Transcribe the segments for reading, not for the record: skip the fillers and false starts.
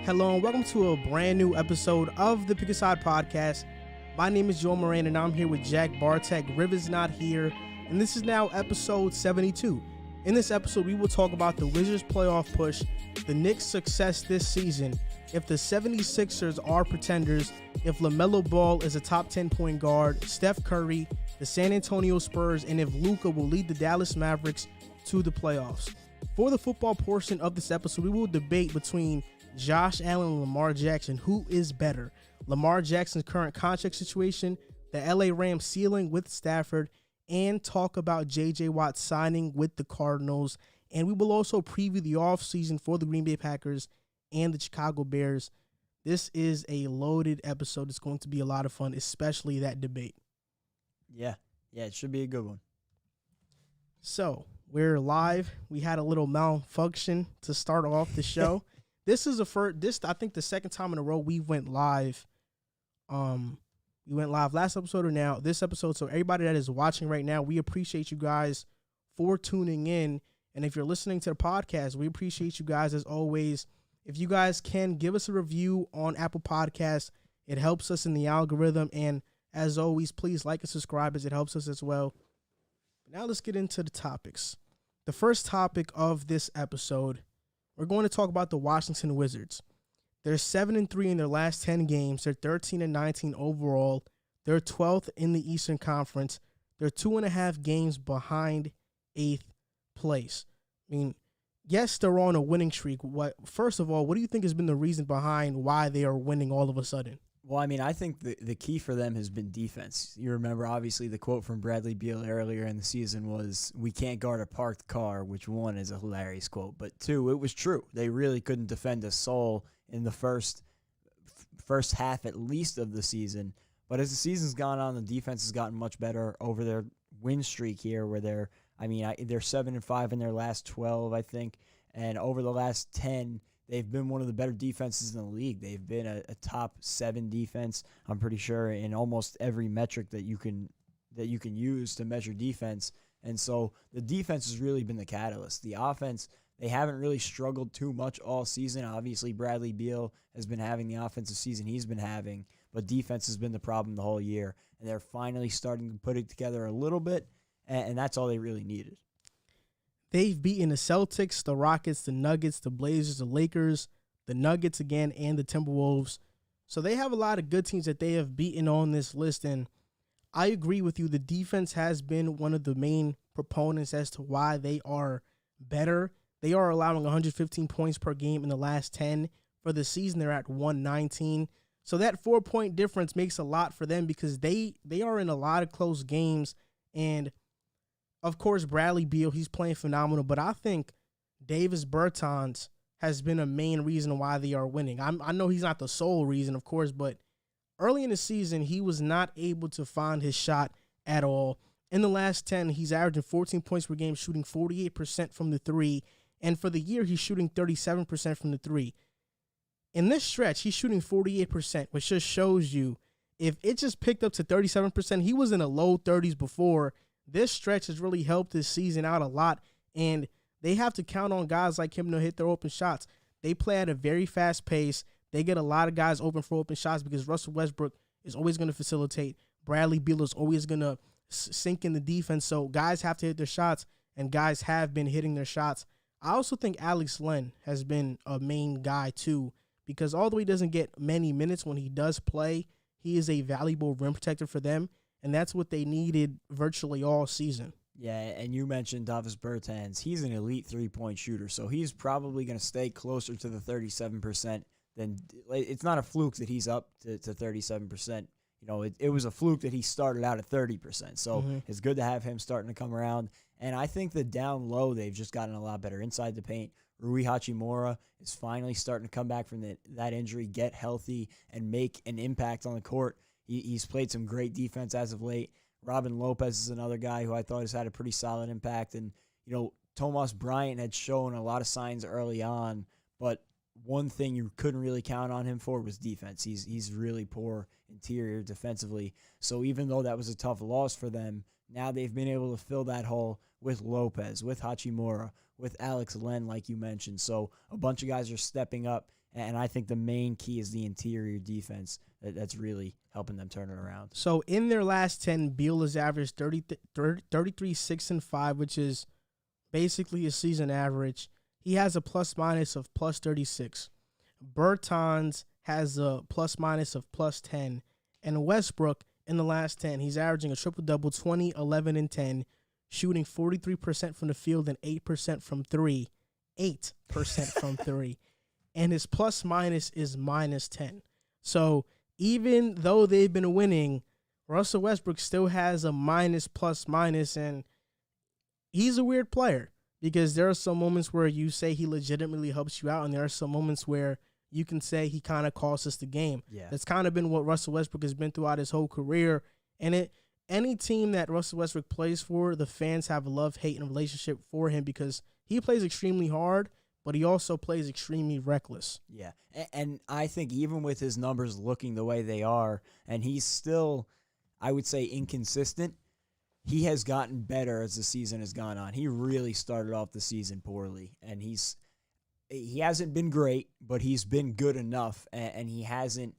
Hello and welcome to a brand new episode of the Pick a Side podcast. My name is Moran and I'm here with Jack Barteck. River's not here, and this is now episode 72. In this episode, we will talk about the Wizards playoff push, the Knicks' success this season, if the 76ers are pretenders, if LaMelo Ball is a top 10 point guard, Steph Curry, the San Antonio Spurs, and if Luka will lead the Dallas Mavericks to the playoffs. For the football portion of this episode, we will debate between Josh Allen and Lamar Jackson. Who is better? Lamar Jackson's current contract situation, the LA Rams ceiling with Stafford, and talk about J.J. Watt signing with the Cardinals. And we will also preview the offseason for the Green Bay Packers and the Chicago Bears. This is a loaded episode. It's going to be a lot of fun, especially that debate. Yeah, it should be a good one. So, we're live. We had a little malfunction to start off the show. This is I think the second time in a row we went live. We went live last episode or now this episode. So everybody that is watching right now, we appreciate you guys for tuning in. And if you're listening to the podcast, we appreciate you guys as always. If you guys can give us a review on Apple Podcasts, it helps us in the algorithm. And as always, please like and subscribe as it helps us as well. Now let's get into the topics. The first topic of this episode, we're going to talk about the Washington Wizards. They're 7-3 in their last 10 games. They're 13-19 overall. They're 12th in the Eastern Conference. They're 2.5 games behind 8th place. I mean, yes, they're on a winning streak. First of all, what do you think has been the reason behind why they are winning all of a sudden? Well, I mean, I think the key for them has been defense. You remember, obviously, the quote from Bradley Beal earlier in the season was, "We can't guard a parked car," which one is a hilarious quote. But two, it was true. They really couldn't defend a soul in the first half, at least, of the season. But as the season's gone on, the defense has gotten much better over their win streak here, where they're 7-5 in their last 12, I think. And over the last 10, they've been one of the better defenses in the league. They've been a top 7 defense, I'm pretty sure, in almost every metric that you can use to measure defense. And so the defense has really been the catalyst. The offense, they haven't really struggled too much all season. Obviously, Bradley Beal has been having the offensive season he's been having, but defense has been the problem the whole year. And they're finally starting to put it together a little bit, and that's all they really needed. They've beaten the Celtics, the Rockets, the Nuggets, the Blazers, the Lakers, the Nuggets again, and the Timberwolves. So they have a lot of good teams that they have beaten on this list. And I agree with you. The defense has been one of the main proponents as to why they are better. They are allowing 115 points per game in the last 10. For the season, they're at 119. So that 4-point difference makes a lot for them because they are in a lot of close games. And of course, Bradley Beal, he's playing phenomenal, but I think Davis Bertans has been a main reason why they are winning. I know he's not the sole reason, of course, but early in the season, he was not able to find his shot at all. In the last 10, he's averaging 14 points per game, shooting 48% from the three, and for the year, he's shooting 37% from the three. In this stretch, he's shooting 48%, which just shows you if it just picked up to 37%, he was in the low 30s before. This stretch has really helped this season out a lot, and they have to count on guys like him to hit their open shots. They play at a very fast pace. They get a lot of guys open for open shots because Russell Westbrook is always going to facilitate. Bradley Beal is always going to sink in the defense, so guys have to hit their shots, and guys have been hitting their shots. I also think Alex Len has been a main guy too because although he doesn't get many minutes when he does play, he is a valuable rim protector for them. And that's what they needed virtually all season. Yeah, and you mentioned Davis Bertans. He's an elite three-point shooter, so he's probably going to stay closer to the 37% than – it's not a fluke that he's up to 37%. You know, it was a fluke that he started out at 30%. So It's good to have him starting to come around. And I think that down low, they've just gotten a lot better inside the paint. Rui Hachimura is finally starting to come back from that injury, get healthy, and make an impact on the court. He's played some great defense as of late. Robin Lopez is another guy who I thought has had a pretty solid impact. And, you know, Tomas Bryant had shown a lot of signs early on, but one thing you couldn't really count on him for was defense. He's really poor interior defensively. So even though that was a tough loss for them, now they've been able to fill that hole with Lopez, with Hachimura, with Alex Len, like you mentioned. So a bunch of guys are stepping up And I think the main key is the interior defense that's really helping them turn it around. So in their last 10, Beal has averaged 33, 6, and 5, which is basically a season average. He has a plus-minus of plus 36. Bertans has a plus-minus of plus 10. And Westbrook, in the last 10, he's averaging a triple-double, 20, 11, and 10, shooting 43% from the field and 8% from 3. 8% from 3. And his plus-minus is minus 10. So even though they've been winning, Russell Westbrook still has a minus plus-minus, and he's a weird player because there are some moments where you say he legitimately helps you out, and there are some moments where you can say he kind of costs us the game. Yeah. That's kind of been what Russell Westbrook has been throughout his whole career. And any team that Russell Westbrook plays for, the fans have a love-hate relationship for him because he plays extremely hard, but he also plays extremely reckless. Yeah, and I think even with his numbers looking the way they are, and he's still, I would say, inconsistent, he has gotten better as the season has gone on. He really started off the season poorly, and he hasn't been great, but he's been good enough, and he hasn't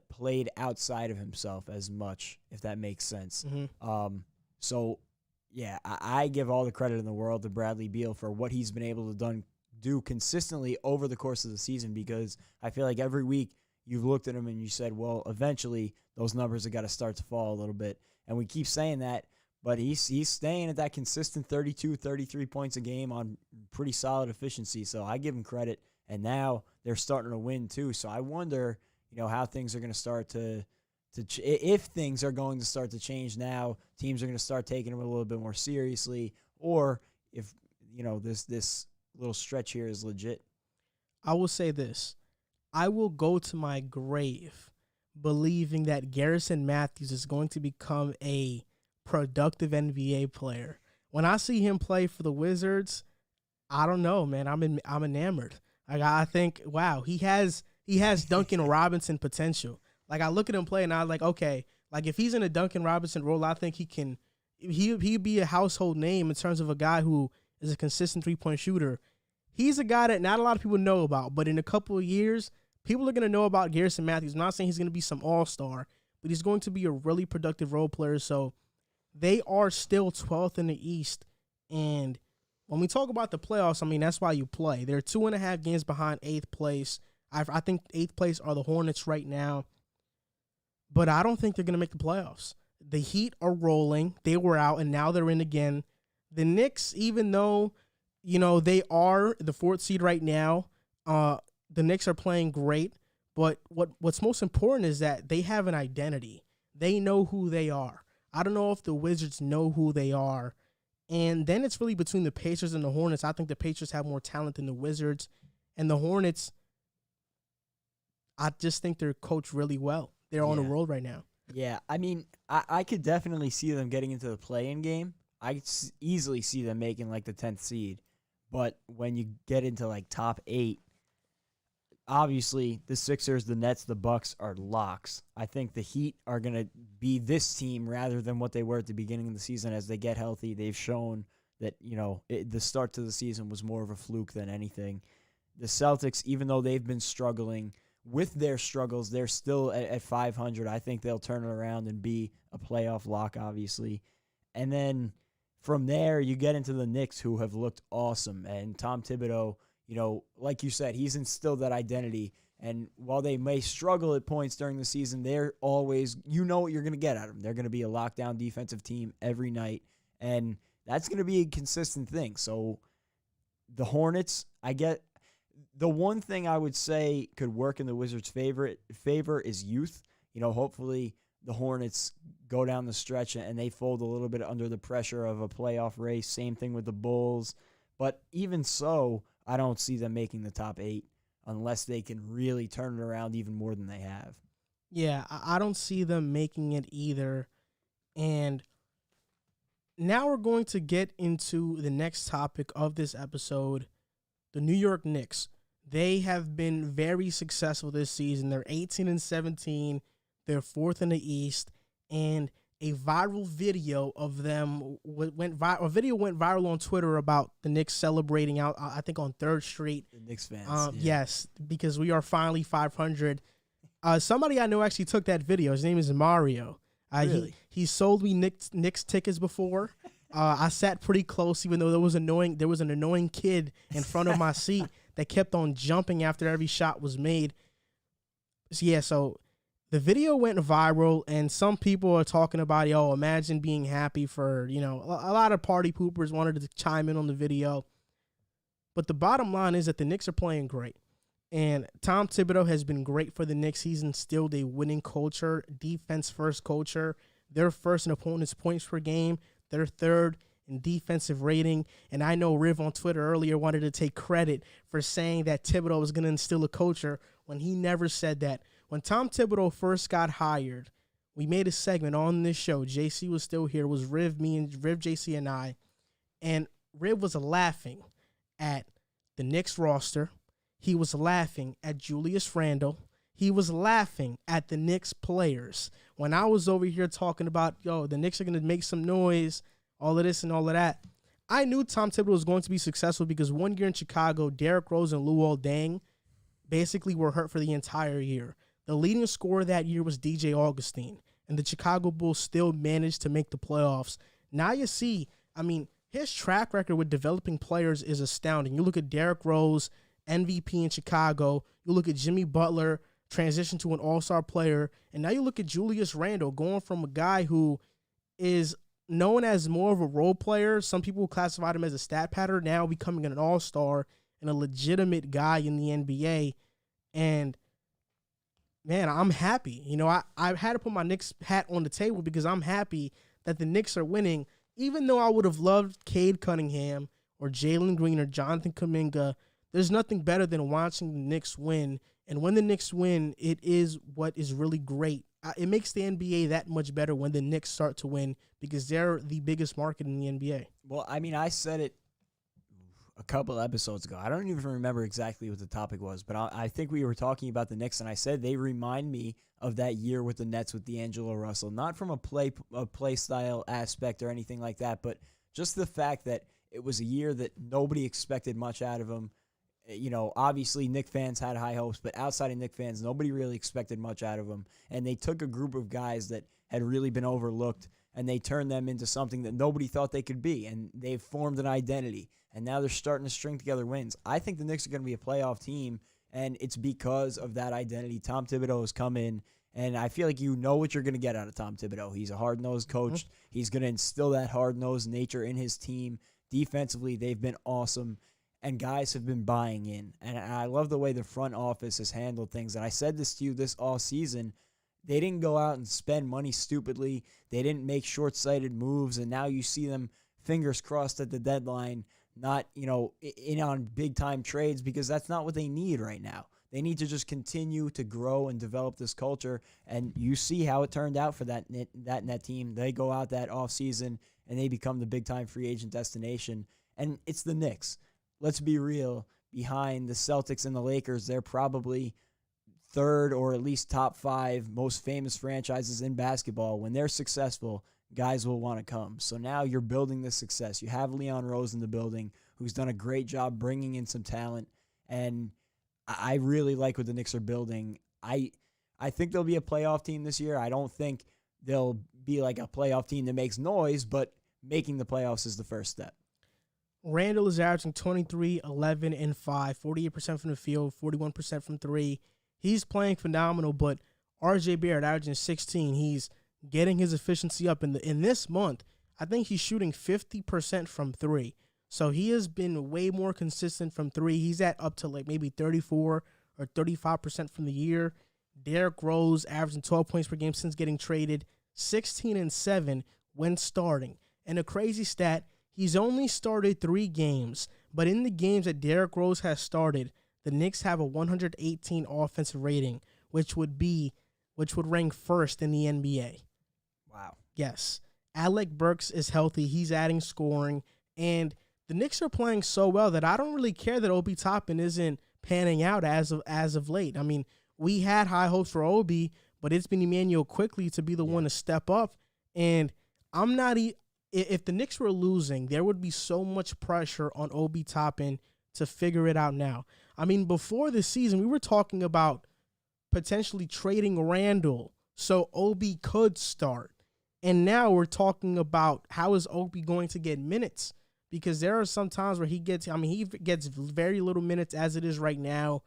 played outside of himself as much, if that makes sense. Mm-hmm. So, yeah, I give all the credit in the world to Bradley Beal for what he's been able to do consistently over the course of the season, because I feel like every week you've looked at him and you said, well, eventually those numbers have got to start to fall a little bit. And we keep saying that, but he's staying at that consistent 32, 33 points a game on pretty solid efficiency. So I give him credit. And now they're starting to win too. So I wonder, how things are going to start to if things are going to start to change now, teams are going to start taking them a little bit more seriously, or if, this little stretch here is legit. I will say this. I will go to my grave believing that Garrison Matthews is going to become a productive NBA player. When I see him play for the Wizards, I don't know, man. I'm enamored. I think, wow, he has Duncan Robinson potential. Like, I look at him play, and I'm like, okay, like, if he's in a Duncan Robinson role, I think he'd be a household name in terms of a guy who is a consistent three-point shooter. He's a guy that not a lot of people know about, but in a couple of years, people are going to know about Garrison Matthews. I'm not saying he's going to be some all-star, but he's going to be a really productive role player. So they are still 12th in the East, and when we talk about the playoffs, I mean, that's why you play. They're 2.5 games behind 8th place. I think 8th place are the Hornets right now. But I don't think they're going to make the playoffs. The Heat are rolling. They were out, and now they're in again. The Knicks, even though, they are the 4th seed right now, the Knicks are playing great. But what's most important is that they have an identity. They know who they are. I don't know if the Wizards know who they are. And then it's really between the Pacers and the Hornets. I think the Pacers have more talent than the Wizards. And the Hornets, I just think they're coached really well. They're on a roll right now. Yeah, I mean, I could definitely see them getting into the play-in game. I could easily see them making, like, the 10th seed. But when you get into, like, top 8, obviously the Sixers, the Nets, the Bucks are locks. I think the Heat are going to be this team rather than what they were at the beginning of the season. As they get healthy, they've shown that, the start to the season was more of a fluke than anything. The Celtics, even though they've been struggling, with their struggles, they're still at 500. I think they'll turn it around and be a playoff lock, obviously. And then from there, you get into the Knicks, who have looked awesome. And Tom Thibodeau, like you said, he's instilled that identity. And while they may struggle at points during the season, they're always, what you're going to get out of them. They're going to be a lockdown defensive team every night. And that's going to be a consistent thing. So the Hornets, the one thing I would say could work in the Wizards' favor is youth. Hopefully the Hornets go down the stretch and they fold a little bit under the pressure of a playoff race. Same thing with the Bulls. But even so, I don't see them making the top 8 unless they can really turn it around even more than they have. Yeah, I don't see them making it either. And now we're going to get into the next topic of this episode, the New York Knicks. They have been very successful this season. They're 18-17. They're 4th in the East. And a viral video of them a video went viral on Twitter about the Knicks celebrating out, I think on 3rd Street. The Knicks fans. Yes, because we are finally 500. Somebody I know actually took that video. His name is Mario. Really? He sold me Knicks tickets before. I sat pretty close, even though there was an annoying kid in front of my seat that kept on jumping after every shot was made. So the video went viral, and some people are talking about, imagine being happy for, a lot of party poopers wanted to chime in on the video. But the bottom line is that the Knicks are playing great. And Tom Thibodeau has been great for the Knicks. He's instilled a winning culture, defense-first culture. They're first in opponents' points per game. They're third in defensive rating. And I know Riv on Twitter earlier wanted to take credit for saying that Thibodeau was going to instill a culture when he never said that. When Tom Thibodeau first got hired, we made a segment on this show. JC was still here. It was Riv, JC, and I. And Riv was laughing at the Knicks roster. He was laughing at Julius Randle. He was laughing at the Knicks players. When I was over here talking about, the Knicks are going to make some noise, all of this and all of that, I knew Tom Thibodeau was going to be successful because one year in Chicago, Derrick Rose and Luol Deng basically were hurt for the entire year. The leading scorer that year was DJ Augustine, and the Chicago Bulls still managed to make the playoffs. Now you see, his track record with developing players is astounding. You look at Derrick Rose, MVP in Chicago. You look at Jimmy Butler, transition to an all-star player. And now you look at Julius Randle, going from a guy who is known as more of a role player. Some people classified him as a stat pattern, now becoming an all-star and a legitimate guy in the NBA. And, man, I'm happy. I had to put my Knicks hat on the table because I'm happy that the Knicks are winning, even though I would have loved Cade Cunningham or Jalen Green or Jonathan Kuminga. There's nothing better than watching the Knicks win. And when the Knicks win, it is what is really great. It makes the NBA that much better when the Knicks start to win because they're the biggest market in the NBA. Well, I said it a couple episodes ago. I don't even remember exactly what the topic was, but I think we were talking about the Knicks, and I said they remind me of that year with the Nets with D'Angelo Russell. Not from a play style aspect or anything like that, but just the fact that it was a year that nobody expected much out of him. Obviously Knicks fans had high hopes, but outside of Knicks fans, nobody really expected much out of them. And they took a group of guys that had really been overlooked, and they turned them into something that nobody thought they could be. And they've formed an identity. And now they're starting to string together wins. I think the Knicks are going to be a playoff team, and it's because of that identity. Tom Thibodeau has come in, and I feel like you know what you're going to get out of Tom Thibodeau. He's a hard-nosed coach. He's going to instill that hard-nosed nature in his team. Defensively, they've been awesome. And guys have been buying in. And I love the way the front office has handled things. And I said this to you this all season. They didn't go out and spend money stupidly. They didn't make short-sighted moves. And now you see them, fingers crossed at the deadline, not, in on big-time trades because that's not what they need right now. They need to just continue to grow and develop this culture. And you see how it turned out for that net team. They go out that offseason, and they become the big-time free agent destination. And it's the Knicks. Let's be real, behind the Celtics and the Lakers, they're probably third or at least top 5 most famous franchises in basketball. When they're successful, guys will want to come. So now you're building this success. You have Leon Rose in the building, who's done a great job bringing in some talent, and I really like what the Knicks are building. I think they'll be a playoff team this year. I don't think they'll be like a playoff team that makes noise, but making the playoffs is the first step. Randle is averaging 23, 11, and 5, 48% from the field, 41% from 3. He's playing phenomenal, but RJ Barrett averaging 16. He's getting his efficiency up. In this month, I think he's shooting 50% from 3. So he has been way more consistent from 3. He's at up to like maybe 34 or 35% from the year. Derrick Rose averaging 12 points per game since getting traded, 16 and 7 when starting. And a crazy stat, he's only started 3 games, but in the games that Derrick Rose has started, the Knicks have a 118 offensive rating, which would rank first in the NBA. Wow. Yes. Alec Burks is healthy. He's adding scoring, and the Knicks are playing so well that I don't really care that Obi Toppin isn't panning out as of late. We had high hopes for Obi, but it's been Emmanuel Quickly to be the one to step up. And I'm not if the Knicks were losing, there would be so much pressure on Obi Toppin to figure it out now. I mean, before the season, we were talking about potentially trading Randall so Obi could start. And now we're talking about how is Obi going to get minutes? Because there are some times where he gets very little minutes as it is right now.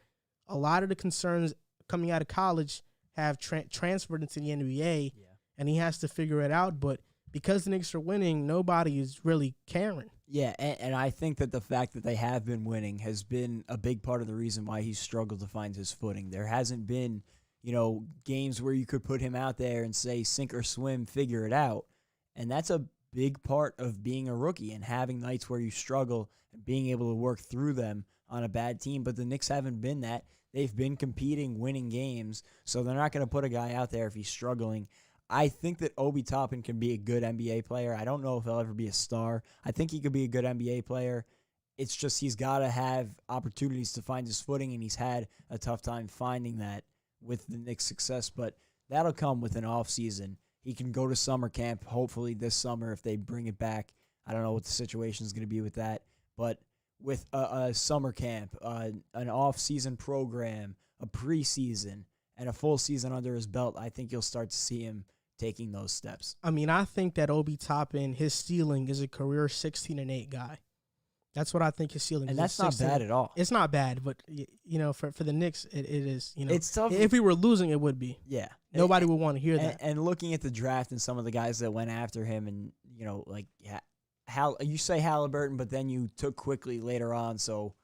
A lot of the concerns coming out of college have transferred into the NBA, and he has to figure it out. But because the Knicks are winning, nobody is really caring. Yeah, and I think that the fact that they have been winning has been a big part of the reason why he's struggled to find his footing. There hasn't been, games where you could put him out there and say, sink or swim, figure it out. And that's a big part of being a rookie and having nights where you struggle and being able to work through them on a bad team. But the Knicks haven't been that. They've been competing, winning games, so they're not going to put a guy out there if he's struggling. I think that Obi Toppin can be a good NBA player. I don't know if he'll ever be a star. I think he could be a good NBA player. It's just he's got to have opportunities to find his footing, and he's had a tough time finding that with the Knicks' success. But that'll come with an offseason. He can go to summer camp, hopefully this summer if they bring it back. I don't know what the situation is going to be with that. But with a summer camp, an off-season program, a preseason, and a full season under his belt, I think you'll start to see him taking those steps. I mean, I think that Obi Toppin, his ceiling is a career 16-8 guy. That's what I think his ceiling is. And that's not bad at all. It's not bad, but, for the Knicks, it is. It's tough. If we were losing, it would be. Yeah. Nobody would want to hear that. And looking at the draft and some of the guys that went after him and, you say Halliburton, but then you took quickly later on. So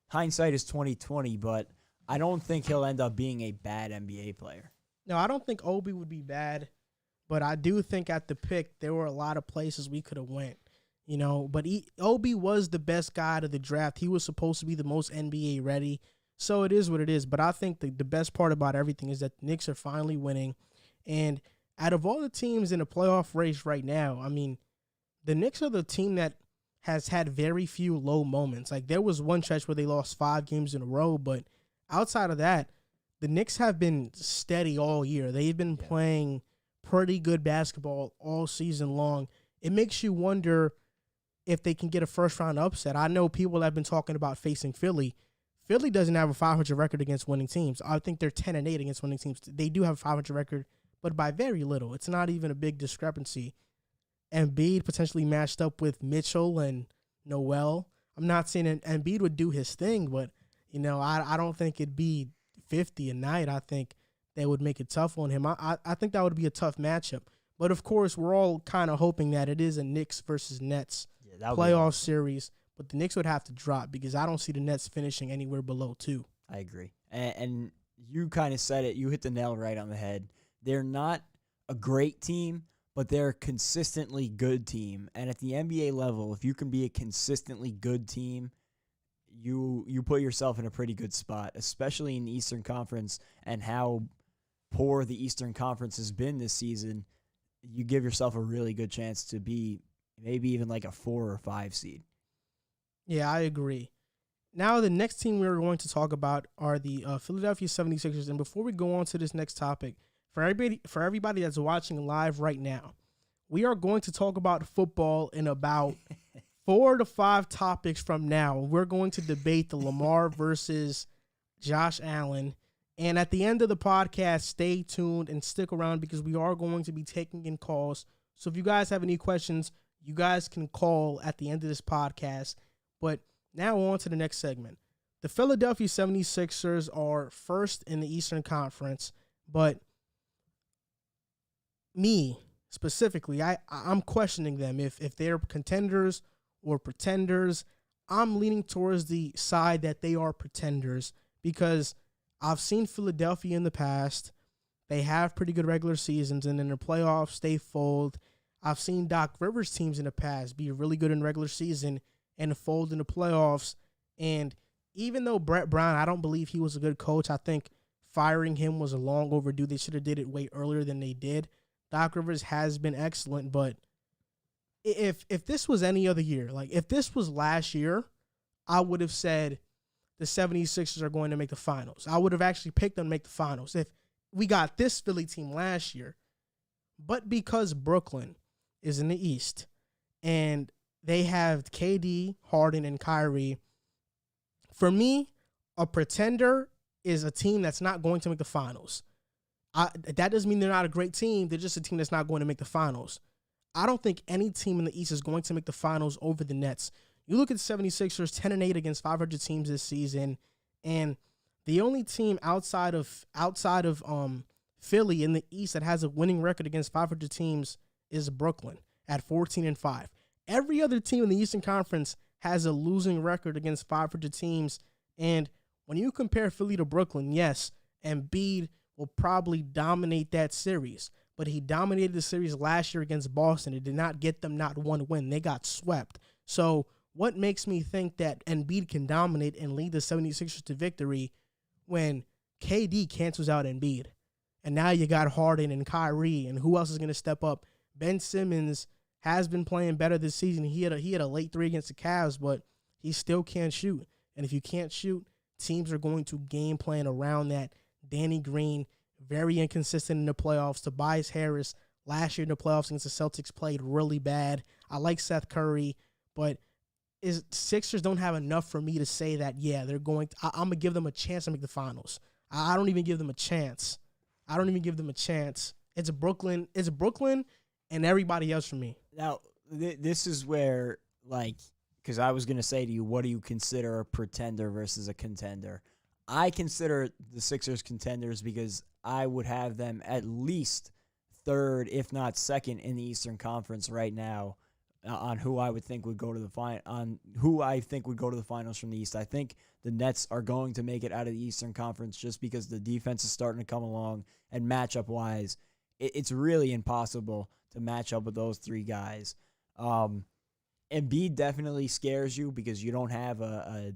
hindsight is 20/20, but I don't think he'll end up being a bad NBA player. No, I don't think Obi would be bad, but I do think at the pick there were a lot of places we could have went. But Obi was the best guy out of the draft. He was supposed to be the most NBA ready. So it is what it is. But I think the best part about everything is that the Knicks are finally winning. And out of all the teams in the playoff race right now, I mean, the Knicks are the team that has had very few low moments. Like, there was one stretch where they lost 5 games in a row. But outside of that, the Knicks have been steady all year. They've been playing pretty good basketball all season long. It makes you wonder if they can get a first-round upset. I know people have been talking about facing Philly. Philly doesn't have a 500 record against winning teams. I think they're 10-8 against winning teams. They do have a 500 record, but by very little. It's not even a big discrepancy. Embiid potentially matched up with Mitchell and Noel. I'm not saying Embiid would do his thing, but, I don't think it'd be 50 a night. I think they would make it tough on him. I think that would be a tough matchup. But, of course, we're all kind of hoping that it is a Knicks versus Nets playoff series. But the Knicks would have to drop because I don't see the Nets finishing anywhere below 2. I agree. And you kind of said it. You hit the nail right on the head. They're not a great team, but they're a consistently good team. And at the NBA level, if you can be a consistently good team, you put yourself in a pretty good spot, especially in the Eastern Conference and how poor the Eastern Conference has been this season. You give yourself a really good chance to be maybe even like a 4 or 5 seed. Yeah, I agree. Now, the next team we're going to talk about are the Philadelphia 76ers. And before we go on to this next topic, for everybody that's watching live right now, we are going to talk about football in about 4 to 5 topics from now. We're going to debate the Lamar versus Josh Allen. And at the end of the podcast, stay tuned and stick around because we are going to be taking in calls. So if you guys have any questions, you guys can call at the end of this podcast. But now on to the next segment. The Philadelphia 76ers are first in the Eastern Conference, but me specifically, I'm questioning them. If they're contenders or pretenders, I'm leaning towards the side that they are pretenders because I've seen Philadelphia in the past. They have pretty good regular seasons, and in the playoffs, they fold. I've seen Doc Rivers teams in the past be really good in regular season and fold in the playoffs. And even though Brett Brown, I don't believe he was a good coach. I think firing him was a long overdue. They should have did it way earlier than they did. Doc Rivers has been excellent, but if this was any other year, like if this was last year, I would have said the 76ers are going to make the finals. I would have actually picked them to make the finals if we got this Philly team last year. But because Brooklyn is in the East and they have KD, Harden, and Kyrie, for me, a pretender is a team that's not going to make the finals. That doesn't mean they're not a great team. They're just a team that's not going to make the finals. I don't think any team in the East is going to make the finals over the Nets. You look at the 76ers, 10-8 against 500 teams this season, and the only team outside of Philly in the East that has a winning record against 500 teams is Brooklyn at 14-5. Every other team in the Eastern Conference has a losing record against 500 teams, and when you compare Philly to Brooklyn, yes, Embiid will probably dominate that series, but he dominated the series last year against Boston. It did not get them not one win. They got swept. So what makes me think that Embiid can dominate and lead the 76ers to victory when KD cancels out Embiid? And now you got Harden and Kyrie, and who else is going to step up? Ben Simmons has been playing better this season. He had a late 3 against the Cavs, but he still can't shoot. And if you can't shoot, teams are going to game plan around that. Danny Green, very inconsistent in the playoffs. Tobias Harris, last year in the playoffs against the Celtics, played really bad. I like Seth Curry, but Sixers don't have enough for me to say that, yeah, they're going to – I'm going to give them a chance to make the finals. I don't even give them a chance. It's Brooklyn and everybody else for me. Now, this is where, because I was going to say to you, what do you consider a pretender versus a contender? I consider the Sixers contenders because I would have them at least third, if not second, in the Eastern Conference right now on who I think would go to the finals from the East. I think the Nets are going to make it out of the Eastern Conference just because the defense is starting to come along, and matchup-wise, it's really impossible to match up with those three guys. Embiid definitely scares you because you don't have a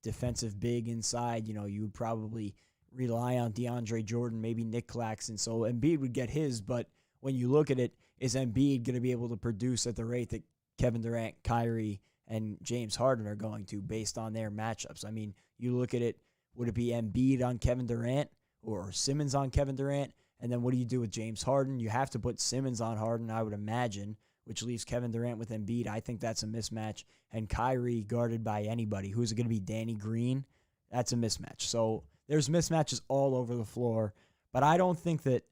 defensive big inside. You would probably rely on DeAndre Jordan, maybe Nick Claxton. So Embiid would get his, but when you look at it, is Embiid going to be able to produce at the rate that Kevin Durant, Kyrie, and James Harden are going to based on their matchups? I mean, you look at it, would it be Embiid on Kevin Durant or Simmons on Kevin Durant? And then what do you do with James Harden? You have to put Simmons on Harden, I would imagine, which leaves Kevin Durant with Embiid. I think that's a mismatch. And Kyrie guarded by anybody. Who's it going to be, Danny Green? That's a mismatch. So there's mismatches all over the floor. But I don't think that,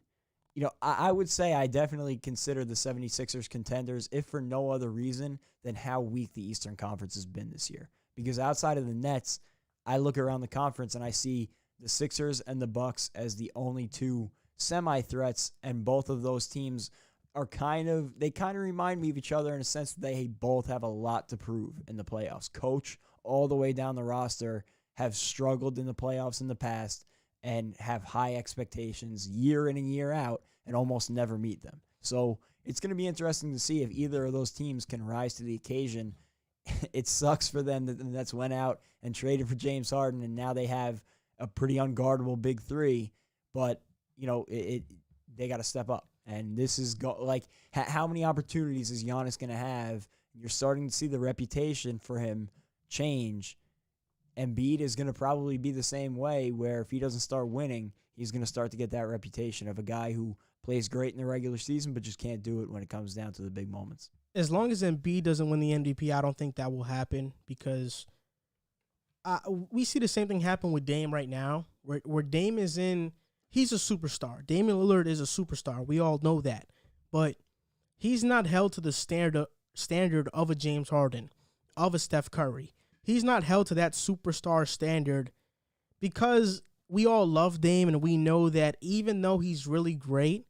I would say I definitely consider the 76ers contenders, if for no other reason than how weak the Eastern Conference has been this year. Because outside of the Nets, I look around the conference and I see the Sixers and the Bucks as the only two semi-threats, and both of those teams are kind of remind me of each other in a sense that they both have a lot to prove in the playoffs. Coach all the way down the roster have struggled in the playoffs in the past and have high expectations year in and year out and almost never meet them. So it's going to be interesting to see if either of those teams can rise to the occasion. It sucks for them that the Nets went out and traded for James Harden, and now they have a pretty unguardable big three, but they got to step up. And this is how many opportunities is Giannis going to have? You're starting to see the reputation for him change. Embiid is going to probably be the same way, where if he doesn't start winning, he's going to start to get that reputation of a guy who plays great in the regular season but just can't do it when it comes down to the big moments. As long as Embiid doesn't win the MVP, I don't think that will happen, because we see the same thing happen with Dame right now, where Dame is in. He's a superstar. Damian Lillard is a superstar. We all know that. But he's not held to the standard of a James Harden, of a Steph Curry. He's not held to that superstar standard because we all love Dame, and we know that even though he's really great,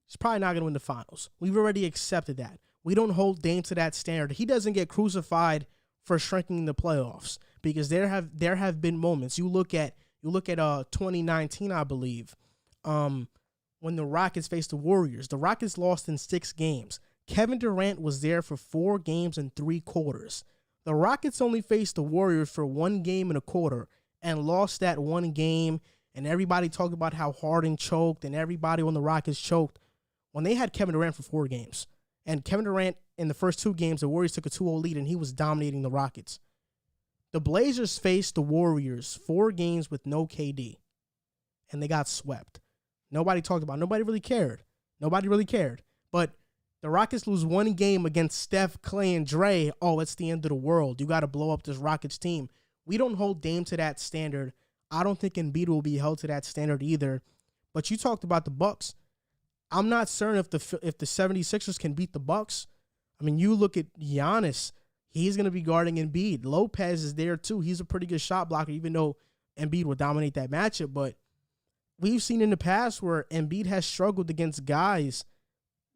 he's probably not going to win the finals. We've already accepted that. We don't hold Dame to that standard. He doesn't get crucified for shrinking the playoffs, because there have been moments. You look at 2019, I believe, when the Rockets faced the Warriors. The Rockets lost in 6 games. Kevin Durant was there for 4 games and 3 quarters. The Rockets only faced the Warriors for 1 game and a quarter and lost that 1 game, and everybody talked about how Harden choked and everybody on the Rockets choked when they had Kevin Durant for 4 games. And Kevin Durant, in the first 2 games, the Warriors took a 2-0 lead, and he was dominating the Rockets. The Blazers faced the Warriors 4 games with no KD, and they got swept. Nobody talked about it. Nobody really cared. Nobody really cared. But the Rockets lose one game against Steph, Clay, and Dre. Oh, it's the end of the world. You got to blow up this Rockets team. We don't hold Dame to that standard. I don't think Embiid will be held to that standard either. But you talked about the Bucks. I'm not certain if the 76ers can beat the Bucks. I mean, you look at Giannis. He's going to be guarding Embiid. Lopez is there too. He's a pretty good shot blocker, even though Embiid will dominate that matchup. But we've seen in the past where Embiid has struggled against guys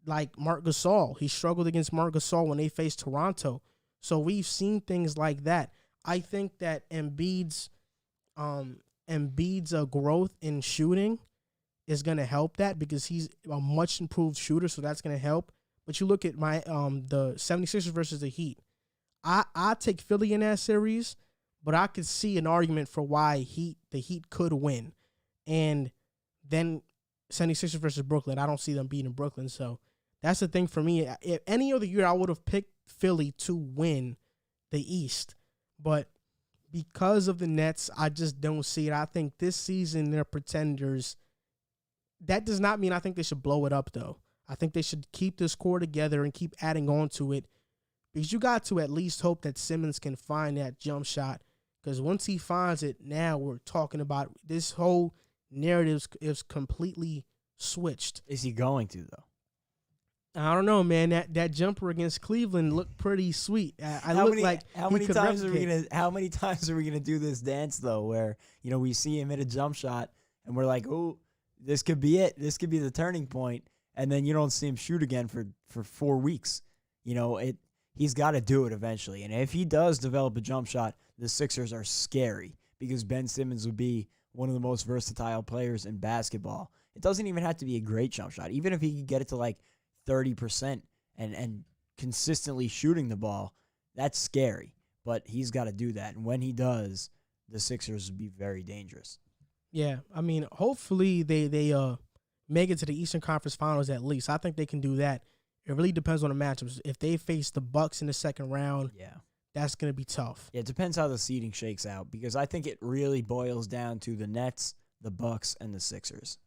like Marc Gasol. He struggled against Marc Gasol when they faced Toronto. So we've seen things like that. I think that Embiid's growth in shooting is going to help that because he's a much improved shooter, so that's going to help. But you look at the 76ers versus the Heat. I take Philly in that series, but I could see an argument for why the Heat could win. And then 76ers versus Brooklyn, I don't see them beating Brooklyn. So that's the thing for me. If any other year, I would have picked Philly to win the East. But because of the Nets, I just don't see it. I think this season they're pretenders. That does not mean I think they should blow it up, though. I think they should keep this core together and keep adding on to it because you got to at least hope that Simmons can find that jump shot because once he finds it, now we're talking about this whole narrative is completely switched. Is he going to, though? I don't know, man. That jumper against Cleveland looked pretty sweet. How many times are we gonna do this dance though, where we see him hit a jump shot and we're like, oh, this could be it. This could be the turning point, and then you don't see him shoot again for 4 weeks. He's got to do it eventually, and if he does develop a jump shot, the Sixers are scary because Ben Simmons would be one of the most versatile players in basketball. It doesn't even have to be a great jump shot. Even if he could get it to like 30% and consistently shooting the ball, that's scary. But he's got to do that. And when he does, the Sixers will be very dangerous. Yeah, I mean, hopefully they make it to the Eastern Conference Finals at least. I think they can do that. It really depends on the matchups. If they face the Bucks in the second round, that's going to be tough. Yeah, it depends how the seeding shakes out because I think it really boils down to the Nets, the Bucks, and the Sixers.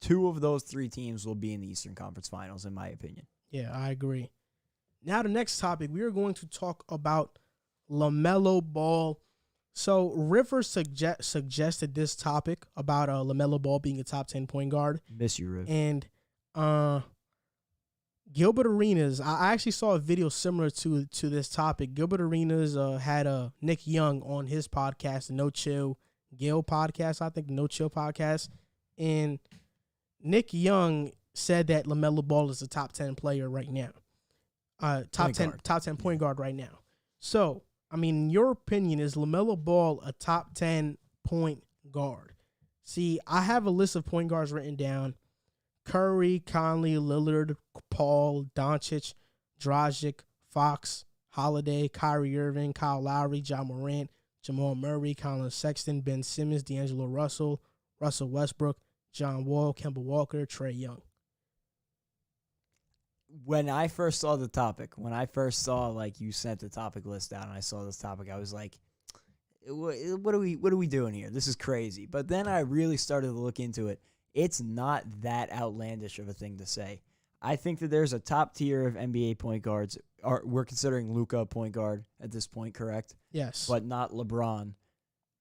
2 of those 3 teams will be in the Eastern Conference Finals, in my opinion. Yeah, I agree. Now the next topic, we are going to talk about LaMelo Ball. So Rivers suggested this topic about LaMelo Ball being a top 10 point guard. Miss you, Riv. And Gilbert Arenas, I actually saw a video similar to this topic. Gilbert Arenas had Nick Young on his podcast, the No Chill Gil podcast, I think, the No Chill podcast. And Nick Young said that LaMelo Ball is a top 10 player right now. Top 10 point guard right now. So, I mean, in your opinion, is LaMelo Ball a top 10 point guard? See, I have a list of point guards written down. Curry, Conley, Lillard, Paul, Doncic, Dragic, Fox, Holiday, Kyrie Irving, Kyle Lowry, John Moran, Jamal Murray, Colin Sexton, Ben Simmons, D'Angelo Russell, Russell Westbrook, John Wall, Kemba Walker, Trae Young. When I first saw the topic, like you sent the topic list out and I saw this topic, I was like, what are we doing here? This is crazy. But then I really started to look into it. It's not that outlandish of a thing to say. I think that there's a top tier of NBA point guards. We're considering Luka a point guard at this point, correct? Yes. But not LeBron,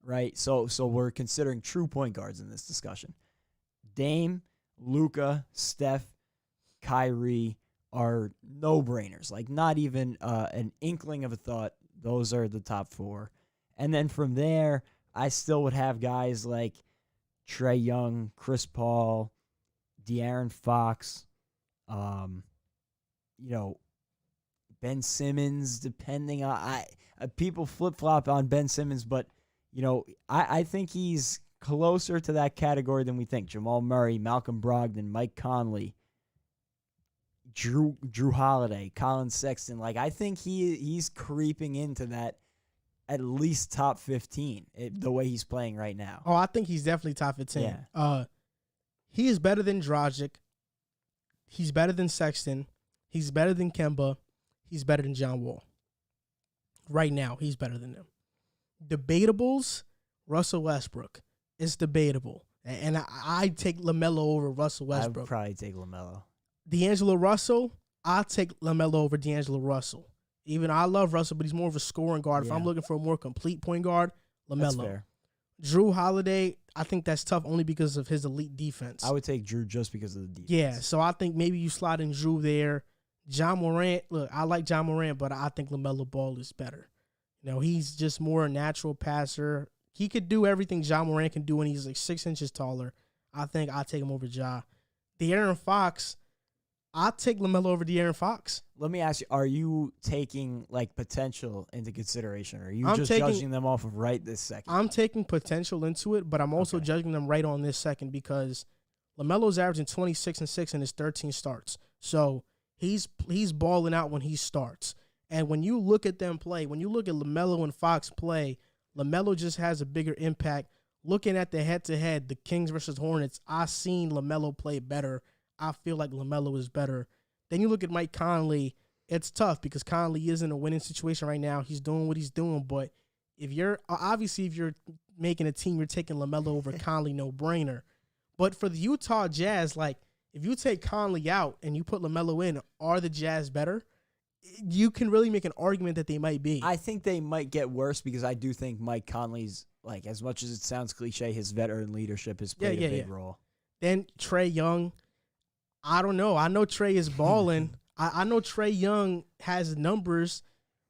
right? So we're considering true point guards in this discussion. Dame, Luka, Steph, Kyrie are no-brainers. Like, not even an inkling of a thought. Those are the top 4. And then from there, I still would have guys like Trae Young, Chris Paul, De'Aaron Fox, Ben Simmons, depending on people flip-flop on Ben Simmons, but I think he's closer to that category than we think. Jamal Murray, Malcolm Brogdon, Mike Conley, Drew Holiday, Colin Sexton. Like, I think he's creeping into that at least top 15 the way he's playing right now. Oh, I think he's definitely top 15. Yeah. He is better than Dragic. He's better than Sexton. He's better than Kemba. He's better than John Wall. Right now, he's better than them. Debatables, Russell Westbrook. It's debatable. And I take LaMelo over Russell Westbrook. I would probably take LaMelo. D'Angelo Russell, I'll take LaMelo over D'Angelo Russell. Even I love Russell, but he's more of a scoring guard. If I'm looking for a more complete point guard, LaMelo. That's fair. Drew Holiday, I think that's tough only because of his elite defense. I would take Drew just because of the defense. Yeah, so I think maybe you slide in Drew there. John Moran, look, I like John Moran, but I think LaMelo Ball is better. You know, he's just more a natural passer. He could do everything John Moran can do, and he's like 6 inches taller. I think I'll take him over Ja. De'Aaron Fox, I'll take LaMelo over De'Aaron Fox. Let me ask you, are you taking like potential into consideration, or are you judging them off of right this second? I'm taking potential into it, but I'm also judging them right on this second because LaMelo's averaging 26 and 6 in his 13 starts. So he's balling out when he starts. And when you look at them play, when you look at LaMelo and Fox play, LaMelo just has a bigger impact. Looking at the head-to-head, the Kings versus Hornets, I've seen LaMelo play better. I feel like LaMelo is better. Then you look at Mike Conley, it's tough because Conley is in a winning situation right now. He's doing what he's doing, but if you're making a team, you're taking LaMelo over Conley, no brainer. But for the Utah Jazz, like if you take Conley out and you put LaMelo in, are the Jazz better? You can really make an argument that they might be. I think they might get worse because I do think Mike Conley's, like, as much as it sounds cliche, his veteran leadership has played a big role. Then Trae Young, I don't know. I know Trae is balling. I know Trae Young has numbers,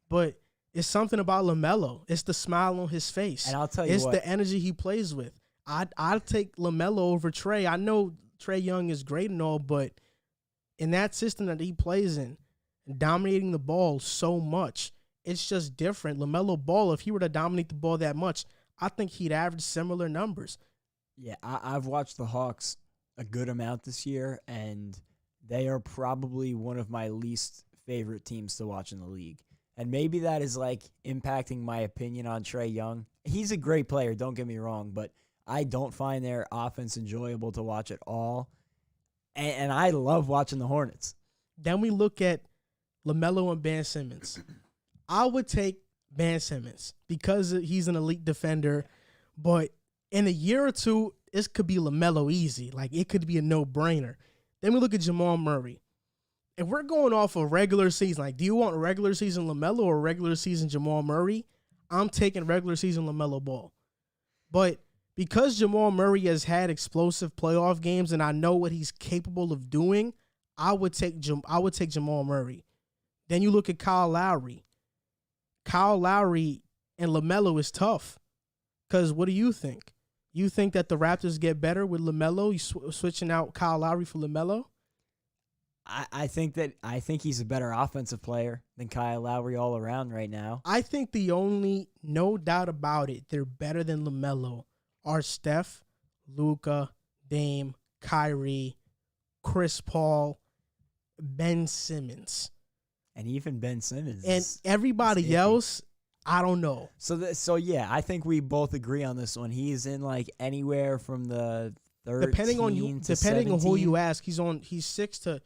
but it's something about LaMelo. It's the smile on his face. And I'll tell you it's the energy he plays with. I'd take LaMelo over Trae. I know Trae Young is great and all, but in that system that he plays in, dominating the ball so much, it's just different. LaMelo Ball, if he were to dominate the ball that much, I think he'd average similar numbers. Yeah, I've watched the Hawks a good amount this year, and they are probably one of my least favorite teams to watch in the league. And maybe that is like impacting my opinion on Trae Young. He's a great player, don't get me wrong, but I don't find their offense enjoyable to watch at all. And I love watching the Hornets. Then we look at LaMelo and Ben Simmons. I would take Ben Simmons because he's an elite defender, but in a year or two, this could be LaMelo easy. Like, it could be a no-brainer. Then we look at Jamal Murray. If we're going off a regular season, like, do you want regular season LaMelo or regular season Jamal Murray? I'm taking regular season LaMelo Ball. But because Jamal Murray has had explosive playoff games and I know what he's capable of doing, I would take Jamal Murray. Then you look at Kyle Lowry. Kyle Lowry and LaMelo is tough. Because what do you think? You think that the Raptors get better with LaMelo? You switching out Kyle Lowry for LaMelo? I think he's a better offensive player than Kyle Lowry all around right now. I think no doubt about it, they're better than LaMelo are Steph, Luka, Dame, Kyrie, Chris Paul, Ben Simmons. And even Ben Simmons. And everybody else, I don't know. So yeah, I think we both agree on this one. He's in like anywhere from the 13 depending on who you ask, he's 6 to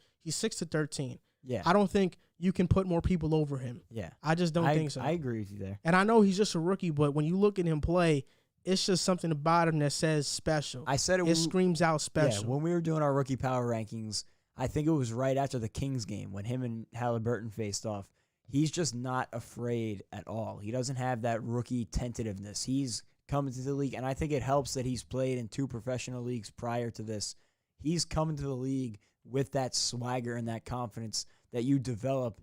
13. Yeah. I don't think you can put more people over him. Yeah. I just don't think so. I agree with you there. And I know he's just a rookie, but when you look at him play, it's just something about him that says special. I said it screams out special. Yeah, when we were doing our rookie power rankings, I think it was right after the Kings game when him and Halliburton faced off. He's just not afraid at all. He doesn't have that rookie tentativeness. He's coming to the league, and I think it helps that he's played in 2 professional leagues prior to this. He's coming to the league with that swagger and that confidence that you develop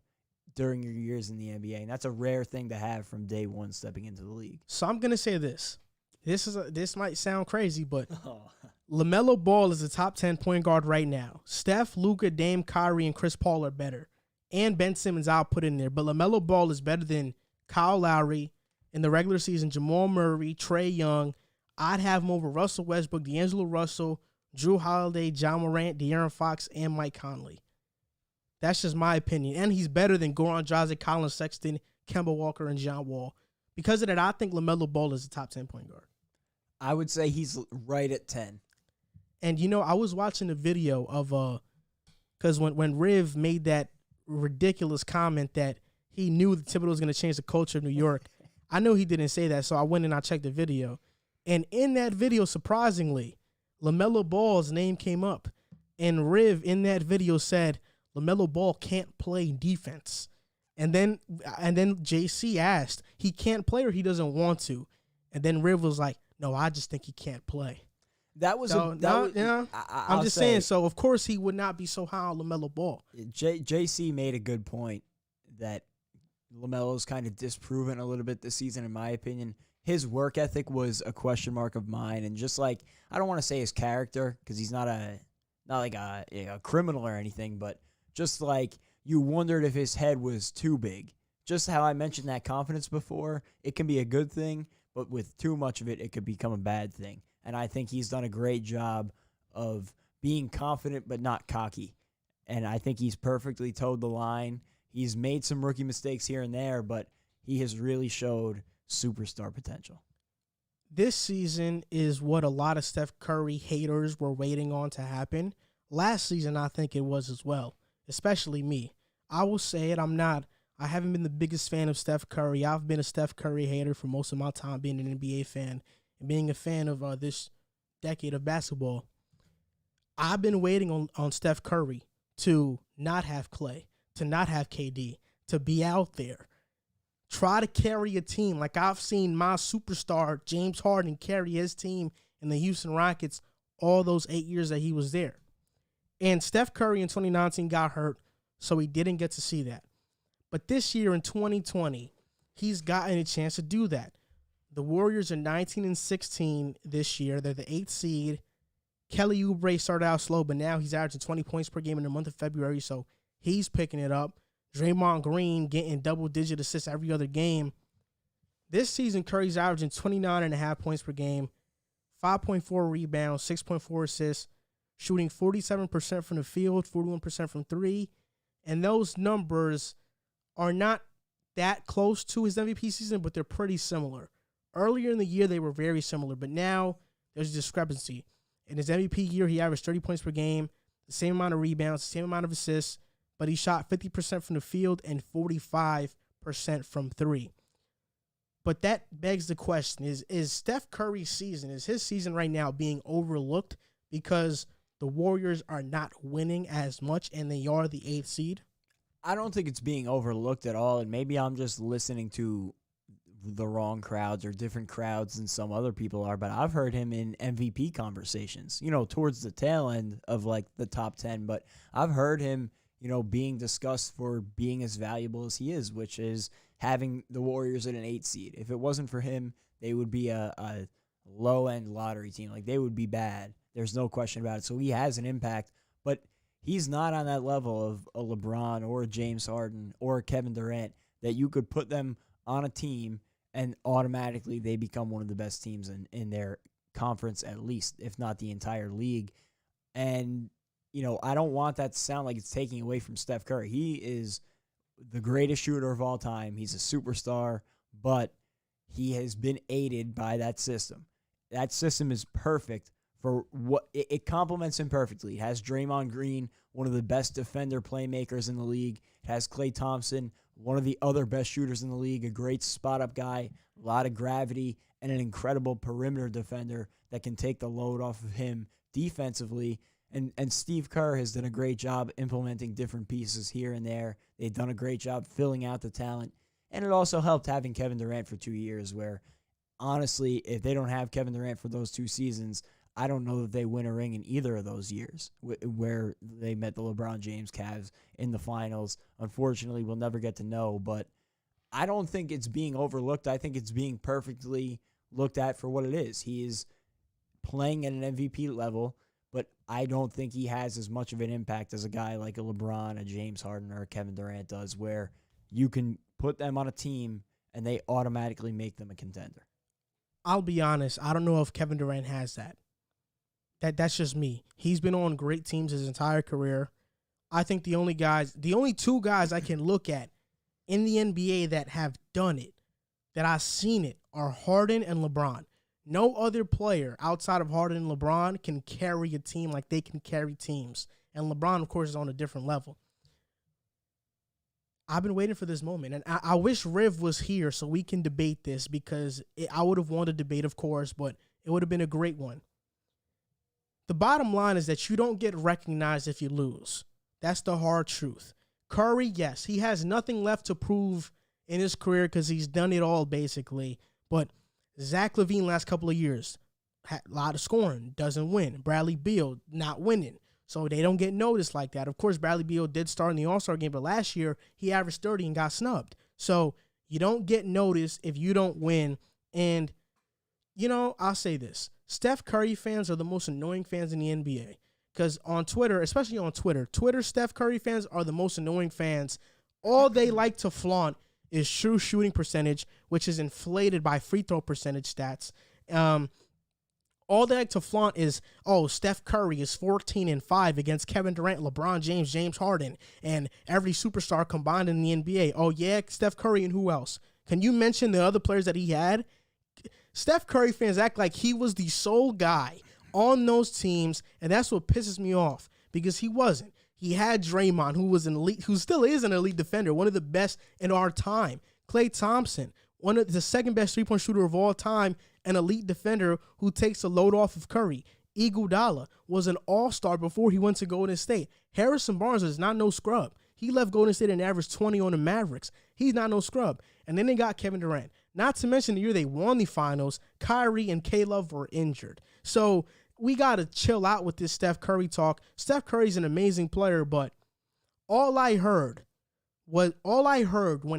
during your years in the NBA, and that's a rare thing to have from day one stepping into the league. So I'm going to say this. This might sound crazy, but LaMelo Ball is a top 10 point guard right now. Steph, Luka, Dame, Kyrie, and Chris Paul are better. And Ben Simmons I'll put in there. But LaMelo Ball is better than Kyle Lowry in the regular season, Jamal Murray, Trae Young. I'd have him over Russell Westbrook, D'Angelo Russell, Drew Holiday, John Morant, De'Aaron Fox, and Mike Conley. That's just my opinion. And he's better than Goran Dragic, Colin Sexton, Kemba Walker, and John Wall. Because of that, I think LaMelo Ball is a top 10 point guard. I would say he's right at 10. And, you know, I was watching a video of, because when Riv made that ridiculous comment that he knew that Thibodeau was going to change the culture of New York, I know he didn't say that, so I went and I checked the video. And in that video, surprisingly, LaMelo Ball's name came up. And Riv in that video said, LaMelo Ball can't play defense. And then JC asked, he can't play or he doesn't want to. And then Riv was like, no, I just think he can't play. I'm just saying, so of course he would not be so high on LaMelo Ball. JC made a good point that LaMelo's kind of disproven a little bit this season, in my opinion. His work ethic was a question mark of mine, and just like, I don't want to say his character because he's not like a criminal or anything, but just like you wondered if his head was too big. Just how I mentioned that confidence before, it can be a good thing, but with too much of it, it could become a bad thing. And I think he's done a great job of being confident but not cocky. And I think he's perfectly towed the line. He's made some rookie mistakes here and there, but he has really showed superstar potential. This season is what a lot of Steph Curry haters were waiting on to happen. Last season, I think it was as well, especially me. I will say it, I haven't been the biggest fan of Steph Curry. I've been a Steph Curry hater for most of my time being an NBA fan and being a fan of this decade of basketball. I've been waiting on Steph Curry to not have Klay, to not have KD, to be out there. Try to carry a team like I've seen my superstar, James Harden, carry his team in the Houston Rockets all those 8 years that he was there. And Steph Curry in 2019 got hurt, so he didn't get to see that. But this year in 2020, he's gotten a chance to do that. The Warriors are 19-16 this year. They're the 8th seed. Kelly Oubre started out slow, but now he's averaging 20 points per game in the month of February, so he's picking it up. Draymond Green getting double-digit assists every other game. This season, Curry's averaging 29.5 points per game, 5.4 rebounds, 6.4 assists, shooting 47% from the field, 41% from three. And those numbers are not that close to his MVP season, but they're pretty similar. Earlier in the year, they were very similar, but now there's a discrepancy. In his MVP year, he averaged 30 points per game, the same amount of rebounds, the same amount of assists, but he shot 50% from the field and 45% from three. But that begs the question, is Steph Curry's season, is his season right now being overlooked because the Warriors are not winning as much and they are the 8th seed? I don't think it's being overlooked at all, and maybe I'm just listening to the wrong crowds or different crowds than some other people are, but I've heard him in MVP conversations, towards the tail end of like the top 10, but I've heard him, being discussed for being as valuable as he is, which is having the Warriors at an 8 seed. If it wasn't for him, they would be a low-end lottery team. Like, they would be bad. There's no question about it. So he has an impact, but he's not on that level of a LeBron or a James Harden or a Kevin Durant that you could put them on a team and automatically they become one of the best teams in their conference, at least, if not the entire league. And, I don't want that to sound like it's taking away from Steph Curry. He is the greatest shooter of all time. He's a superstar, but he has been aided by that system. That system is perfect for what it complements him perfectly. It has Draymond Green, one of the best defender playmakers in the league. It has Klay Thompson, one of the other best shooters in the league, a great spot-up guy, a lot of gravity, and an incredible perimeter defender that can take the load off of him defensively. And Steve Kerr has done a great job implementing different pieces here and there. They've done a great job filling out the talent. And it also helped having Kevin Durant for 2 years where, honestly, if they don't have Kevin Durant for those 2 seasons, I don't know that they win a ring in either of those years where they met the LeBron James Cavs in the finals. Unfortunately, we'll never get to know, but I don't think it's being overlooked. I think it's being perfectly looked at for what it is. He is playing at an MVP level, but I don't think he has as much of an impact as a guy like a LeBron, a James Harden, or a Kevin Durant does, where you can put them on a team and they automatically make them a contender. I'll be honest, I don't know if Kevin Durant has that. That's just me. He's been on great teams his entire career. I think the only 2 guys I can look at in the NBA that have done it, that I've seen it, are Harden and LeBron. No other player outside of Harden and LeBron can carry a team like they can carry teams. And LeBron, of course, is on a different level. I've been waiting for this moment, and I wish Riv was here so we can debate this because I would have won a debate, of course, but it would have been a great one. The bottom line is that you don't get recognized if you lose. That's the hard truth. Curry, yes, he has nothing left to prove in his career because he's done it all basically. But Zach LaVine last couple of years, had a lot of scoring, doesn't win. Bradley Beal not winning. So they don't get noticed like that. Of course, Bradley Beal did start in the All-Star game, but last year he averaged 30 and got snubbed. So you don't get noticed if you don't win. And, I'll say this. Steph Curry fans are the most annoying fans in the NBA. Because on Twitter, especially on Twitter, Steph Curry fans are the most annoying fans. All they like to flaunt is true shooting percentage, which is inflated by free throw percentage stats. All they like to flaunt is, Steph Curry is 14-5 against Kevin Durant, LeBron James, James Harden, and every superstar combined in the NBA. Oh, yeah, Steph Curry and who else? Can you mention the other players that he had? Steph Curry fans act like he was the sole guy on those teams, and that's what pisses me off because he wasn't. He had Draymond, who was an elite, who still is an elite defender, one of the best in our time. Klay Thompson, one of the second best three-point shooter of all time, an elite defender who takes the load off of Curry. Iguodala was an all-star before he went to Golden State. Harrison Barnes is not no scrub. He left Golden State and averaged 20 on the Mavericks. He's not no scrub. And then they got Kevin Durant. Not to mention the year they won the finals, Kyrie and K-Love were injured. So we got to chill out with this Steph Curry talk. Steph Curry's an amazing player, but all I heard when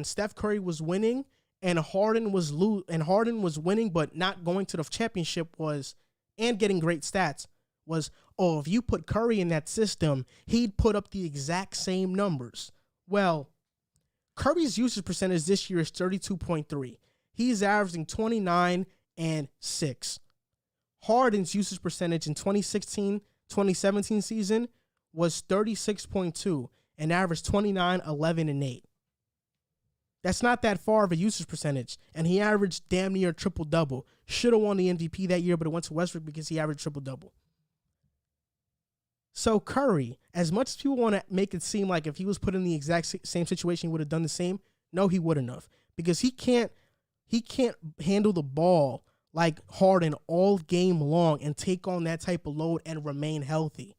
Steph Curry was winning and Harden was winning but not going to the championship and getting great stats was, if you put Curry in that system, he'd put up the exact same numbers. Well, Curry's usage percentage this year is 32.3. He's averaging 29 and 6. Harden's usage percentage in 2016-2017 season was 36.2 and averaged 29, 11, and 8. That's not that far of a usage percentage, and he averaged damn near triple-double. Should have won the MVP that year, but it went to Westbrook because he averaged triple-double. So Curry, as much as people want to make it seem like if he was put in the exact same situation, he would have done the same, no, he wouldn't have. Because he can't handle the ball like Harden all game long and take on that type of load and remain healthy.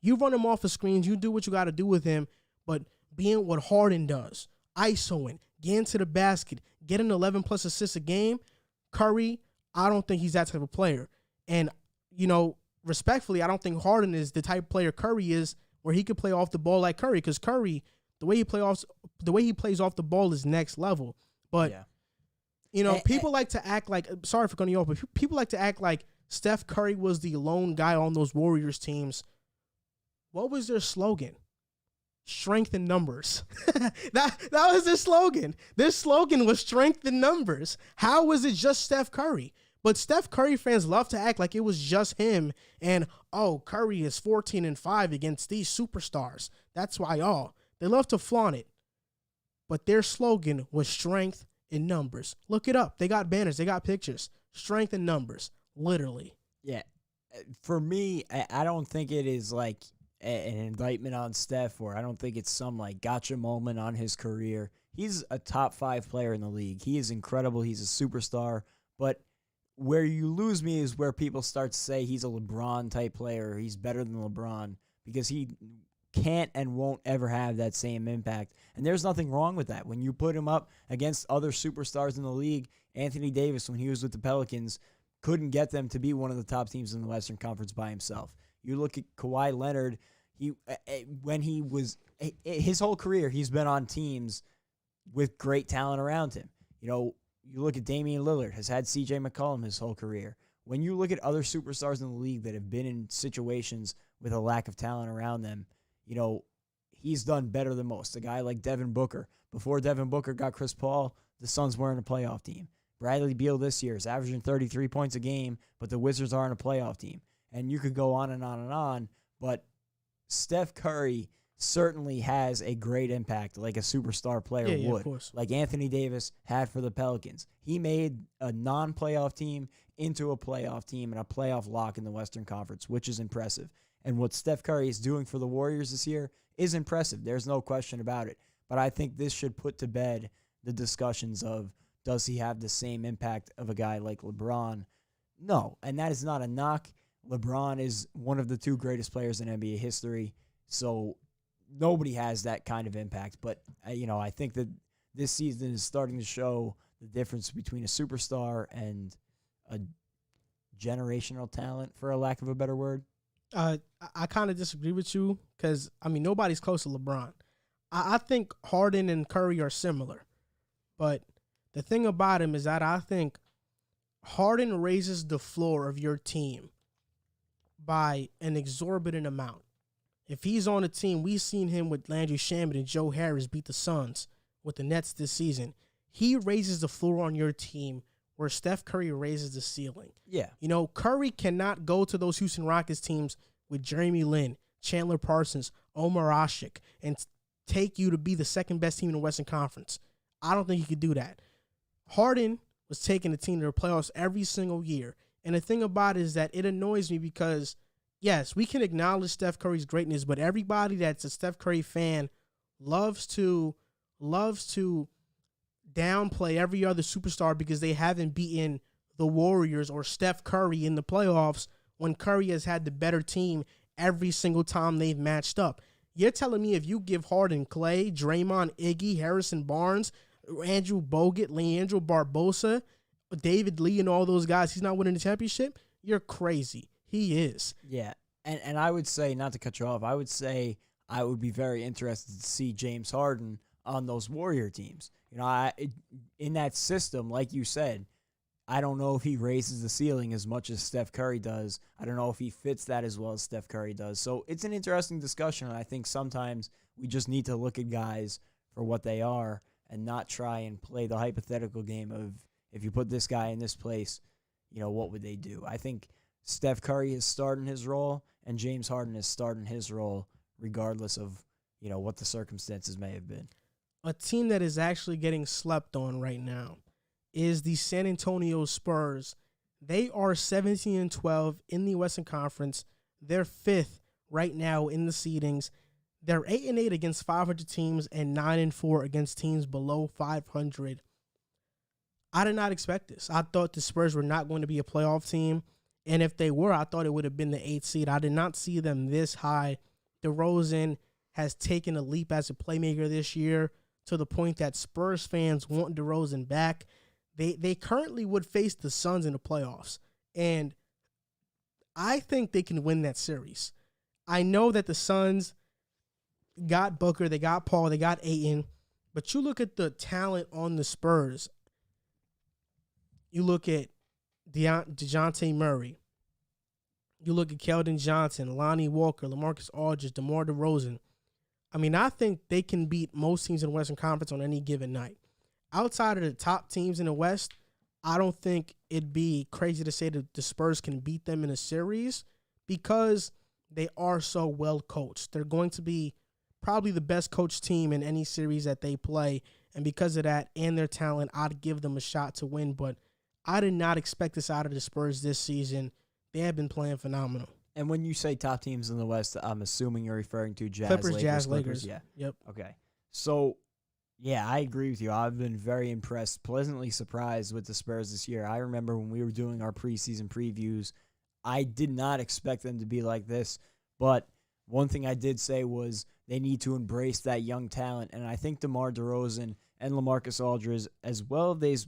You run him off the screens, you do what you got to do with him, but being what Harden does, ISOing, getting to the basket, getting 11-plus assists a game, Curry, I don't think he's that type of player. And, respectfully, I don't think Harden is the type of player Curry is where he could play off the ball like Curry, because Curry, the way he plays off the ball is next level. But yeah. People like to act like, sorry for cutting you off, but people like to act like Steph Curry was the lone guy on those Warriors teams. What was their slogan? Strength in numbers. that was their slogan. Their slogan was strength in numbers. How was it just Steph Curry? But Steph Curry fans love to act like it was just him and, Curry is 14-5 against these superstars. That's why, they love to flaunt it. But their slogan was strength in numbers. Look it up. They got banners. They got pictures. Strength in numbers. Literally. Yeah. For me, I don't think it is like an indictment on Steph, or I don't think it's some like gotcha moment on his career. He's a top 5 player in the league. He is incredible. He's a superstar. But where you lose me is where people start to say he's a LeBron type player. He's better than LeBron, because he can't and won't ever have that same impact. And there's nothing wrong with that. When you put him up against other superstars in the league, Anthony Davis, when he was with the Pelicans, couldn't get them to be one of the top teams in the Western Conference by himself. You look at Kawhi Leonard, his whole career, he's been on teams with great talent around him. You look at Damian Lillard, has had CJ McCollum his whole career. When you look at other superstars in the league that have been in situations with a lack of talent around them, he's done better than most. A guy like Devin Booker. Before Devin Booker got Chris Paul, the Suns weren't a playoff team. Bradley Beal this year is averaging 33 points a game, but the Wizards aren't a playoff team. And you could go on and on and on, but Steph Curry certainly has a great impact like a superstar player would, like Anthony Davis had for the Pelicans. He made a non-playoff team into a playoff team and a playoff lock in the Western Conference, which is impressive. And what Steph Curry is doing for the Warriors this year is impressive. There's no question about it. But I think this should put to bed the discussions of, does he have the same impact of a guy like LeBron? No, and that is not a knock. LeBron is one of the 2 greatest players in NBA history, so nobody has that kind of impact. But, I think that this season is starting to show the difference between a superstar and a generational talent, for a lack of a better word. I kind of disagree with you because, nobody's close to LeBron. I think Harden and Curry are similar. But the thing about him is that I think Harden raises the floor of your team by an exorbitant amount. If he's on a team, we've seen him with Landry Shamet and Joe Harris beat the Suns with the Nets this season. He raises the floor on your team where Steph Curry raises the ceiling. Yeah. Curry cannot go to those Houston Rockets teams with Jeremy Lin, Chandler Parsons, Omar Ashik, and take you to be the second best team in the Western Conference. I don't think he could do that. Harden was taking the team to the playoffs every single year. And the thing about it is that it annoys me because, yes, we can acknowledge Steph Curry's greatness, but everybody that's a Steph Curry fan loves to downplay every other superstar because they haven't beaten the Warriors or Steph Curry in the playoffs when Curry has had the better team every single time they've matched up. You're telling me if you give Harden, Clay, Draymond, Iggy, Harrison Barnes, Andrew Bogut, Leandro Barbosa, David Lee, and all those guys, he's not winning the championship? You're crazy. He is. Yeah. And I would say, not to cut you off, I would say I would be very interested to see James Harden on those Warrior teams. In that system, like you said, I don't know if he raises the ceiling as much as Steph Curry does. I don't know if he fits that as well as Steph Curry does. So it's an interesting discussion, and I think sometimes we just need to look at guys for what they are and not try and play the hypothetical game of, if you put this guy in this place, what would they do? I think Steph Curry is starting his role, and James Harden is starting his role regardless of, what the circumstances may have been. A team that is actually getting slept on right now is the San Antonio Spurs. They are 17-12 in the Western Conference. They're 5th right now in the seedings. They're 8-8 against 500 teams and 9-4 against teams below 500. I did not expect this. I thought the Spurs were not going to be a playoff team, and if they were, I thought it would have been the 8th seed. I did not see them this high. DeRozan has taken a leap as a playmaker this year to the point that Spurs fans want DeRozan back. They currently would face the Suns in the playoffs, and I think they can win that series. I know that the Suns got Booker, they got Paul, they got Ayton, but you look at the talent on the Spurs. You look at DeJounte Murray. You look at Keldon Johnson, Lonnie Walker, LaMarcus Aldridge, DeMar DeRozan. I think they can beat most teams in the Western Conference on any given night. Outside of the top teams in the West, I don't think it'd be crazy to say that the Spurs can beat them in a series because they are so well coached. They're going to be probably the best coached team in any series that they play, and because of that and their talent, I'd give them a shot to win, but I did not expect this out of the Spurs this season. They have been playing phenomenal. And when you say top teams in the West, I'm assuming you're referring to Jazz, Clippers, Lakers, Jazz, Clippers. Lakers. Yeah. Yep. Okay. So, yeah, I agree with you. I've been very impressed, pleasantly surprised with the Spurs this year. I remember when we were doing our preseason previews, I did not expect them to be like this. But one thing I did say was they need to embrace that young talent. And I think DeMar DeRozan and LaMarcus Aldridge, as well as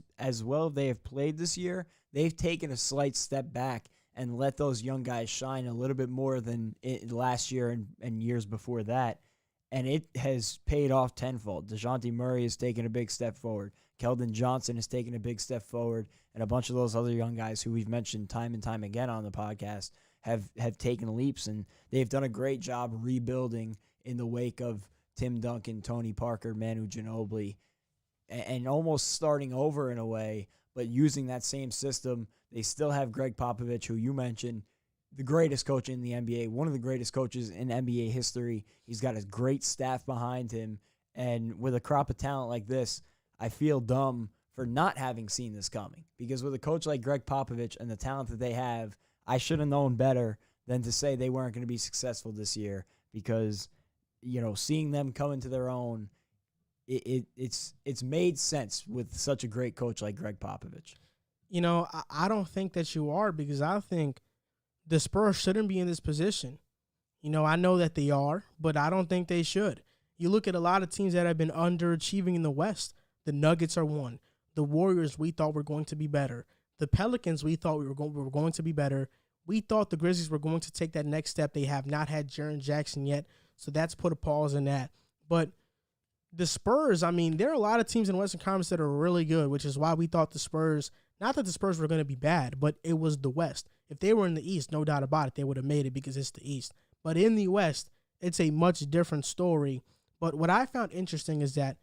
they have played this year, they've taken a slight step back and let those young guys shine a little bit more than last year and years before that. And it has paid off tenfold. DeJounte Murray has taken a big step forward. Keldon Johnson has taken a big step forward. And a bunch of those other young guys who we've mentioned time and time again on the podcast have taken leaps. And they've done a great job rebuilding in the wake of Tim Duncan, Tony Parker, Manu Ginobili, and almost starting over in a way, but using that same system. They still have Greg Popovich, who you mentioned, the greatest coach in the NBA, one of the greatest coaches in NBA history. He's got a great staff behind him. And with a crop of talent like this, I feel dumb for not having seen this coming. Because with a coach like Greg Popovich and the talent that they have, I should have known better than to say they weren't going to be successful this year. Because, seeing them come into their own, it's made sense with such a great coach like Greg Popovich. I don't think that you are, because I think the Spurs shouldn't be in this position. I know that they are, but I don't think they should. You look at a lot of teams that have been underachieving in the West. The Nuggets are one. The Warriors, we thought were going to be better. The Pelicans, we thought we were going to be better. We thought the Grizzlies were going to take that next step. They have not had Jaren Jackson yet, so that's put a pause in that. But the Spurs, there are a lot of teams in the Western Conference that are really good, which is why we thought the Spurs, not that the Spurs were going to be bad, but it was the West. If they were in the East, no doubt about it, they would have made it because it's the East. But in the West, it's a much different story. But what I found interesting is that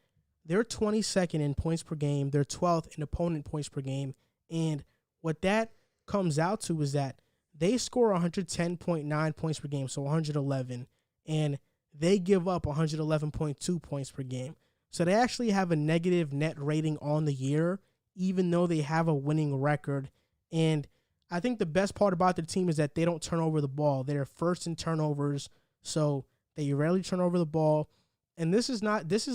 they're 22nd in points per game. They're 12th in opponent points per game. And what that comes out to is that they score 110.9 points per game, so 111. And they give up 111.2 points per game. So they actually have a negative net rating on the year, even though they have a winning record. And I think the best part about the team is that they don't turn over the ball. They're first in turnovers, so they rarely turn over the ball. And this is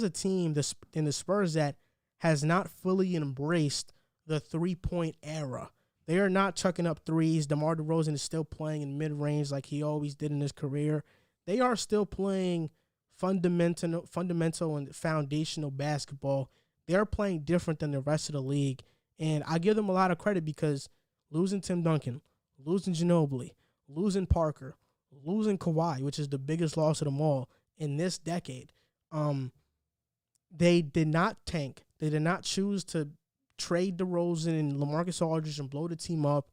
a team in the Spurs that has not fully embraced the three-point era. They are not chucking up threes. DeMar DeRozan is still playing in mid-range like he always did in his career. They are still playing fundamental and foundational basketball. They're playing different than the rest of the league. And I give them a lot of credit because losing Tim Duncan, losing Ginobili, losing Parker, losing Kawhi, which is the biggest loss of them all in this decade, they did not tank. They did not choose to trade DeRozan and LaMarcus Aldridge and blow the team up.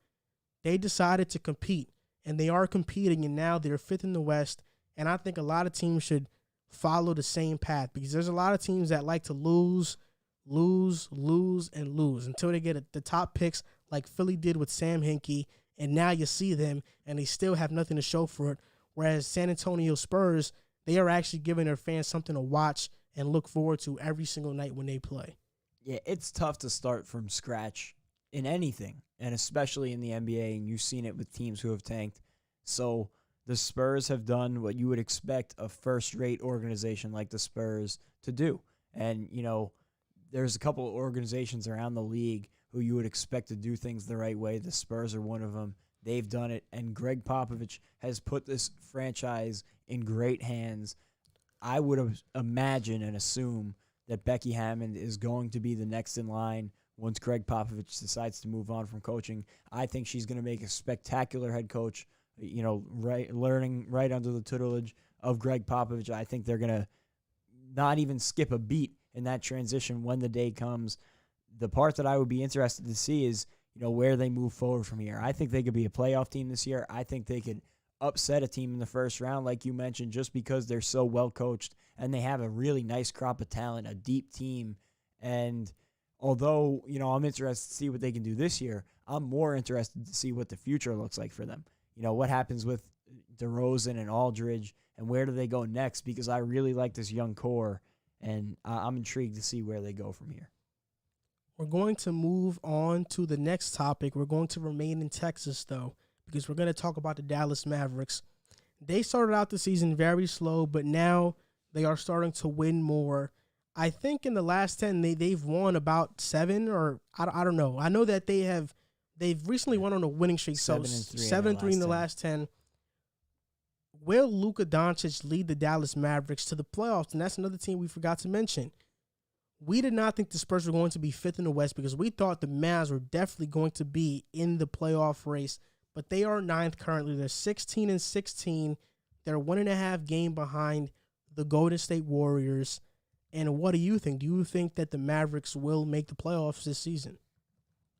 They decided to compete, and they are competing, and now they're fifth in the West. And I think a lot of teams should follow the same path because there's a lot of teams that like to lose until they get the top picks like Philly did with Sam Hinkie, and now you see them, and they still have nothing to show for it. Whereas San Antonio Spurs, they are actually giving their fans something to watch and look forward to every single night when they play. Yeah, it's tough to start from scratch in anything, and especially in the NBA, and you've seen it with teams who have tanked. So the Spurs have done what you would expect a first-rate organization like the Spurs to do. And, there's a couple of organizations around the league who you would expect to do things the right way. The Spurs are one of them. They've done it, and Greg Popovich has put this franchise in great hands. I would imagine and assume that Becky Hammond is going to be the next in line once Greg Popovich decides to move on from coaching. I think she's going to make a spectacular head coach, learning right under the tutelage of Greg Popovich. I think they're going to not even skip a beat in that transition when the day comes. The part that I would be interested to see is, where they move forward from here. I think they could be a playoff team this year. I think they could upset a team in the first round, like you mentioned, just because they're so well coached and they have a really nice crop of talent, a deep team. And although, I'm interested to see what they can do this year, I'm more interested to see what the future looks like for them. What happens with DeRozan and Aldridge, and where do they go next? Because I really like this young core, and I'm intrigued to see where they go from here. We're going to move on to the next topic. We're going to remain in Texas, though, because we're going to talk about the Dallas Mavericks. They started out the season very slow, but now they are starting to win more. I think in the last 10, they've won about 7, or I don't know. I know that they've recently won on a winning streak, so 7-3 in the last 10. Will Luka Doncic lead the Dallas Mavericks to the playoffs? And that's another team we forgot to mention. We did not think the Spurs were going to be 5th in the West because we thought the Mavs were definitely going to be in the playoff race, but they are 9th currently. They're 16-16. They're 1.5 game behind the Golden State Warriors. And what do you think? Do you think that the Mavericks will make the playoffs this season?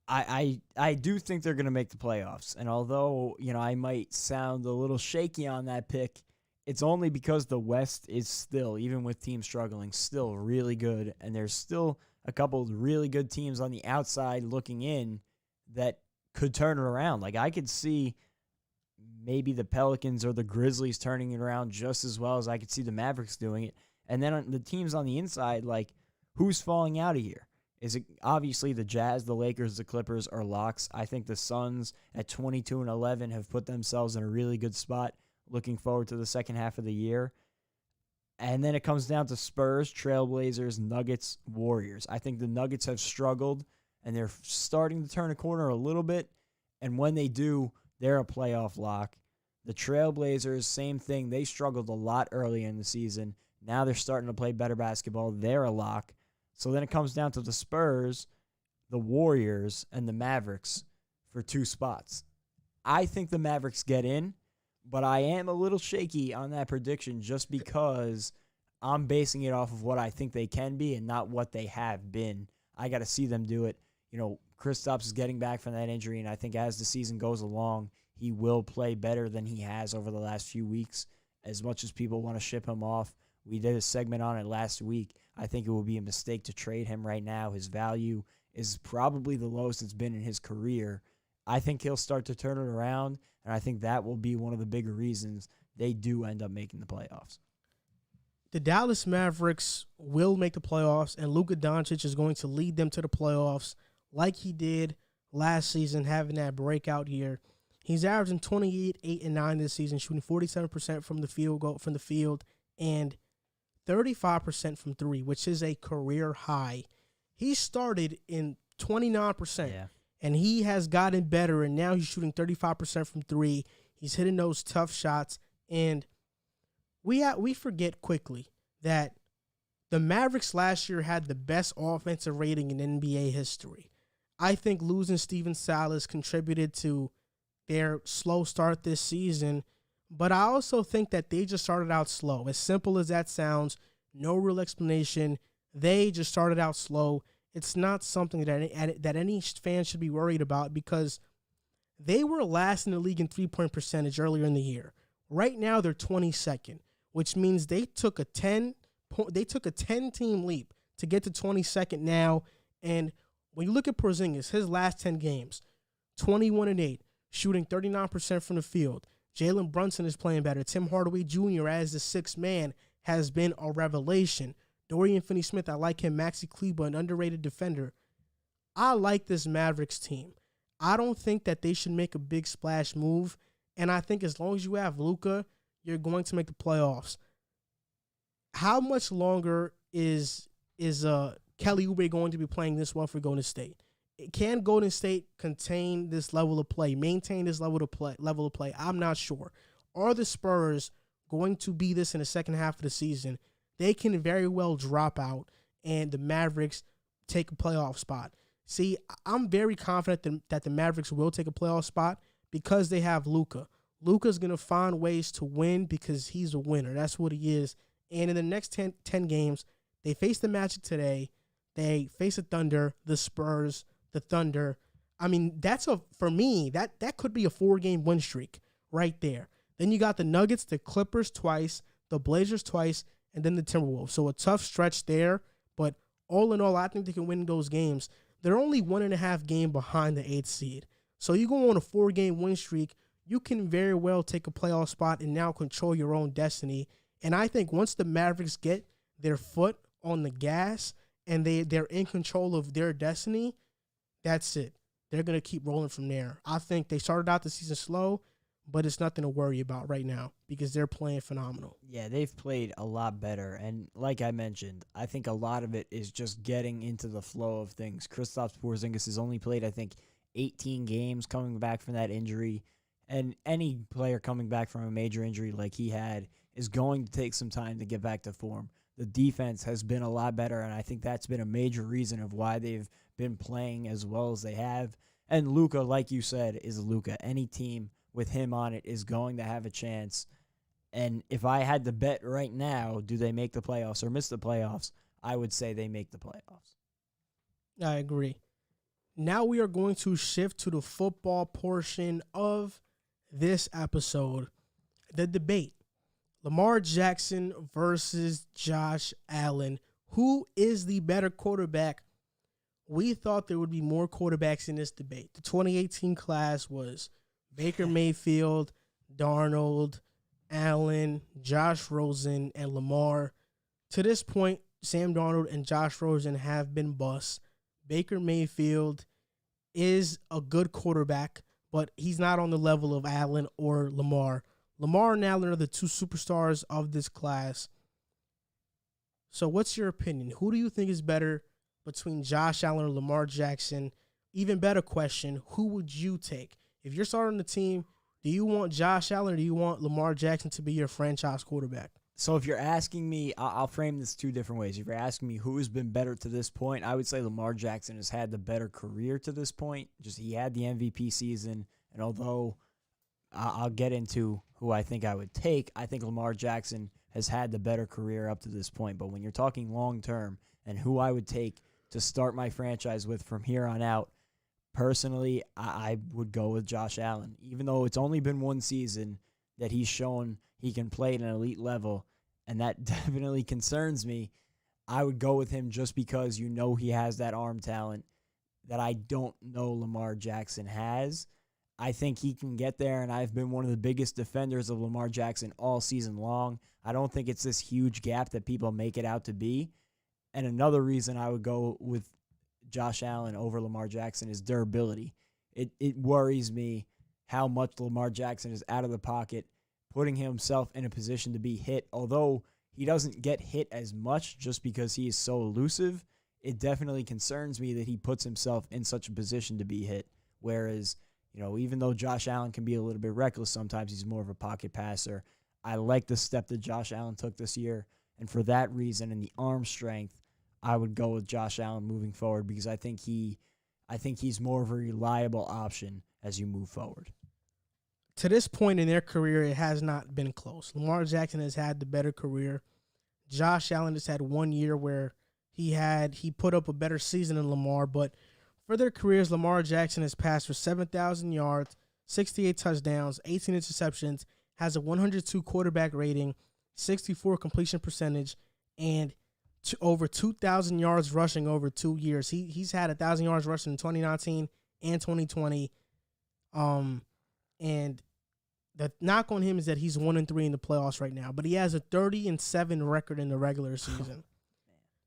I do think they're going to make the playoffs. And although, I might sound a little shaky on that pick, it's only because the West is still, even with teams struggling, still really good. And there's still a couple of really good teams on the outside looking in that could turn it around. Like, I could see maybe the Pelicans or the Grizzlies turning it around just as well as I could see the Mavericks doing it. And then on the teams on the inside, like, who's falling out of here? Is it obviously the Jazz, the Lakers, the Clippers are locks? I think the Suns at 22-11 have put themselves in a really good spot. Looking forward to the second half of the year. And then it comes down to Spurs, Trailblazers, Nuggets, Warriors. I think the Nuggets have struggled, and they're starting to turn a corner a little bit. And when they do, they're a playoff lock. The Trailblazers, same thing. They struggled a lot early in the season. Now they're starting to play better basketball. They're a lock. So then it comes down to the Spurs, the Warriors, and the Mavericks for 2 spots. I think the Mavericks get in, but I am a little shaky on that prediction just because I'm basing it off of what I think they can be and not what they have been. I got to see them do it. Kristaps is getting back from that injury, and I think as the season goes along, he will play better than he has over the last few weeks. As much as people want to ship him off, we did a segment on it last week. I think it would be a mistake to trade him right now. His value is probably the lowest it's been in his career. I think he'll start to turn it around, and I think that will be one of the bigger reasons they do end up making the playoffs. The Dallas Mavericks will make the playoffs, and Luka Doncic is going to lead them to the playoffs like he did last season, having that breakout year. He's averaging 28, 8, and 9 this season, shooting 47% from the field and 35% from 3, which is a career high. He started in 29%, and he has gotten better, and now he's shooting 35% from 3. He's hitting those tough shots, and we forget quickly that the Mavericks last year had the best offensive rating in NBA history. I think losing Steven Silas contributed to their slow start this season, but I also think that they just started out slow. As simple as that sounds, no real explanation. They just started out slow. It's not something that any fan should be worried about because they were last in the league in three-point percentage earlier in the year. Right now, they're 22nd, which means they took a 10-team leap to get to 22nd now. And when you look at Porzingis, his last 10 games, 21-8, shooting 39% from the field. Jalen Brunson is playing better. Tim Hardaway Jr. as the sixth man has been a revelation. Dorian Finney-Smith, I like him. Maxi Kleber, an underrated defender. I like this Mavericks team. I don't think that they should make a big splash move, and I think as long as you have Luka, you're going to make the playoffs. How much longer is Kelly Oubre going to be playing this well for Golden State? Can Golden State contain this level of play, maintain this level of play? I'm not sure. Are the Spurs going to be this in the second half of the season? They can very well drop out and the Mavericks take a playoff spot. See, I'm very confident that the Mavericks will take a playoff spot because they have Luka. Luka's going to find ways to win because he's a winner. That's what he is. And in the next 10 games, they face the Magic today. They face the Thunder, the Spurs, the Thunder. I mean, for me, that could be a 4-game win streak right there. Then you got the Nuggets, the Clippers twice, the Blazers twice, and then the Timberwolves. So a tough stretch there, but all in all, I think they can win those games. They're only 1.5 game behind the 8th seed. So you go on a 4-game win streak, you can very well take a playoff spot and now control your own destiny. And I think once the Mavericks get their foot on the gas and they're in control of their destiny, that's it. They're going to keep rolling from there. I think they started out the season slow, but it's nothing to worry about right now because they're playing phenomenal. Yeah, they've played a lot better. And like I mentioned, I think a lot of it is just getting into the flow of things. Kristaps Porzingis has only played, I think, 18 games coming back from that injury. And any player coming back from a major injury like he had is going to take some time to get back to form. The defense has been a lot better, and I think that's been a major reason of why they've been playing as well as they have. And Luka, like you said, is Luka. Any team with him on it is going to have a chance. And if I had to bet right now, do they make the playoffs or miss the playoffs, I would say they make the playoffs. I agree. Now we are going to shift to the football portion of this episode, the debate. Lamar Jackson versus Josh Allen. Who is the better quarterback? We thought there would be more quarterbacks in this debate. The 2018 class was Baker Mayfield, Darnold, Allen, Josh Rosen, and Lamar. To this point, Sam Darnold and Josh Rosen have been busts. Baker Mayfield is a good quarterback, but he's not on the level of Allen or Lamar. Lamar and Allen are the two superstars of this class. So what's your opinion? Who do you think is better between Josh Allen or Lamar Jackson? Even better question, who would you take? If you're starting the team, Do you want Josh Allen or do you want Lamar Jackson to be your franchise quarterback? So if you're asking me, I'll frame this two different ways. If you're asking me who has been better to this point, I would say Lamar Jackson has had the better career to this point. Just he had the MVP season, and although I'll get into who I think I would take, I think Lamar Jackson has had the better career up to this point. But when you're talking long-term and who I would take to start my franchise with from here on out, personally, I would go with Josh Allen. Even though it's only been one season that he's shown he can play at an elite level, and that definitely concerns me, I would go with him just because he has that arm talent that I don't know Lamar Jackson has. I think he can get there, and I've been one of the biggest defenders of Lamar Jackson all season long. I don't think it's this huge gap that people make it out to be. And another reason I would go with Josh Allen over Lamar Jackson is durability. It worries me how much Lamar Jackson is out of the pocket, putting himself in a position to be hit. Although he doesn't get hit as much just because he is so elusive, it definitely concerns me that he puts himself in such a position to be hit. Whereas, even though Josh Allen can be a little bit reckless sometimes, he's more of a pocket passer. I like the step that Josh Allen took this year. And for that reason and the arm strength, I would go with Josh Allen moving forward because I think he's more of a reliable option as you move forward. To this point in their career, it has not been close. Lamar Jackson has had the better career. Josh Allen has had 1 year where he put up a better season than Lamar, but for their careers, Lamar Jackson has passed for 7,000 yards, 68 touchdowns, 18 interceptions, has a 102 quarterback rating, 64 completion percentage, and over 2,000 yards rushing over 2 years. He's had 1,000 yards rushing in 2019 and 2020. And the knock on him is that he's 1-3 in the playoffs right now, but he has a 30-7 record in the regular season.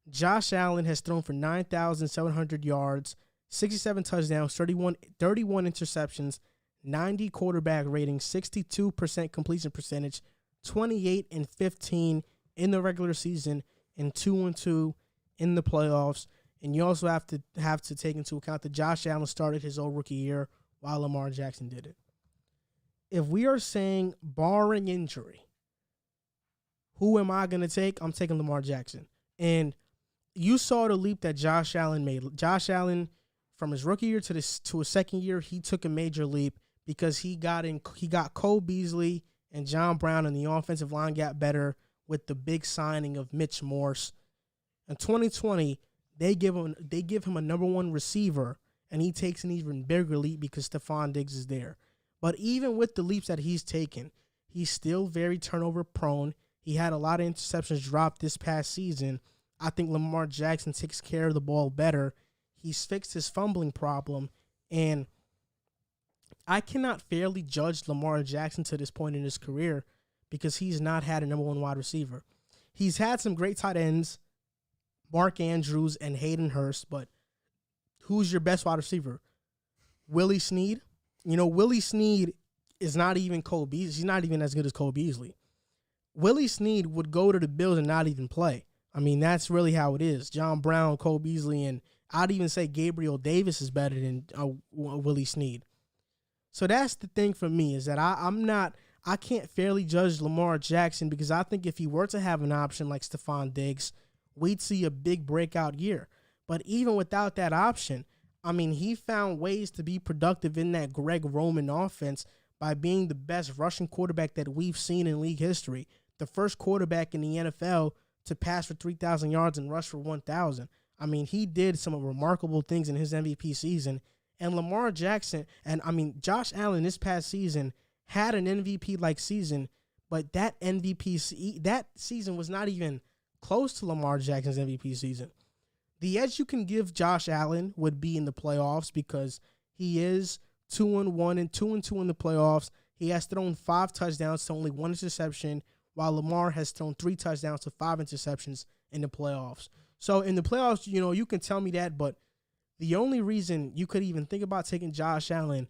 Josh Allen has thrown for 9,700 yards, 67 touchdowns, 31 interceptions, 90 quarterback rating, 62% completion percentage, 28-15 in the regular season, and 2-2 in the playoffs. And you also have to take into account that Josh Allen started his old rookie year while Lamar Jackson did it. If we are saying barring injury, who am I going to take? I'm taking Lamar Jackson. And you saw the leap that Josh Allen made. Josh Allen, from his rookie year to his second year, he took a major leap because he got Cole Beasley and John Brown, and the offensive line got better with the big signing of Mitch Morse. In 2020, they give him a number one receiver, and he takes an even bigger leap because Stephon Diggs is there. But even with the leaps that he's taken, he's still very turnover prone. He had a lot of interceptions dropped this past season. I think Lamar Jackson takes care of the ball better. He's fixed his fumbling problem, and I cannot fairly judge Lamar Jackson to this point in his career because he's not had a number one wide receiver. He's had some great tight ends, Mark Andrews and Hayden Hurst, but who's your best wide receiver? Willie Snead? Willie Snead is not even Cole Beasley. He's not even as good as Cole Beasley. Willie Snead would go to the Bills and not even play. I mean, that's really how it is. John Brown, Cole Beasley, and I'd even say Gabriel Davis is better than Willie Snead. So that's the thing for me is that I can't fairly judge Lamar Jackson because I think if he were to have an option like Stephon Diggs, we'd see a big breakout year. But even without that option, I mean, he found ways to be productive in that Greg Roman offense by being the best rushing quarterback that we've seen in league history. The first quarterback in the NFL to pass for 3,000 yards and rush for 1,000. I mean, he did some remarkable things in his MVP season. And Lamar Jackson, Josh Allen this past season had an MVP-like season, but that that season was not even close to Lamar Jackson's MVP season. The edge you can give Josh Allen would be in the playoffs because he is 2-1 and 2-2 in the playoffs. He has thrown 5 touchdowns to only 1 interception, while Lamar has thrown 3 touchdowns to 5 interceptions in the playoffs. So in the playoffs, you can tell me that, but the only reason you could even think about taking Josh Allen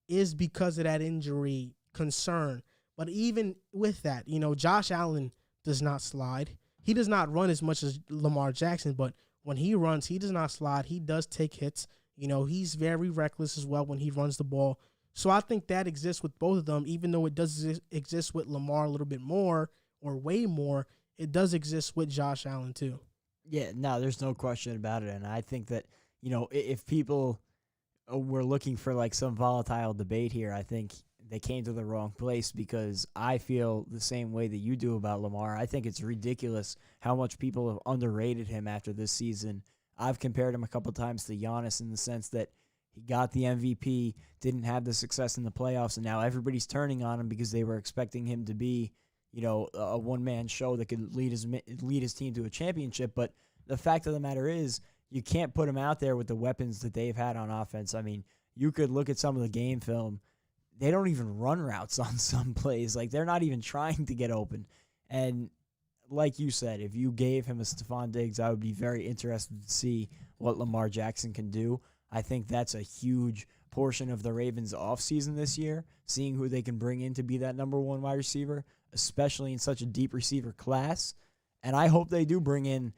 is because of that injury concern. But even with that, Josh Allen does not slide. He does not run as much as Lamar Jackson, but when he runs, he does not slide. He does take hits. He's very reckless as well when he runs the ball. So I think that exists with both of them, even though it does exist with Lamar a little bit more or way more, it does exist with Josh Allen too. Yeah, no, there's no question about it. And I think that, if people were looking for like some volatile debate here, I think they came to the wrong place, because I feel the same way that you do about Lamar. I think it's ridiculous how much people have underrated him after this season. I've compared him a couple times to Giannis in the sense that he got the MVP, didn't have the success in the playoffs, and now everybody's turning on him because they were expecting him to be, a one-man show that could lead his team to a championship. But the fact of the matter is, you can't put him out there with the weapons that they've had on offense. I mean, you could look at some of the game film. They don't even run routes on some plays. Like, they're not even trying to get open. And like you said, if you gave him a Stephon Diggs, I would be very interested to see what Lamar Jackson can do. I think that's a huge portion of the Ravens' offseason this year, seeing who they can bring in to be that number one wide receiver, especially in such a deep receiver class. And I hope they do bring in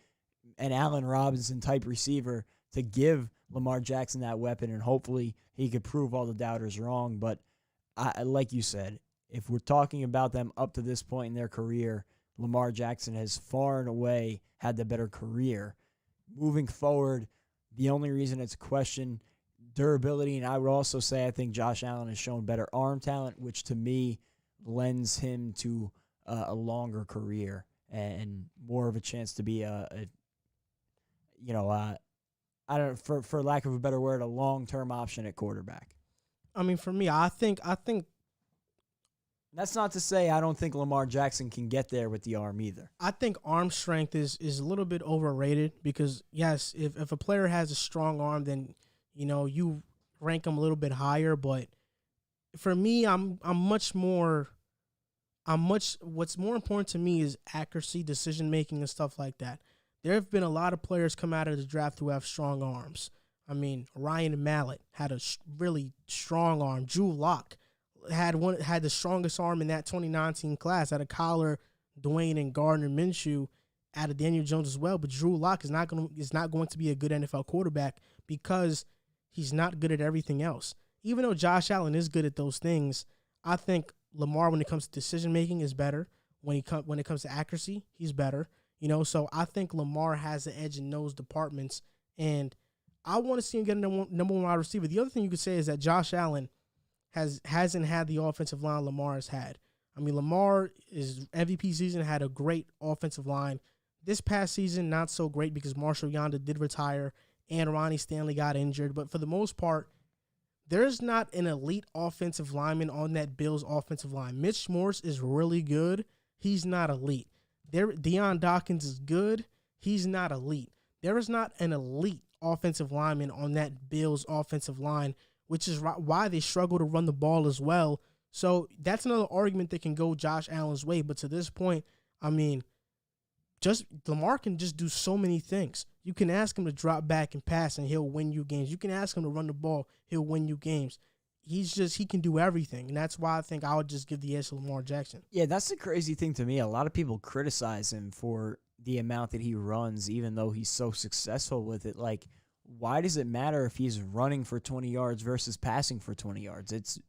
an Allen Robinson-type receiver to give Lamar Jackson that weapon, and hopefully he could prove all the doubters wrong. But like you said, if we're talking about them up to this point in their career, Lamar Jackson has far and away had the better career. Moving forward, the only reason it's question durability, and I would also say I think Josh Allen has shown better arm talent, which to me lends him to a longer career and more of a chance to be I don't, for lack of a better word, a long-term option at quarterback. I mean, for me, I think that's not to say I don't think Lamar Jackson can get there with the arm either. I think arm strength is a little bit overrated, because yes, if a player has a strong arm, then you rank him a little bit higher. But for me, what's more important to me is accuracy, decision making, and stuff like that. There have been a lot of players come out of the draft who have strong arms. I mean, Ryan Mallett had a really strong arm. Drew Lock had the strongest arm in that 2019 class out of Kyler, Dwayne, and Gardner Minshew, out of Daniel Jones as well. But Drew Lock is not going to be a good NFL quarterback because he's not good at everything else. Even though Josh Allen is good at those things, I think Lamar, when it comes to decision making, is better. When it comes to accuracy, he's better. So I think Lamar has the edge in those departments, and I want to see him get a number one wide receiver. The other thing you could say is that Josh Allen hasn't had the offensive line Lamar has had. I mean, Lamar, his MVP season, had a great offensive line. This past season, not so great because Marshall Yanda did retire and Ronnie Stanley got injured. But for the most part, there's not an elite offensive lineman on that Bills offensive line. Mitch Morse is really good. He's not elite. Deion Dawkins is good. He's not elite. There is not an elite offensive lineman on that Bills offensive line, which is why they struggle to run the ball as well. So that's another argument that can go Josh Allen's way. But to this point, I mean, Lamar can just do so many things. You can ask him to drop back and pass, and he'll win you games. You can ask him to run the ball, he'll win you games. He can do everything, and that's why I think I would just give the edge to Lamar Jackson. Yeah, that's the crazy thing to me. A lot of people criticize him for the amount that he runs, even though he's so successful with it. Like, why does it matter if he's running for 20 yards versus passing for 20 yards? It's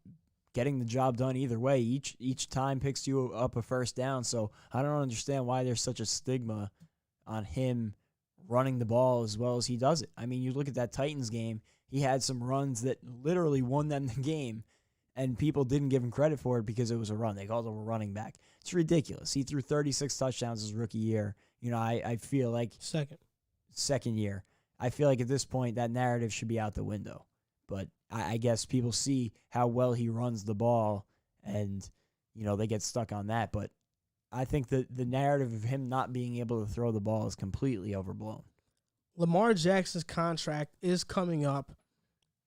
getting the job done either way. Each time picks you up a first down, so I don't understand why there's such a stigma on him running the ball as well as he does it. I mean, you look at that Titans game, he had some runs that literally won them the game, and people didn't give him credit for it because it was a run. They called him a running back. It's ridiculous. He threw 36 touchdowns his rookie year. I feel like second year. I feel like at this point that narrative should be out the window. But I guess people see how well he runs the ball, and they get stuck on that. But I think the narrative of him not being able to throw the ball is completely overblown. Lamar Jackson's contract is coming up,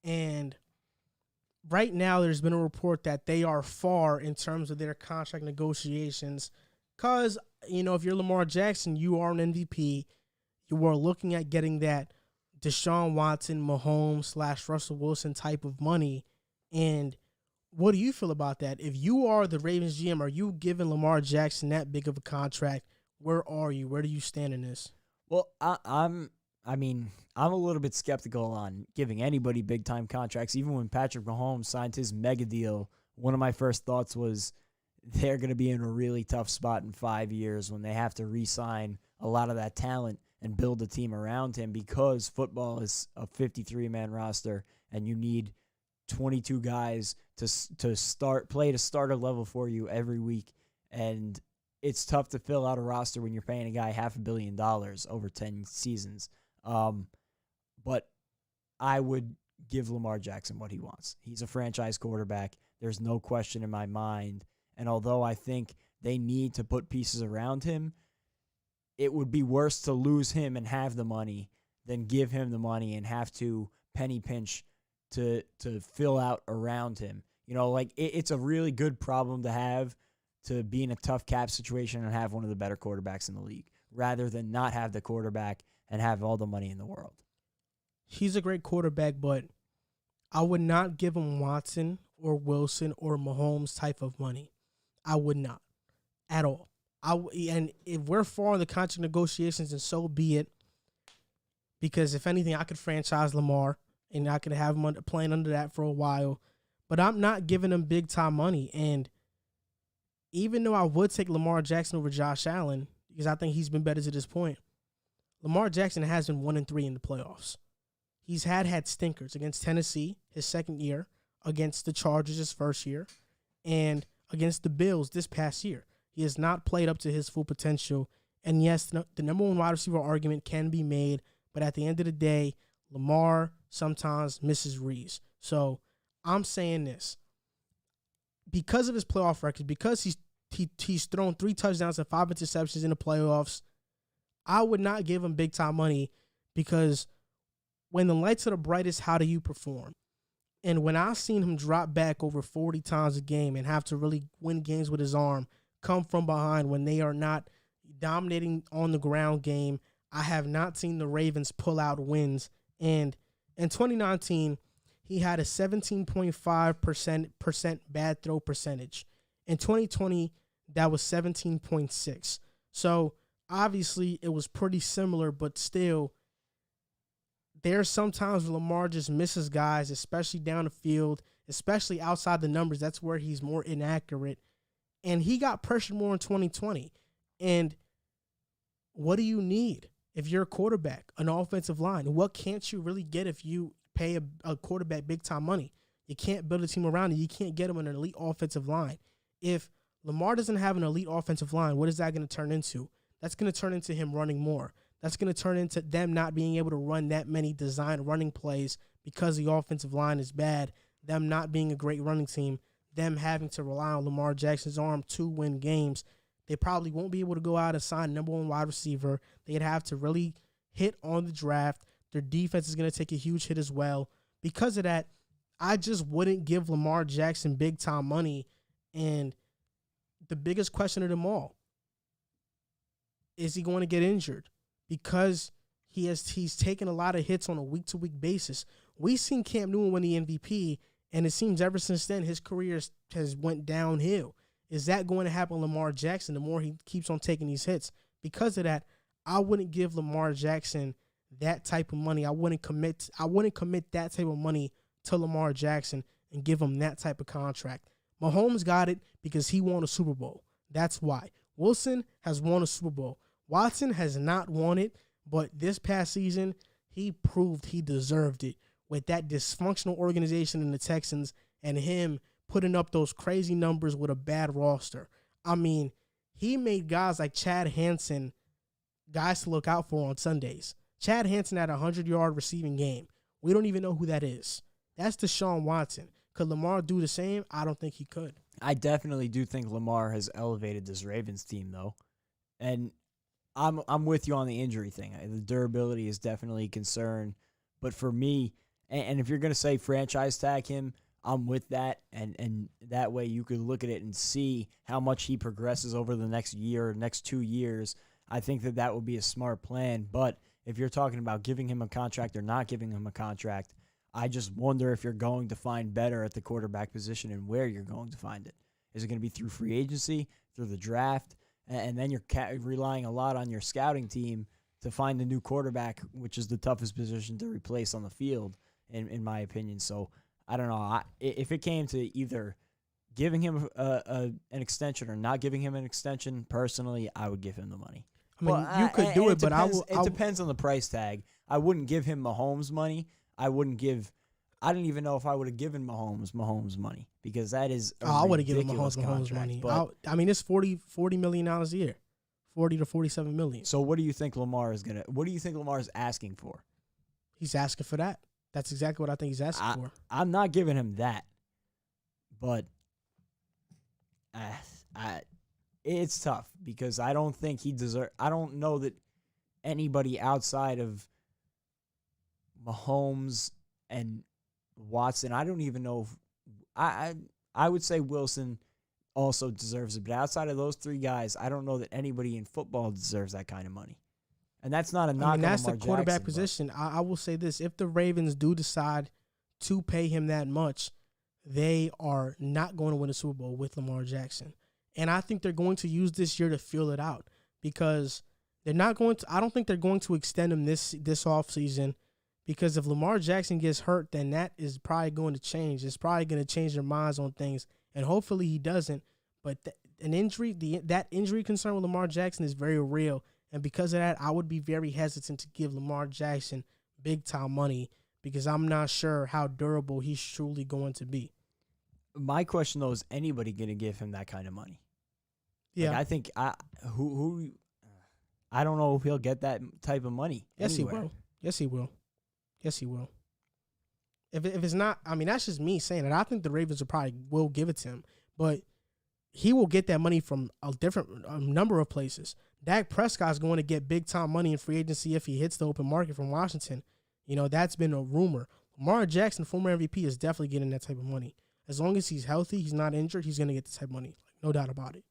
and right now there's been a report that they are far in terms of their contract negotiations because, if you're Lamar Jackson, you are an MVP. You are looking at getting that Deshaun Watson, Mahomes / Russell Wilson type of money. And what do you feel about that? If you are the Ravens GM, are you giving Lamar Jackson that big of a contract? Where are you? Where do you stand in this? Well, I'm I mean, I'm a little bit skeptical on giving anybody big-time contracts. Even when Patrick Mahomes signed his mega deal, one of my first thoughts was they're going to be in a really tough spot in 5 years when they have to re-sign a lot of that talent and build a team around him, because football is a 53-man roster and you need 22 guys to play to starter level for you every week. And it's tough to fill out a roster when you're paying a guy $500 million over 10 seasons. But I would give Lamar Jackson what he wants. He's a franchise quarterback. There's no question in my mind. And although I think they need to put pieces around him, it would be worse to lose him and have the money than give him the money and have to penny pinch to fill out around him. You know, like it's a really good problem to have, to be in a tough cap situation and have one of the better quarterbacks in the league, rather than not have the quarterback and have all the money in the world. He's a great quarterback, but I would not give him Watson or Wilson or Mahomes type of money. I would not at all. And if we're far in the contract negotiations, and so be it, because if anything, I could franchise Lamar and I could have him playing under that for a while, but I'm not giving him big time money. And even though I would take Lamar Jackson over Josh Allen, because I think he's been better to this point, Lamar Jackson has been 1-3 in the playoffs. He's had stinkers against Tennessee his second year, against the Chargers his first year, and against the Bills this past year. He has not played up to his full potential. And yes, the number one wide receiver argument can be made, but at the end of the day, Lamar sometimes misses reads. So I'm saying this. Because of his playoff record, because he's thrown 3 touchdowns and 5 interceptions in the playoffs, I would not give him big time money, because when the lights are the brightest, how do you perform? And when I've seen him drop back over 40 times a game and have to really win games with his arm, come from behind when they are not dominating on the ground game, I have not seen the Ravens pull out wins. And in 2019, he had a 17.5% bad throw percentage. In 2020, that was 17.6. So obviously it was pretty similar, but still, there's sometimes Lamar just misses guys, especially down the field, especially outside the numbers. That's where he's more inaccurate. And he got pressured more in 2020. And what do you need if you're a quarterback? An offensive line. What can't you really get if you pay a quarterback big-time money? You can't build a team around it. You can't get him an elite offensive line. If Lamar doesn't have an elite offensive line, what is that going to turn into? That's going to turn into him running more. That's going to turn into them not being able to run that many designed running plays because the offensive line is bad, them not being a great running team, them having to rely on Lamar Jackson's arm to win games. They probably won't be able to go out and sign number one wide receiver. They'd have to really hit on the draft. Their defense is going to take a huge hit as well. Because of that, I just wouldn't give Lamar Jackson big-time money. And the biggest question of them all, is he going to get injured? Because he's taken a lot of hits on a week-to-week basis. We've seen Cam Newton win the MVP, and it seems ever since then his career has went downhill. Is that going to happen to Lamar Jackson the more he keeps on taking these hits? Because of that, I wouldn't give Lamar Jackson that type of money. I wouldn't commit that type of money to Lamar Jackson and give him that type of contract. Mahomes got it because he won a Super Bowl. That's why. Wilson has won a Super Bowl. Watson has not won it, but this past season, he proved he deserved it with that dysfunctional organization in the Texans and him putting up those crazy numbers with a bad roster. I mean, he made guys like Chad Hansen guys to look out for on Sundays. Chad Hansen had a 100-yard receiving game. We don't even know who that is. That's Deshaun Watson. Could Lamar do the same? I don't think he could. I definitely do think Lamar has elevated this Ravens team, though. And I'm with you on the injury thing. The durability is definitely a concern. But for me, and if you're going to say franchise tag him, I'm with that. And that way you could look at it and see how much he progresses over the next year, next 2 years. I think that would be a smart plan. But if you're talking about giving him a contract or not giving him a contract, I just wonder if you're going to find better at the quarterback position and where you're going to find it. Is it going to be through free agency, through the draft? And then you're relying a lot on your scouting team to find a new quarterback, which is the toughest position to replace on the field, in my opinion. So I don't know. If it came to either giving him an extension or not giving him an extension, personally, I would give him the money. I mean, you could do it, but it depends on the price tag. I wouldn't give him Mahomes money. I don't even know if I would have given Mahomes money, because that is I would have given Mahomes money. I mean, it's $40 million a year, 40 to 47 million. So what do you think Lamar is asking for? He's asking for that. That's exactly what I think he's asking for. I'm not giving him that, but it's tough, because I don't think he deserves. I don't know that anybody outside of Mahomes and Watson, I don't even know if I would say Wilson also deserves it, but outside of those three guys, I don't know that anybody in football deserves that kind of money. And that's not a knock on Lamar Jackson. That's the quarterback position. I will say this: if the Ravens do decide to pay him that much, they are not going to win a Super Bowl with Lamar Jackson. And I think they're going to use this year to feel it out, because they're not going to. I don't think they're going to extend him this offseason. Because if Lamar Jackson gets hurt, then that is probably going to change. It's probably going to change their minds on things, and hopefully he doesn't. But that injury concern with Lamar Jackson is very real, and because of that, I would be very hesitant to give Lamar Jackson big-time money, because I'm not sure how durable he's truly going to be. My question, though, is anybody going to give him that kind of money? Yeah. I think I don't know if he'll get that type of money. Yes, anywhere. He will. Yes, he will. Yes, he will. If it's not, I mean, that's just me saying it. I think the Ravens will give it to him, but he will get that money from a different number of places. Dak Prescott's going to get big time money in free agency if he hits the open market from Washington. You know, that's been a rumor. Lamar Jackson, former MVP, is definitely getting that type of money. As long as he's healthy, he's not injured, he's going to get this type of money. Like, no doubt about it.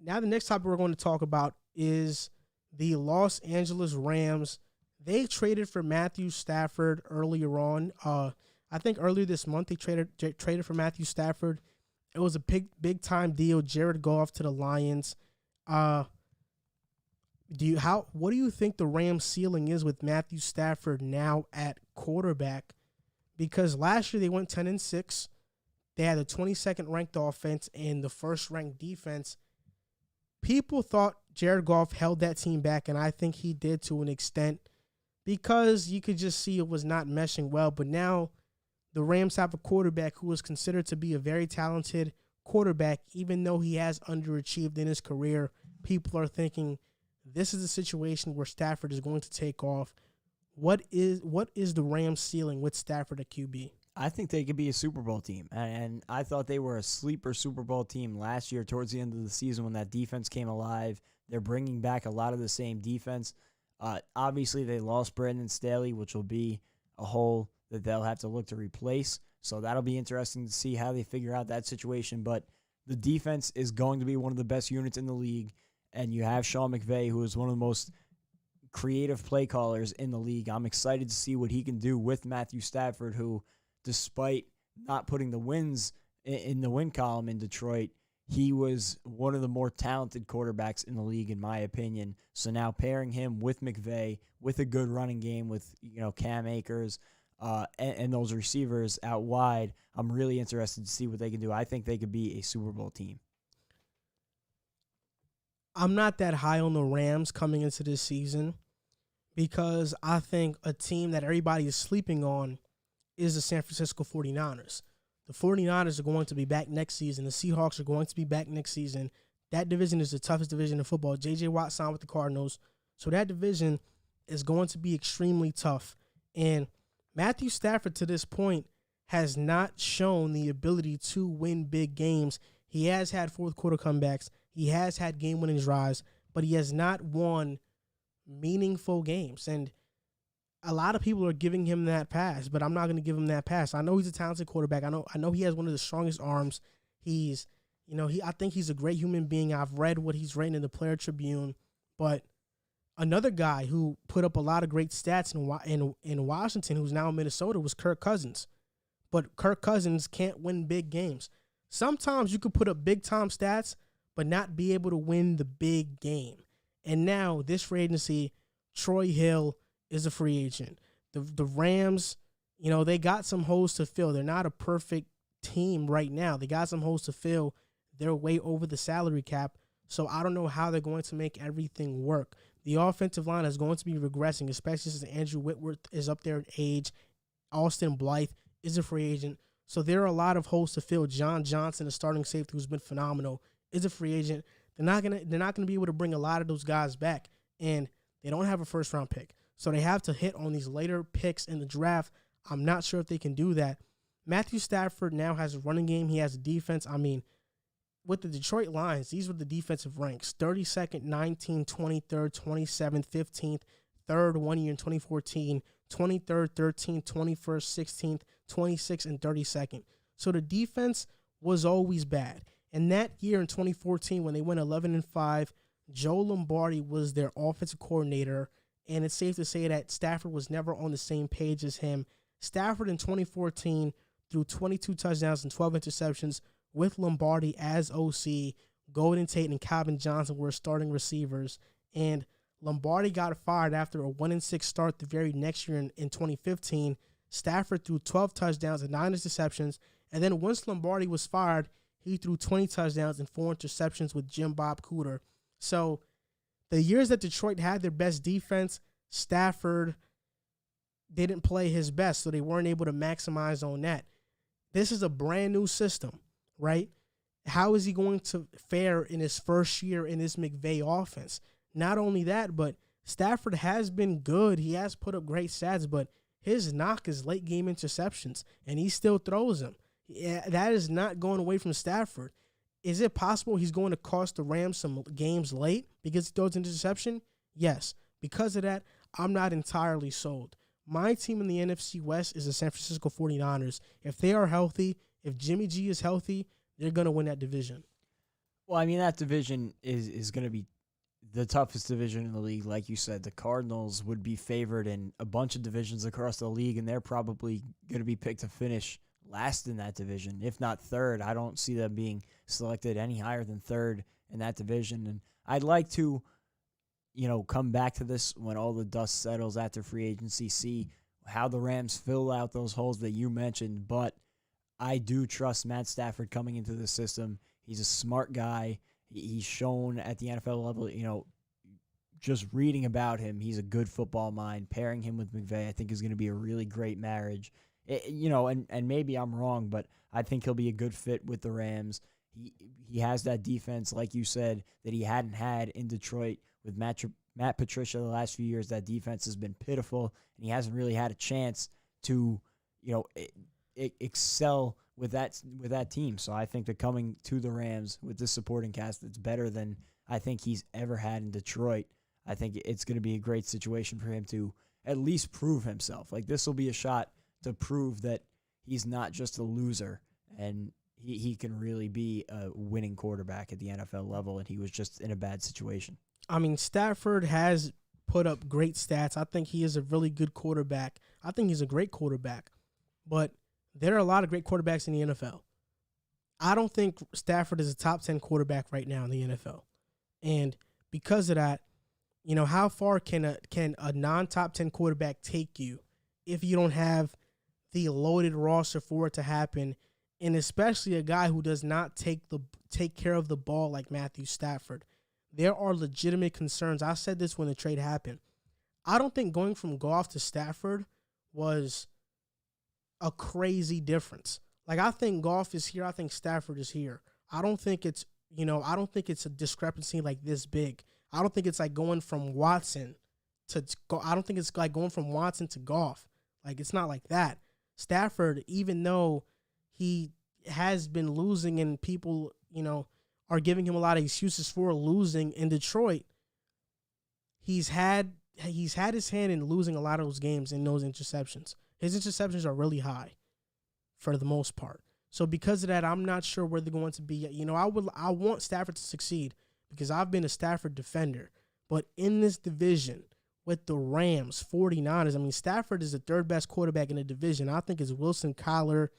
Now the next topic we're going to talk about is the Los Angeles Rams. They traded for Matthew Stafford earlier on. I think earlier this month they traded for Matthew Stafford. It was a big time deal. Jared Goff to the Lions. What do you think the Rams' ceiling is with Matthew Stafford now at quarterback? Because last year they went 10-6. They had the 22nd ranked offense and the first ranked defense. People thought Jared Goff held that team back, and I think he did to an extent, because you could just see it was not meshing well. But now the Rams have a quarterback who is considered to be a very talented quarterback, even though he has underachieved in his career. People are thinking this is a situation where Stafford is going to take off. What is the Rams' ceiling with Stafford at QB? I think they could be a Super Bowl team, and I thought they were a sleeper Super Bowl team last year towards the end of the season when that defense came alive. They're bringing back a lot of the same defense. Obviously, they lost Brandon Staley, which will be a hole that they'll have to look to replace. So that'll be interesting to see how they figure out that situation. But the defense is going to be one of the best units in the league, and you have Sean McVay, who is one of the most creative play callers in the league. I'm excited to see what he can do with Matthew Stafford, who, despite not putting the wins in the win column in Detroit, he was one of the more talented quarterbacks in the league, in my opinion. So now pairing him with McVay, with a good running game, with Cam Akers and those receivers out wide, I'm really interested to see what they can do. I think they could be a Super Bowl team. I'm not that high on the Rams coming into this season, because I think a team that everybody is sleeping on is the San Francisco 49ers. The 49ers are going to be back next season. The Seahawks are going to be back next season. That division is the toughest division in football. J.J. Watt signed with the Cardinals. So that division is going to be extremely tough. And Matthew Stafford, to this point, has not shown the ability to win big games. He has had fourth quarter comebacks. He has had game-winning drives, but he has not won meaningful games. And a lot of people are giving him that pass, but I'm not going to give him that pass. I know he's a talented quarterback. I know he has one of the strongest arms. I think he's a great human being. I've read what he's written in the Player Tribune. But another guy who put up a lot of great stats in Washington, who's now in Minnesota, was Kirk Cousins. But Kirk Cousins can't win big games. Sometimes you could put up big-time stats, but not be able to win the big game. And now this free agency, Troy Hill is a free agent. The Rams, they got some holes to fill. They're not a perfect team right now. They got some holes to fill. They're way over the salary cap. So I don't know how they're going to make everything work. The offensive line is going to be regressing, especially since Andrew Whitworth is up there in age. Austin Blythe is a free agent. So there are a lot of holes to fill. John Johnson, the starting safety who's been phenomenal, is a free agent. They're not gonna be able to bring a lot of those guys back, and they don't have a first round pick. So they have to hit on these later picks in the draft. I'm not sure if they can do that. Matthew Stafford now has a running game. He has a defense. I mean, with the Detroit Lions, these were the defensive ranks: 32nd, 19th, 23rd, 27th, 15th, 3rd 1 year in 2014, 23rd, 13th, 21st, 16th, 26th, and 32nd. So the defense was always bad. And that year in 2014, when they went 11-5, Joe Lombardi was their offensive coordinator, and it's safe to say that Stafford was never on the same page as him. Stafford in 2014 threw 22 touchdowns and 12 interceptions with Lombardi as OC. Golden Tate and Calvin Johnson were starting receivers, and Lombardi got fired after a 1-6 start the very next year in 2015. Stafford threw 12 touchdowns and 9 interceptions, and then once Lombardi was fired, he threw 20 touchdowns and 4 interceptions with Jim Bob Cooter. So the years that Detroit had their best defense, Stafford didn't play his best, so they weren't able to maximize on that. This is a brand new system, right? How is he going to fare in his first year in this McVay offense? Not only that, but Stafford has been good. He has put up great stats, but his knock is late game interceptions, and he still throws them. Yeah, that is not going away from Stafford. Is it possible he's going to cost the Rams some games late because he throws an interception? Yes. Because of that, I'm not entirely sold. My team in the NFC West is the San Francisco 49ers. If they are healthy, if Jimmy G is healthy, they're going to win that division. Well, I mean, that division is going to be the toughest division in the league. Like you said, the Cardinals would be favored in a bunch of divisions across the league, and they're probably going to be picked to finish last in that division, if not third. I don't see them being selected any higher than third in that division. And I'd like to, come back to this when all the dust settles after free agency, see how the Rams fill out those holes that you mentioned. But I do trust Matt Stafford coming into the system. He's a smart guy. He's shown at the NFL level, just reading about him, he's a good football mind. Pairing him with McVay, I think, is going to be a really great marriage. And maybe I'm wrong, but I think he'll be a good fit with the Rams. He has that defense, like you said, that he hadn't had in Detroit with Matt Patricia the last few years. That defense has been pitiful, and he hasn't really had a chance to, excel with that team. So I think that coming to the Rams with this supporting cast that's better than I think he's ever had in Detroit, I think it's going to be a great situation for him to at least prove himself. Like, this will be a shot to prove that he's not just a loser and he can really be a winning quarterback at the NFL level, and he was just in a bad situation. I mean, Stafford has put up great stats. I think he is a really good quarterback. I think he's a great quarterback. But there are a lot of great quarterbacks in the NFL. I don't think Stafford is a top 10 quarterback right now in the NFL. And because of that, how far can a non-top 10 quarterback take you if you don't have the loaded roster for it to happen, and especially a guy who does not take care of the ball like Matthew Stafford? There are legitimate concerns. I said this when the trade happened. I don't think going from Goff to Stafford was a crazy difference. Like, I think Goff is here. I think Stafford is here. I don't think it's a discrepancy like this big. I don't think it's like going from Watson to I don't think it's like going from Watson to Goff. Like, it's not like that. Stafford, even though he has been losing and people, are giving him a lot of excuses for losing in Detroit, he's had his hand in losing a lot of those games and those interceptions. His interceptions are really high for the most part. So because of that, I'm not sure where they're going to be. I want Stafford to succeed because I've been a Stafford defender. But in this division with the Rams, 49ers, I mean, Stafford is the third best quarterback in the division. I think it's Wilson, Kyler,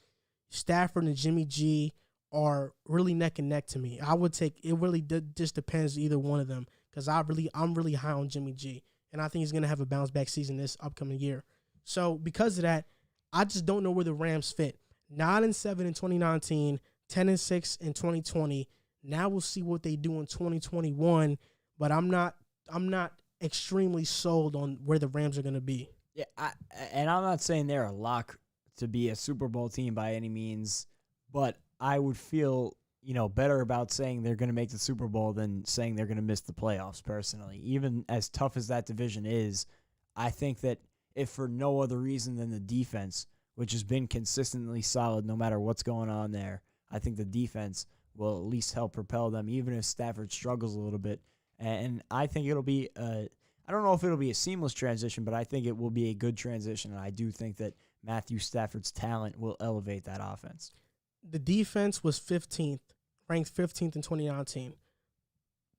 Stafford, and Jimmy G are really neck and neck to me. I would take it. Really just depends either one of them. because I'm really high on Jimmy G, and I think he's gonna have a bounce back season this upcoming year. So because of that, I just don't know where the Rams fit. 9-7 in 2019, 10-6 in 2020. Now we'll see what they do in 2021, but I'm not extremely sold on where the Rams are gonna be. Yeah, and I'm not saying they're a lock to be a Super Bowl team by any means, but I would feel, better about saying they're going to make the Super Bowl than saying they're going to miss the playoffs, personally. Even as tough as that division is, I think that if for no other reason than the defense, which has been consistently solid no matter what's going on there, I think the defense will at least help propel them, even if Stafford struggles a little bit. And I think it'll be I don't know if it'll be a seamless transition, but I think it will be a good transition, and I do think that Matthew Stafford's talent will elevate that offense. The defense was ranked 15th in 2019.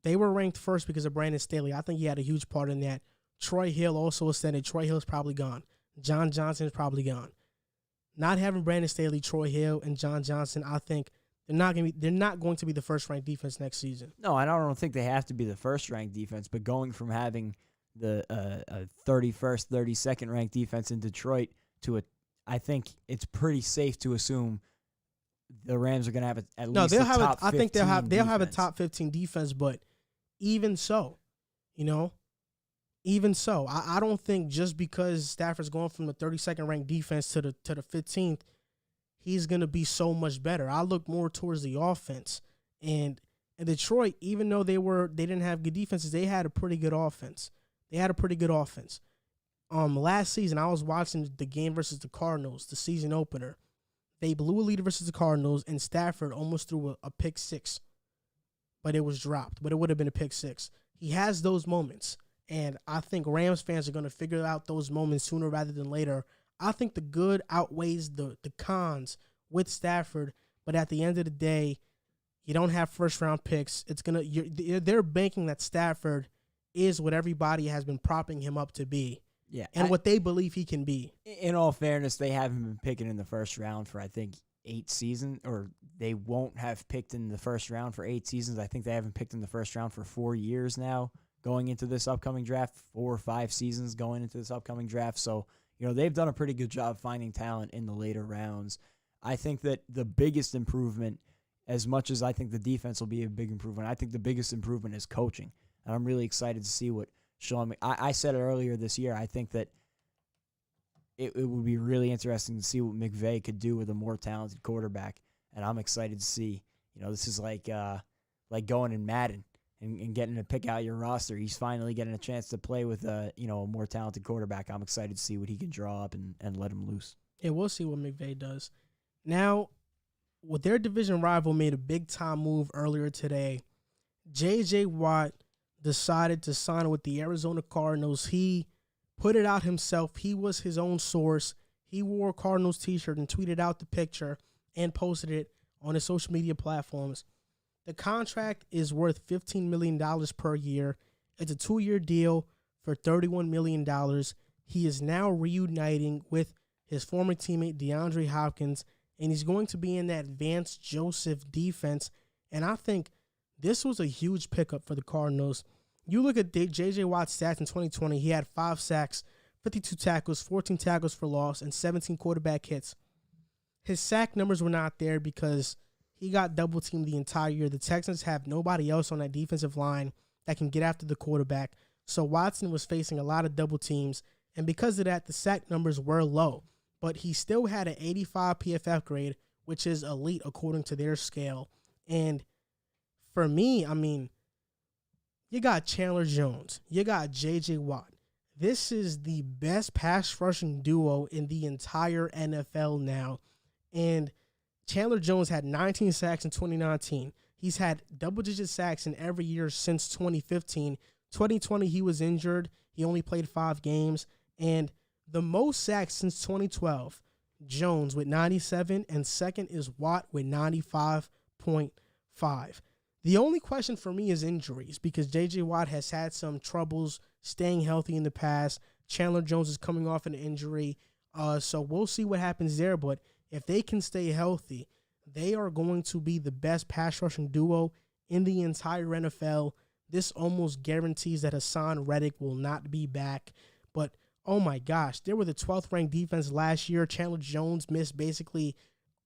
They were ranked first because of Brandon Staley. I think he had a huge part in that. Troy Hill also ascended. Troy Hill's probably gone. John Johnson is probably gone. Not having Brandon Staley, Troy Hill, and John Johnson, I think they're not going to be the first-ranked defense next season. No, I don't think they have to be the first-ranked defense, but going from having the 31st, 32nd ranked defense in Detroit to I think it's pretty safe to assume the Rams are going to have at least a top 15 I think they'll have a defense. top 15 defense, but even so, I don't think just because Stafford's going from the 32nd ranked defense to the 15th, he's going to be so much better. I look more towards the offense. And in Detroit, even though they didn't have good defenses, they had a pretty good offense. Last season, I was watching the game versus the Cardinals, the season opener. They blew a lead versus the Cardinals, and Stafford almost threw a pick six. But it was dropped. But it would have been a pick six. He has those moments. And I think Rams fans are going to figure out those moments sooner rather than later. I think the good outweighs the cons with Stafford. But at the end of the day, you don't have first-round picks. They're banking that Stafford is what everybody has been propping him up to be. Yeah, and what they believe he can be. In all fairness, they haven't been picking in the first round for, I think, 8 seasons, or they won't have picked in the first round for 8 seasons. I think they haven't picked in the first round for 4 years now going into this upcoming draft, 4 or 5 seasons going into this upcoming draft. So, they've done a pretty good job finding talent in the later rounds. I think that the biggest improvement, as much as I think the defense will be a big improvement, I think the biggest improvement is coaching. And I'm really excited to see what I said it earlier this year. I think that it would be really interesting to see what McVay could do with a more talented quarterback, and I'm excited to see. This is like going in Madden and getting to pick out your roster. He's finally getting a chance to play with a more talented quarterback. I'm excited to see what he can draw up and let him loose. Yeah, we'll see what McVay does. Now, with their division rival made a big-time move earlier today, J.J. Watt decided to sign with the Arizona Cardinals. He put it out himself. He was his own source. He wore a Cardinals t-shirt and tweeted out the picture and posted it on his social media platforms. The contract is worth $15 million per year. It's a 2-year deal for $31 million. He is now reuniting with his former teammate DeAndre Hopkins, and he's going to be in that Vance Joseph defense. And I think this was a huge pickup for the Cardinals. You look at J.J. Watt's stats in 2020. He had 5 sacks, 52 tackles, 14 tackles for loss, and 17 quarterback hits. His sack numbers were not there because he got double-teamed the entire year. The Texans have nobody else on that defensive line that can get after the quarterback. So Watson was facing a lot of double teams, and because of that, the sack numbers were low. But he still had an 85 PFF grade, which is elite according to their scale. And for me, you got Chandler Jones. You got J.J. Watt. This is the best pass rushing duo in the entire NFL now. And Chandler Jones had 19 sacks in 2019. He's had double-digit sacks in every year since 2015. 2020, he was injured. He only played 5 games. And the most sacks since 2012, Jones with 97, and second is Watt with 95.5. The only question for me is injuries because J.J. Watt has had some troubles staying healthy in the past. Chandler Jones is coming off an injury. So we'll see what happens there. But if they can stay healthy, they are going to be the best pass rushing duo in the entire NFL. this almost guarantees that Hassan Reddick will not be back. But, oh my gosh, they were the 12th ranked defense last year. Chandler Jones missed basically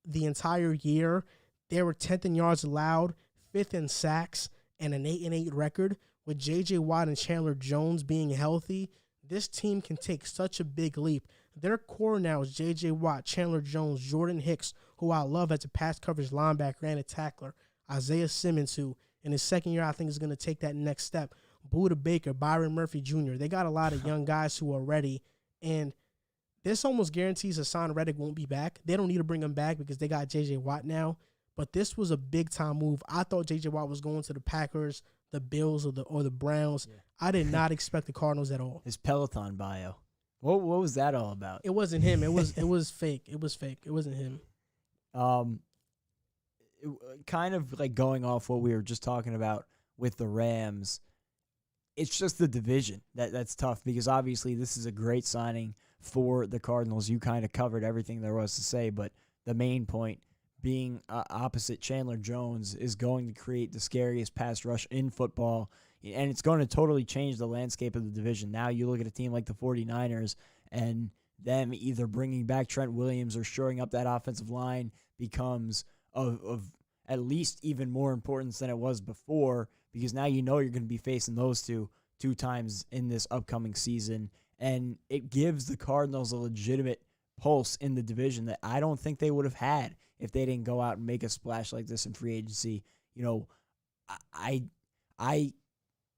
the entire year. They were 10th in yards allowed, 5th in sacks, and an 8-8 record. With J.J. Watt and Chandler Jones being healthy, this team can take such a big leap. Their core now is J.J. Watt, Chandler Jones, Jordan Hicks, who I love as a pass coverage linebacker and a tackler, Isaiah Simmons, who in his second year I think is going to take that next step, Buda Baker, Byron Murphy Jr. They got a lot of young guys who are ready, and this almost guarantees Hassan Reddick won't be back. They don't need to bring him back because they got J.J. Watt now, but this was a big-time move. I thought J.J. Watt was going to the Packers, the Bills, or the Browns. Yeah. I did not expect the Cardinals at all. His Peloton bio. What was that all about? It wasn't him. It was fake. It was fake. It wasn't him. Kind of like going off what we were just talking about with the Rams, it's just the division that's tough because obviously this is a great signing for the Cardinals. You kind of covered everything there was to say, but the main point being opposite Chandler Jones is going to create the scariest pass rush in football, and it's going to totally change the landscape of the division. Now you look at a team like the 49ers and them either bringing back Trent Williams or shoring up that offensive line becomes of at least even more importance than it was before because now you know you're going to be facing those two times in this upcoming season, and it gives the Cardinals a legitimate pulse in the division that I don't think they would have had if they didn't go out and make a splash like this in free agency. You know, I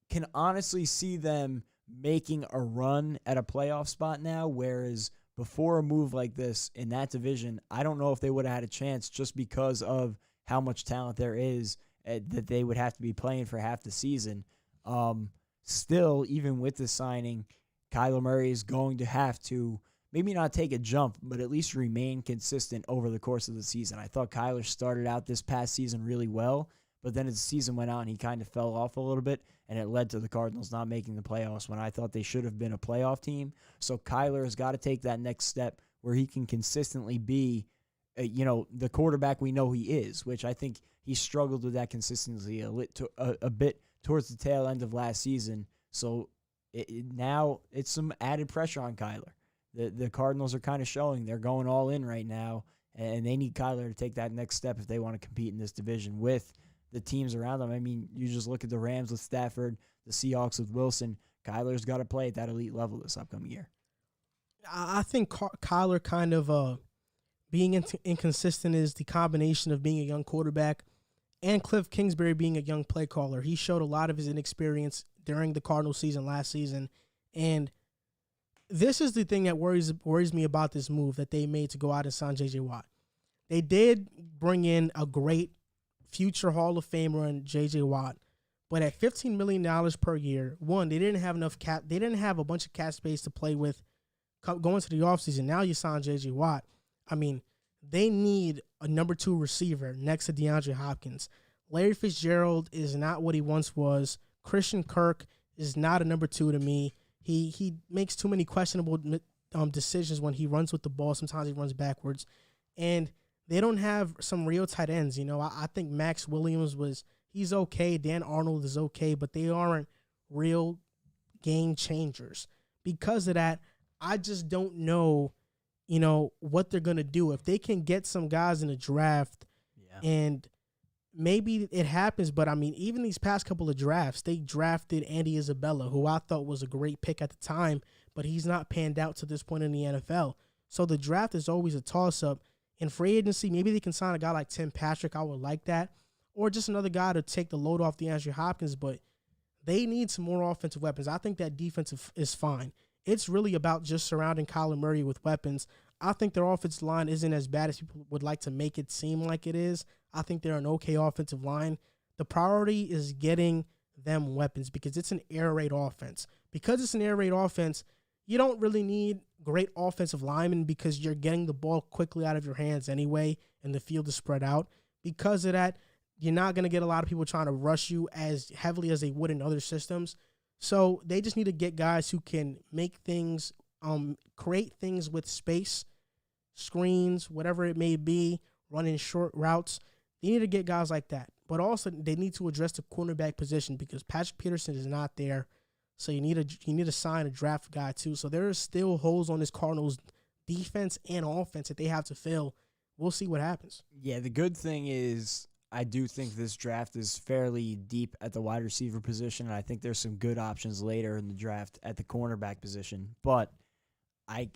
can honestly see them making a run at a playoff spot now, whereas before a move like this in that division, I don't know if they would have had a chance just because of how much talent there is that they would have to be playing for half the season. Still, even with the signing, Kyler Murray is going to have to maybe not take a jump, but at least remain consistent over the course of the season. I thought Kyler started out this past season really well, but then as the season went on, he kind of fell off a little bit, and it led to the Cardinals not making the playoffs when I thought they should have been a playoff team. So Kyler has got to take that next step where he can consistently be, the quarterback we know he is, which I think he struggled with that consistency a bit towards the tail end of last season. So now it's some added pressure on Kyler. The Cardinals are kind of showing they're going all in right now, and they need Kyler to take that next step if they want to compete in this division with the teams around them. I mean, you just look at the Rams with Stafford, the Seahawks with Wilson. Kyler's got to play at that elite level this upcoming year. I think Kyler kind of being inconsistent is the combination of being a young quarterback and Cliff Kingsbury being a young play caller. He showed a lot of his inexperience during the Cardinals season last season, and this is the thing that worries me about this move that they made to go out and sign J.J. Watt. They did bring in a great future Hall of Famer in J.J. Watt, but at $15 million per year, one, they didn't have enough cap. They didn't have a bunch of cap space to play with going to the offseason. Now you sign J.J. Watt. I mean, they need a number 2 receiver next to DeAndre Hopkins. Larry Fitzgerald is not what he once was. Christian Kirk is not a number 2 to me. He makes too many questionable decisions when he runs with the ball. Sometimes he runs backwards. And they don't have some real tight ends. I think Max Williams he's okay. Dan Arnold is okay, but they aren't real game changers. Because of that, I just don't know, what they're going to do. If they can get some guys in the draft and maybe it happens, but I mean, even these past couple of drafts, they drafted Andy Isabella, who I thought was a great pick at the time, but he's not panned out to this point in the NFL. So the draft is always a toss-up. In free agency, maybe they can sign a guy like Tim Patrick. I would like that. Or just another guy to take the load off DeAndre Hopkins, but they need some more offensive weapons. I think that defense is fine. It's really about just surrounding Kyler Murray with weapons. I think their offensive line isn't as bad as people would like to make it seem like it is. I think they're an okay offensive line. The priority is getting them weapons because it's an air raid offense. Because it's an air raid offense, you don't really need great offensive linemen because you're getting the ball quickly out of your hands anyway and the field is spread out. Because of that, you're not going to get a lot of people trying to rush you as heavily as they would in other systems. So they just need to get guys who can make things, create things with space, screens, whatever it may be, running short routes. They need to get guys like that. but also they need to address the cornerback position because Patrick Peterson is not there. So you need to sign a draft guy too. So there are still holes on this Cardinals defense and offense that they have to fill. We'll see what happens. Yeah, the good thing is I do think this draft is fairly deep at the wide receiver position, and I think there's some good options later in the draft at the cornerback position. But I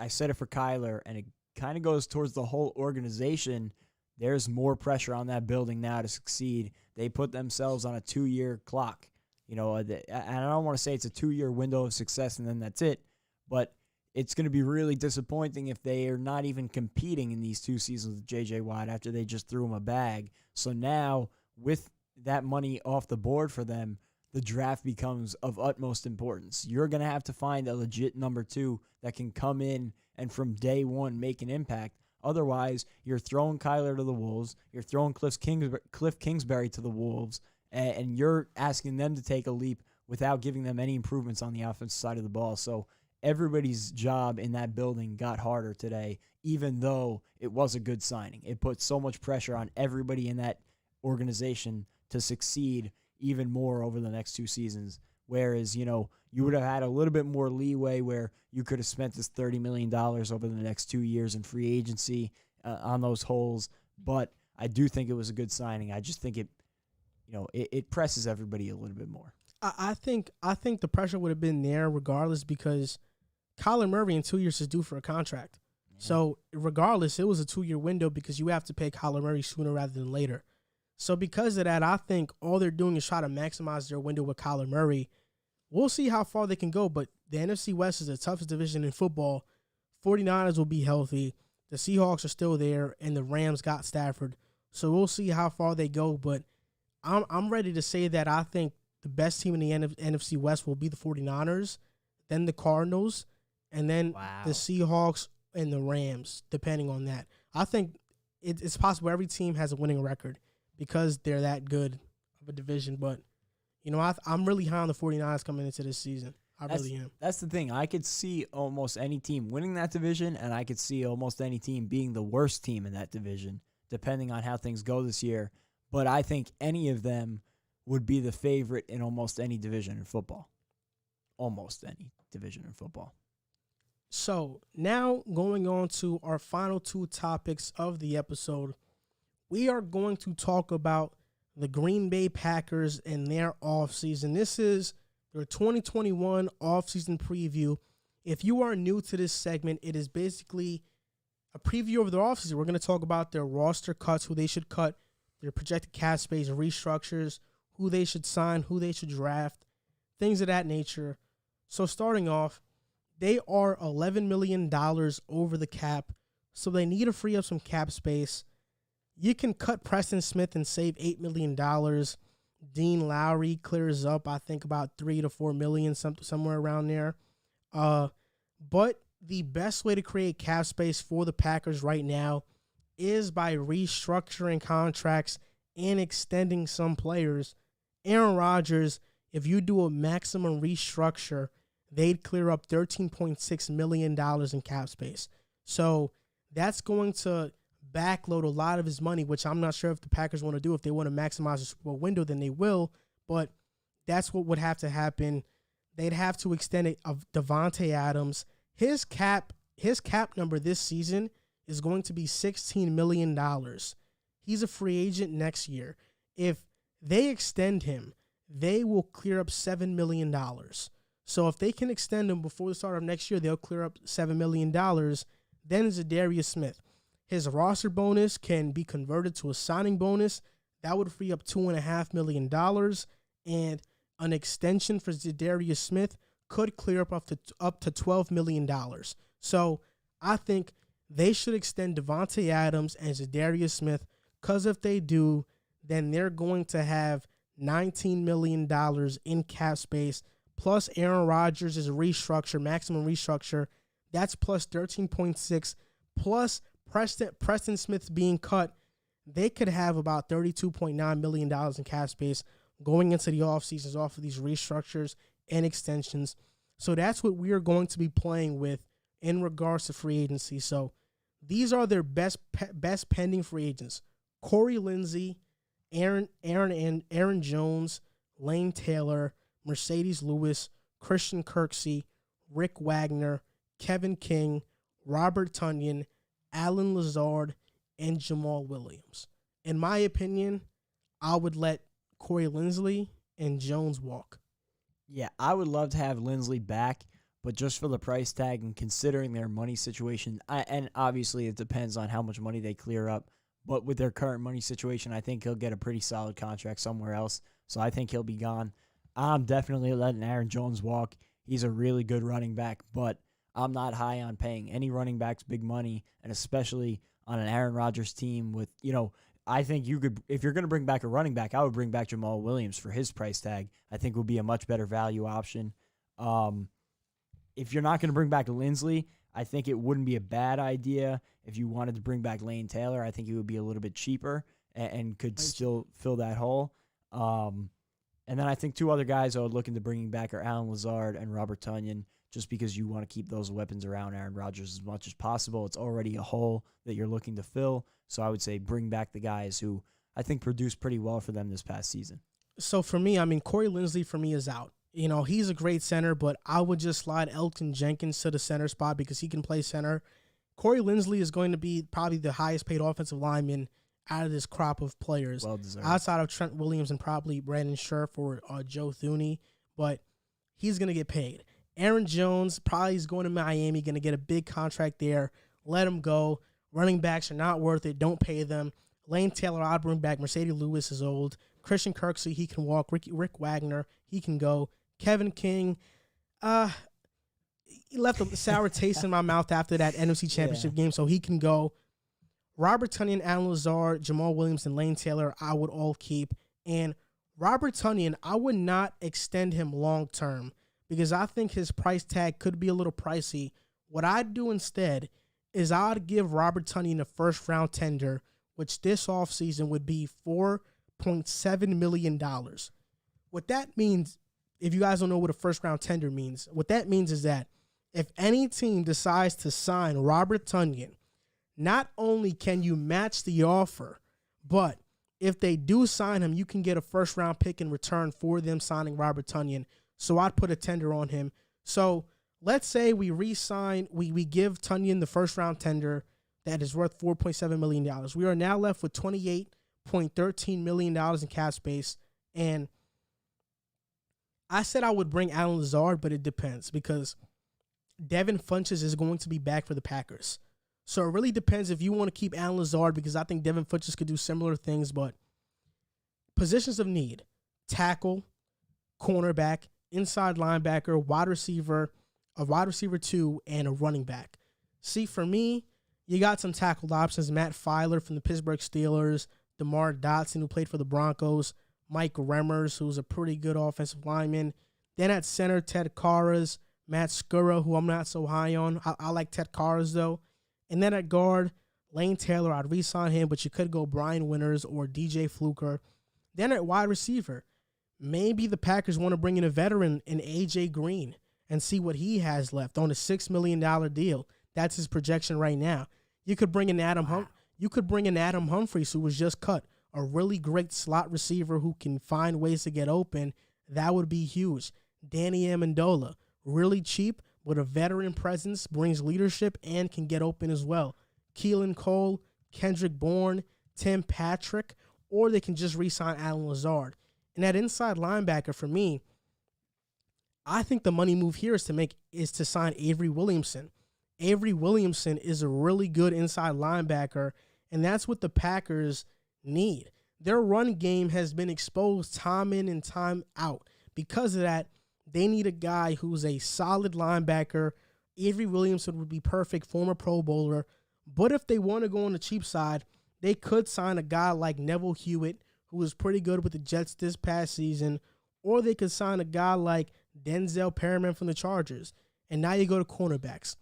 said it for Kyler, and it kind of goes towards the whole organization. There's more pressure on that building now to succeed. They put themselves on a 2-year clock. And I don't want to say it's a 2-year window of success and then that's it, but it's going to be really disappointing if they are not even competing in these 2 seasons with J.J. Watt after they just threw him a bag. So now, with that money off the board for them, the draft becomes of utmost importance. You're going to have to find a legit number 2 that can come in and from day one make an impact. Otherwise, you're throwing Kyler to the Wolves, you're throwing Cliff Kingsbury to the Wolves, and you're asking them to take a leap without giving them any improvements on the offensive side of the ball. So everybody's job in that building got harder today, even though it was a good signing. It put so much pressure on everybody in that organization to succeed even more over the next 2 seasons. Whereas, you would have had a little bit more leeway where you could have spent this $30 million over the next 2 years in free agency on those holes. But I do think it was a good signing. I just think it presses everybody a little bit more. I think the pressure would have been there regardless because Kyler Murray in 2 years is due for a contract. Yeah. So regardless, it was a 2-year window because you have to pay Kyler Murray sooner rather than later. So because of that, I think all they're doing is try to maximize their window with Kyler Murray. We'll see how far they can go, but the NFC West is the toughest division in football. 49ers will be healthy. The Seahawks are still there, and the Rams got Stafford. So we'll see how far they go, but I'm ready to say that I think the best team in the NFC West will be the 49ers, then the Cardinals, and then the Seahawks and the Rams, depending on that. I think it's possible every team has a winning record because they're that good of a division. But, I'm really high on the 49ers coming into this season. I really am. That's the thing. I could see almost any team winning that division, and I could see almost any team being the worst team in that division, depending on how things go this year. But I think any of them would be the favorite in almost any division in football. Almost any division in football. So now going on to our final 2 topics of the episode, we are going to talk about the Green Bay Packers and their offseason. This is their 2021 offseason preview. If you are new to this segment, it is basically a preview of their offseason. We're going to talk about their roster cuts, who they should cut, their projected cap space restructures, who they should sign, who they should draft, things of that nature. So starting off, they are $11 million over the cap, so they need to free up some cap space. You can cut Preston Smith and save $8 million. Dean Lowry clears up, I think, about $3 to $4 million, somewhere around there. But the best way to create cap space for the Packers right now is by restructuring contracts and extending some players. Aaron Rodgers, if you do a maximum restructure, they'd clear up $13.6 million in cap space. So that's going to backload a lot of his money, which I'm not sure if the Packers want to do. If they want to maximize the Super Bowl window, then they will. But that's what would have to happen. They'd have to extend it of Devontae Adams. His cap number this season is going to be $16 million. He's a free agent next year. If they extend him, they will clear up $7 million. So if they can extend him before the start of next year, they'll clear up $7 million. Then Zadarius Smith. His roster bonus can be converted to a signing bonus. That would free up $2.5 million. And an extension for Zadarius Smith could clear up to $12 million. So I think they should extend Devontae Adams and Zadarius Smith, because if they do, then they're going to have $19 million in cap space, plus Aaron Rodgers' maximum restructure. That's plus 13.6, plus Preston Smith being cut. They could have about $32.9 million in cap space going into the offseasons off of these restructures and extensions. So that's what we are going to be playing with in regards to free agency. So these are their best pending free agents: Corey Lindsey Aaron Jones, Lane Taylor, Mercedes Lewis, Christian Kirksey, Rick Wagner, Kevin King, Robert Tonyan, Alan Lazard, and Jamal Williams. In my opinion, I would let Corey Linsley and Jones walk. Yeah, I would love to have Linsley back, but just for the price tag and considering their money situation, and obviously it depends on how much money they clear up, but with their current money situation, I think he'll get a pretty solid contract somewhere else, so I think he'll be gone. I'm definitely letting Aaron Jones walk. He's a really good running back, but I'm not high on paying any running backs big money, and especially on an Aaron Rodgers team with, I think you could, if you're going to bring back a running back, I would bring back Jamal Williams for his price tag. I think would be a much better value option. If you're not going to bring back Linsley, I think it wouldn't be a bad idea if you wanted to bring back Lane Taylor. I think it would be a little bit cheaper and could still fill that hole. And then I think two other guys I would look into bringing back are Alan Lazard and Robert Tonyan, just because you want to keep those weapons around Aaron Rodgers as much as possible. It's already a hole that you're looking to fill. So I would say bring back the guys who I think produced pretty well for them this past season. So for me, Corey Linsley for me is out. He's a great center, but I would just slide Elton Jenkins to the center spot because he can play center. Corey Linsley is going to be probably the highest paid offensive lineman out of this crop of players. Well deserved. Outside of Trent Williams and probably Brandon Scherf or Joe Thuney, but he's going to get paid. Aaron Jones probably is going to Miami, going to get a big contract there. Let him go. Running backs are not worth it. Don't pay them. Lane Taylor, I'd bring back. Mercedes Lewis is old. Christian Kirksey, he can walk. Rick Wagner, he can go. Kevin King, he left a sour taste in my mouth after that NFC Championship game, so he can go. Robert Tonyan, Alan Lazard, Jamal Williams, and Lane Taylor, I would all keep. And Robert Tonyan, I would not extend him long term because I think his price tag could be a little pricey. What I'd do instead is I'd give Robert Tonyan a first-round tender, which this offseason would be $4.7 million. What that means, if you guys don't know what a first-round tender means, what that means is that if any team decides to sign Robert Tonyan, not only can you match the offer, but if they do sign him, you can get a first-round pick in return for them signing Robert Tonyan. So I'd put a tender on him. So let's say we re-sign, we give Tonyan the first-round tender that is worth $4.7 million. We are now left with $28.13 million in cap space. And I said I would bring Alan Lazard, but it depends because Devin Funchess is going to be back for the Packers. So it really depends if you want to keep Alan Lazard because I think Devin Funchess could do similar things, but positions of need, tackle, cornerback, inside linebacker, wide receiver, a wide receiver 2, and a running back. See, for me, you got some tackle options. Matt Filer from the Pittsburgh Steelers, DeMar Dotson, who played for the Broncos, Mike Remmers, who's a pretty good offensive lineman. Then at center, Ted Karras, Matt Skura, who I'm not so high on. I like Ted Karras, though. And then at guard, Lane Taylor, I'd re-sign him, but you could go Brian Winters or DJ Fluker. Then at wide receiver, maybe the Packers want to bring in a veteran in A.J. Green and see what he has left on a $6 million deal. That's his projection right now. You could bring in Adam Humphries, who was just cut, a really great slot receiver who can find ways to get open. That would be huge. Danny Amendola, really cheap, with a veteran presence, brings leadership, and can get open as well. Keelan Cole, Kendrick Bourne, Tim Patrick, or they can just re-sign Alan Lazard. And that inside linebacker, for me, I think the money move here is to sign Avery Williamson. Avery Williamson is a really good inside linebacker, and that's what the Packers need. Their run game has been exposed time in and time out. Because of that, they need a guy who's a solid linebacker. Avery Williamson would be perfect, former Pro Bowler. But if they want to go on the cheap side, they could sign a guy like Neville Hewitt, who was pretty good with the Jets this past season, or they could sign a guy like Denzel Perryman from the Chargers. And now you go to cornerbacks.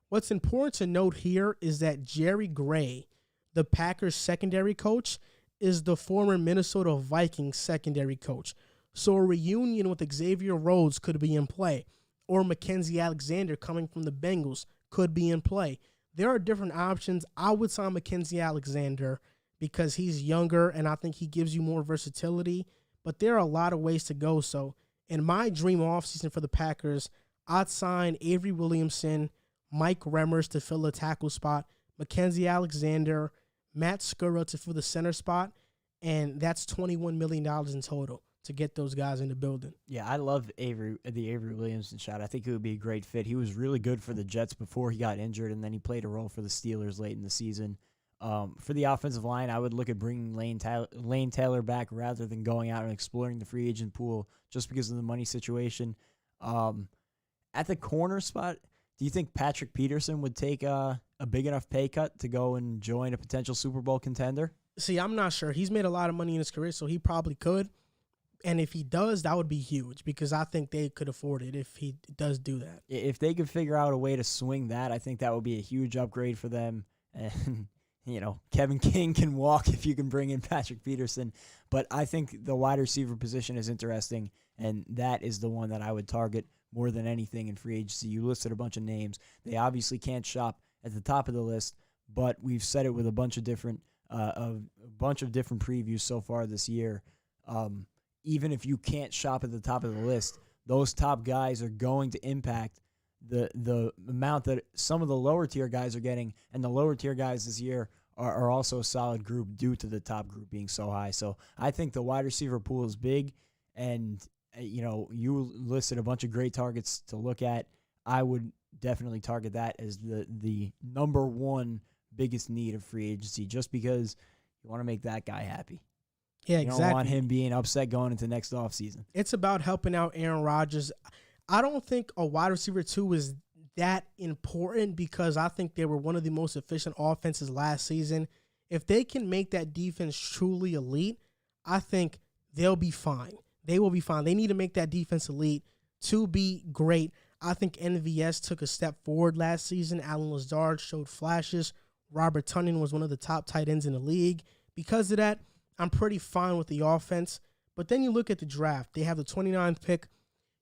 What's important to note here is that Jerry Gray, the Packers secondary coach, is the former Minnesota Vikings secondary coach. So a reunion with Xavier Rhodes could be in play, or Mackenzie Alexander coming from the Bengals could be in play. There are different options. I would sign Mackenzie Alexander because he's younger and I think he gives you more versatility. But there are a lot of ways to go. So in my dream offseason for the Packers, I'd sign Avery Williamson, Mike Remmers to fill the tackle spot, Mackenzie Alexander, Matt Skura to fill the center spot, and that's $21 million in total to get those guys in the building. Yeah, I love the Avery Williamson shot. I think it would be a great fit. He was really good for the Jets before he got injured, and then he played a role for the Steelers late in the season. For the offensive line, I would look at bringing Lane Taylor back rather than going out and exploring the free agent pool just because of the money situation. At the corner spot, do you think Patrick Peterson would take a big enough pay cut to go and join a potential Super Bowl contender? See, I'm not sure. He's made a lot of money in his career, so he probably could. And if he does, that would be huge because I think they could afford it if he does do that. If they could figure out a way to swing that, I think that would be a huge upgrade for them. And, Kevin King can walk if you can bring in Patrick Peterson. But I think the wide receiver position is interesting, and that is the one that I would target more than anything in free agency. You listed a bunch of names. They obviously can't shop at the top of the list, but we've said it with a bunch of different previews so far this year. Even if you can't shop at the top of the list, those top guys are going to impact the amount that some of the lower tier guys are getting, and the lower tier guys this year are also a solid group due to the top group being so high. So I think the wide receiver pool is big, and you listed a bunch of great targets to look at. I would definitely target that as the number one biggest need of free agency, just because you want to make that guy happy. Yeah, you exactly. don't want him being upset going into next offseason. It's about helping out Aaron Rodgers. I don't think a wide receiver 2 is that important because I think they were one of the most efficient offenses last season. If they can make that defense truly elite, I think they'll be fine. They will be fine. They need to make that defense elite to be great. I think NVS took a step forward last season. Allen Lazard showed flashes. Robert Tunyon was one of the top tight ends in the league. Because of that, I'm pretty fine with the offense. But then you look at the draft. They have the 29th pick.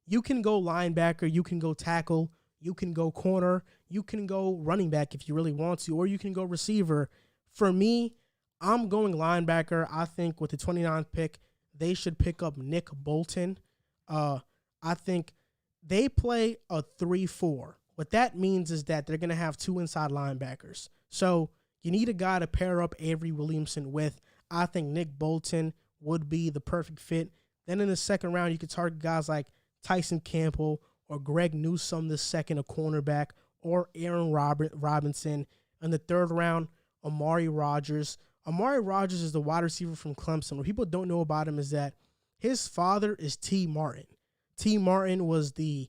You can go linebacker. You can go tackle. You can go corner. You can go running back if you really want to. Or you can go receiver. For me, I'm going linebacker. I think with the 29th pick, they should pick up Nick Bolton. I think they play a 3-4. What that means is that they're going to have 2 inside linebackers. So you need a guy to pair up Avery Williamson with. I think Nick Bolton would be the perfect fit. Then in the second round, you could target guys like Tyson Campbell or Greg Newsome the second, a cornerback, or Aaron Robinson. In the third round, Amari Rodgers. Amari Rodgers is the wide receiver from Clemson. What people don't know about him is that his father is T. Martin. T. Martin was the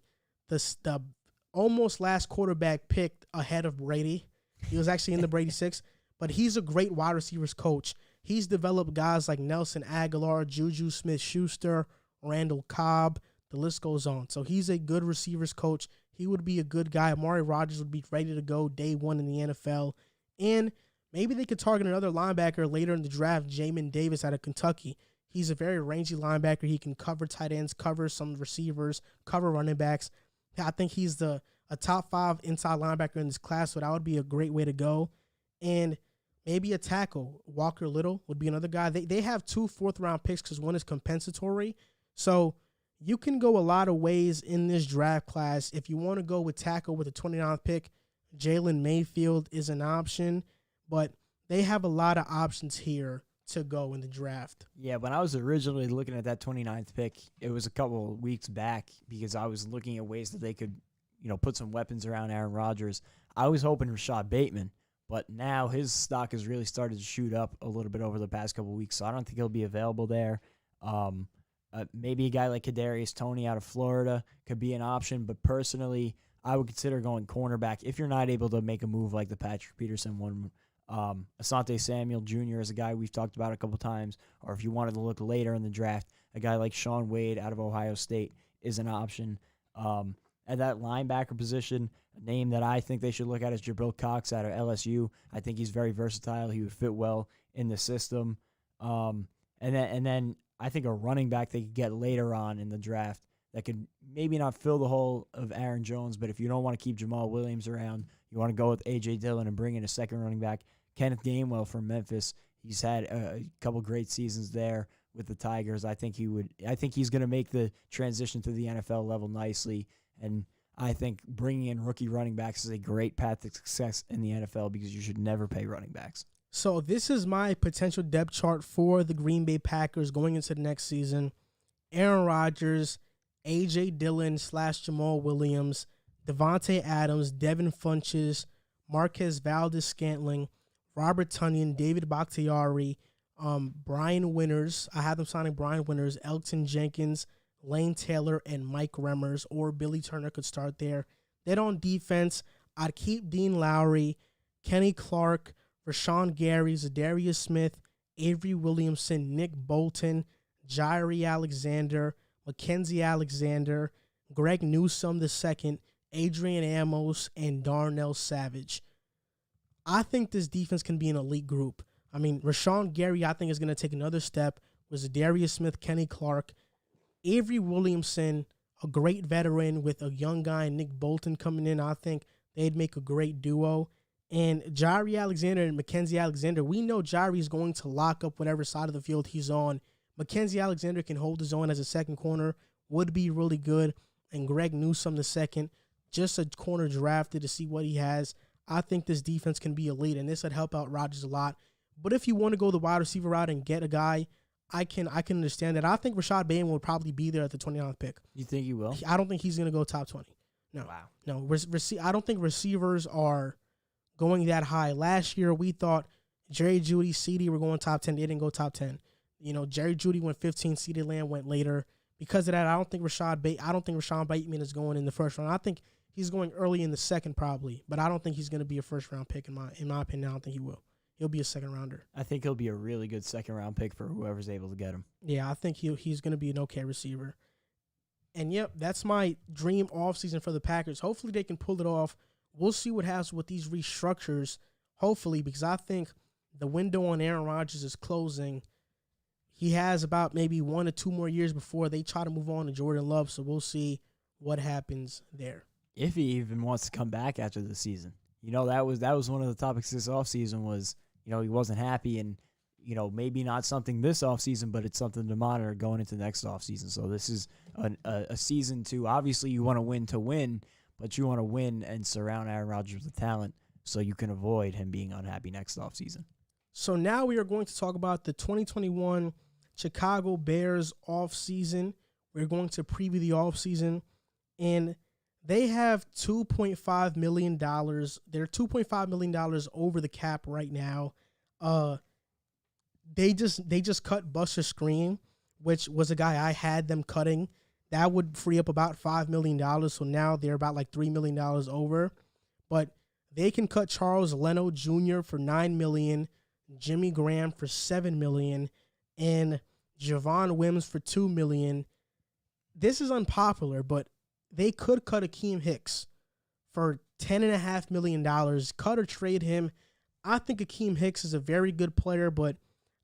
almost last quarterback picked ahead of Brady. He was actually in the Brady 6, but he's a great wide receivers coach. He's developed guys like Nelson Aguilar, Juju Smith-Schuster, Randall Cobb. The list goes on. So he's a good receivers coach. He would be a good guy. Amari Rodgers would be ready to go day one in the NFL. And maybe they could target another linebacker later in the draft, Jamin Davis out of Kentucky. He's a very rangy linebacker. He can cover tight ends, cover some receivers, cover running backs. I think he's a top 5 inside linebacker in this class, so that would be a great way to go. And maybe a tackle. Walker Little would be another guy. They have 2 fourth-round picks because one is compensatory. So you can go a lot of ways in this draft class. If you want to go with tackle with the 29th pick, Jalen Mayfield is an option. But they have a lot of options here to go in the draft. Yeah, when I was originally looking at that 29th pick, it was a couple of weeks back because I was looking at ways that they could, put some weapons around Aaron Rodgers. I was hoping Rashad Bateman, but now his stock has really started to shoot up a little bit over the past couple of weeks, so I don't think he'll be available there. Maybe a guy like Kadarius Toney out of Florida could be an option, but personally, I would consider going cornerback if you're not able to make a move like the Patrick Peterson one. Asante Samuel Jr. is a guy we've talked about a couple times, or if you wanted to look later in the draft, a guy like Sean Wade out of Ohio State is an option. At that linebacker position, a name that I think they should look at is Jabril Cox out of LSU. I think he's very versatile. He would fit well in the system. And then I think a running back they could get later on in the draft that could maybe not fill the hole of Aaron Jones, but if you don't want to keep Jamal Williams around, you want to go with A.J. Dillon and bring in a second running back. Kenneth Gainwell from Memphis, He's had a couple great seasons there with the Tigers. I think he's going to make the transition to the NFL level nicely, and I think bringing in rookie running backs is a great path to success in the NFL because you should never pay running backs. So this is my potential depth chart for the Green Bay Packers going into the next season. Aaron Rodgers, A.J. Dillon / Jamal Williams, Devontae Adams, Devin Funchess, Marquez Valdes-Scantling, Robert Tonyan, David Bakhtiari, Brian Winters. I have them signing Brian Winters, Elgton Jenkins, Lane Taylor, and Mike Remmers, or Billy Turner could start there. Then on defense, I'd keep Dean Lowry, Kenny Clark, Rashawn Gary, Zadarius Smith, Avery Williamson, Nick Bolton, Jairi Alexander, Mackenzie Alexander, Greg Newsome II, Adrian Amos, and Darnell Savage. I think this defense can be an elite group. I mean, Rashawn Gary, I think, is going to take another step with Zadarius Smith, Kenny Clark, Avery Williamson, a great veteran with a young guy, Nick Bolton, coming in. I think they'd make a great duo. And Jairi Alexander and Mackenzie Alexander, we know Jairi is going to lock up whatever side of the field he's on. Mackenzie Alexander can hold his own as a second corner, would be really good. And Greg Newsome II, just a corner drafted to see what he has. I think this defense can be elite, and this would help out Rodgers a lot. But if you want to go the wide receiver route and get a guy, I can understand that. I think Rashad Bateman will probably be there at the 29th pick. You think he will? I don't think he's going to go top 20. No. Wow. No, I don't think receivers are going that high. Last year, we thought Jerry Jeudy, CD were going top 10. They didn't go top 10. Jerry Jeudy went 15. CD Lamb went later. Because of that, I don't think Rashad Bateman is going in the first round. I think he's going early in the second probably, but I don't think he's going to be a first-round pick in my opinion. I don't think he will. He'll be a second-rounder. I think he'll be a really good second-round pick for whoever's able to get him. Yeah, I think he's going to be an okay receiver. And, yep, that's my dream offseason for the Packers. Hopefully they can pull it off. We'll see what happens with these restructures, hopefully, because I think the window on Aaron Rodgers is closing. He has about maybe 1 or 2 more years before they try to move on to Jordan Love, so we'll see what happens there. If he even wants to come back after the season. That was one of the topics this offseason was, he wasn't happy and, maybe not something this offseason, but it's something to monitor going into next offseason. So this is a season to, obviously you want to win, but you want to win and surround Aaron Rodgers with talent so you can avoid him being unhappy next offseason. So now we are going to talk about the 2021 Chicago Bears offseason. We're going to preview the offseason, and they have $2.5 million. They're $2.5 million over the cap right now. They just cut Buster Screen, which was a guy I had them cutting. That would free up about $5 million. So now they're about like $3 million over. But they can cut Charles Leno Jr. for $9 million, Jimmy Graham for $7 million, and Javon Wims for $2 million. This is unpopular, but they could cut Akeem Hicks for $10.5 million, cut or trade him. I think Akeem Hicks is a very good player, but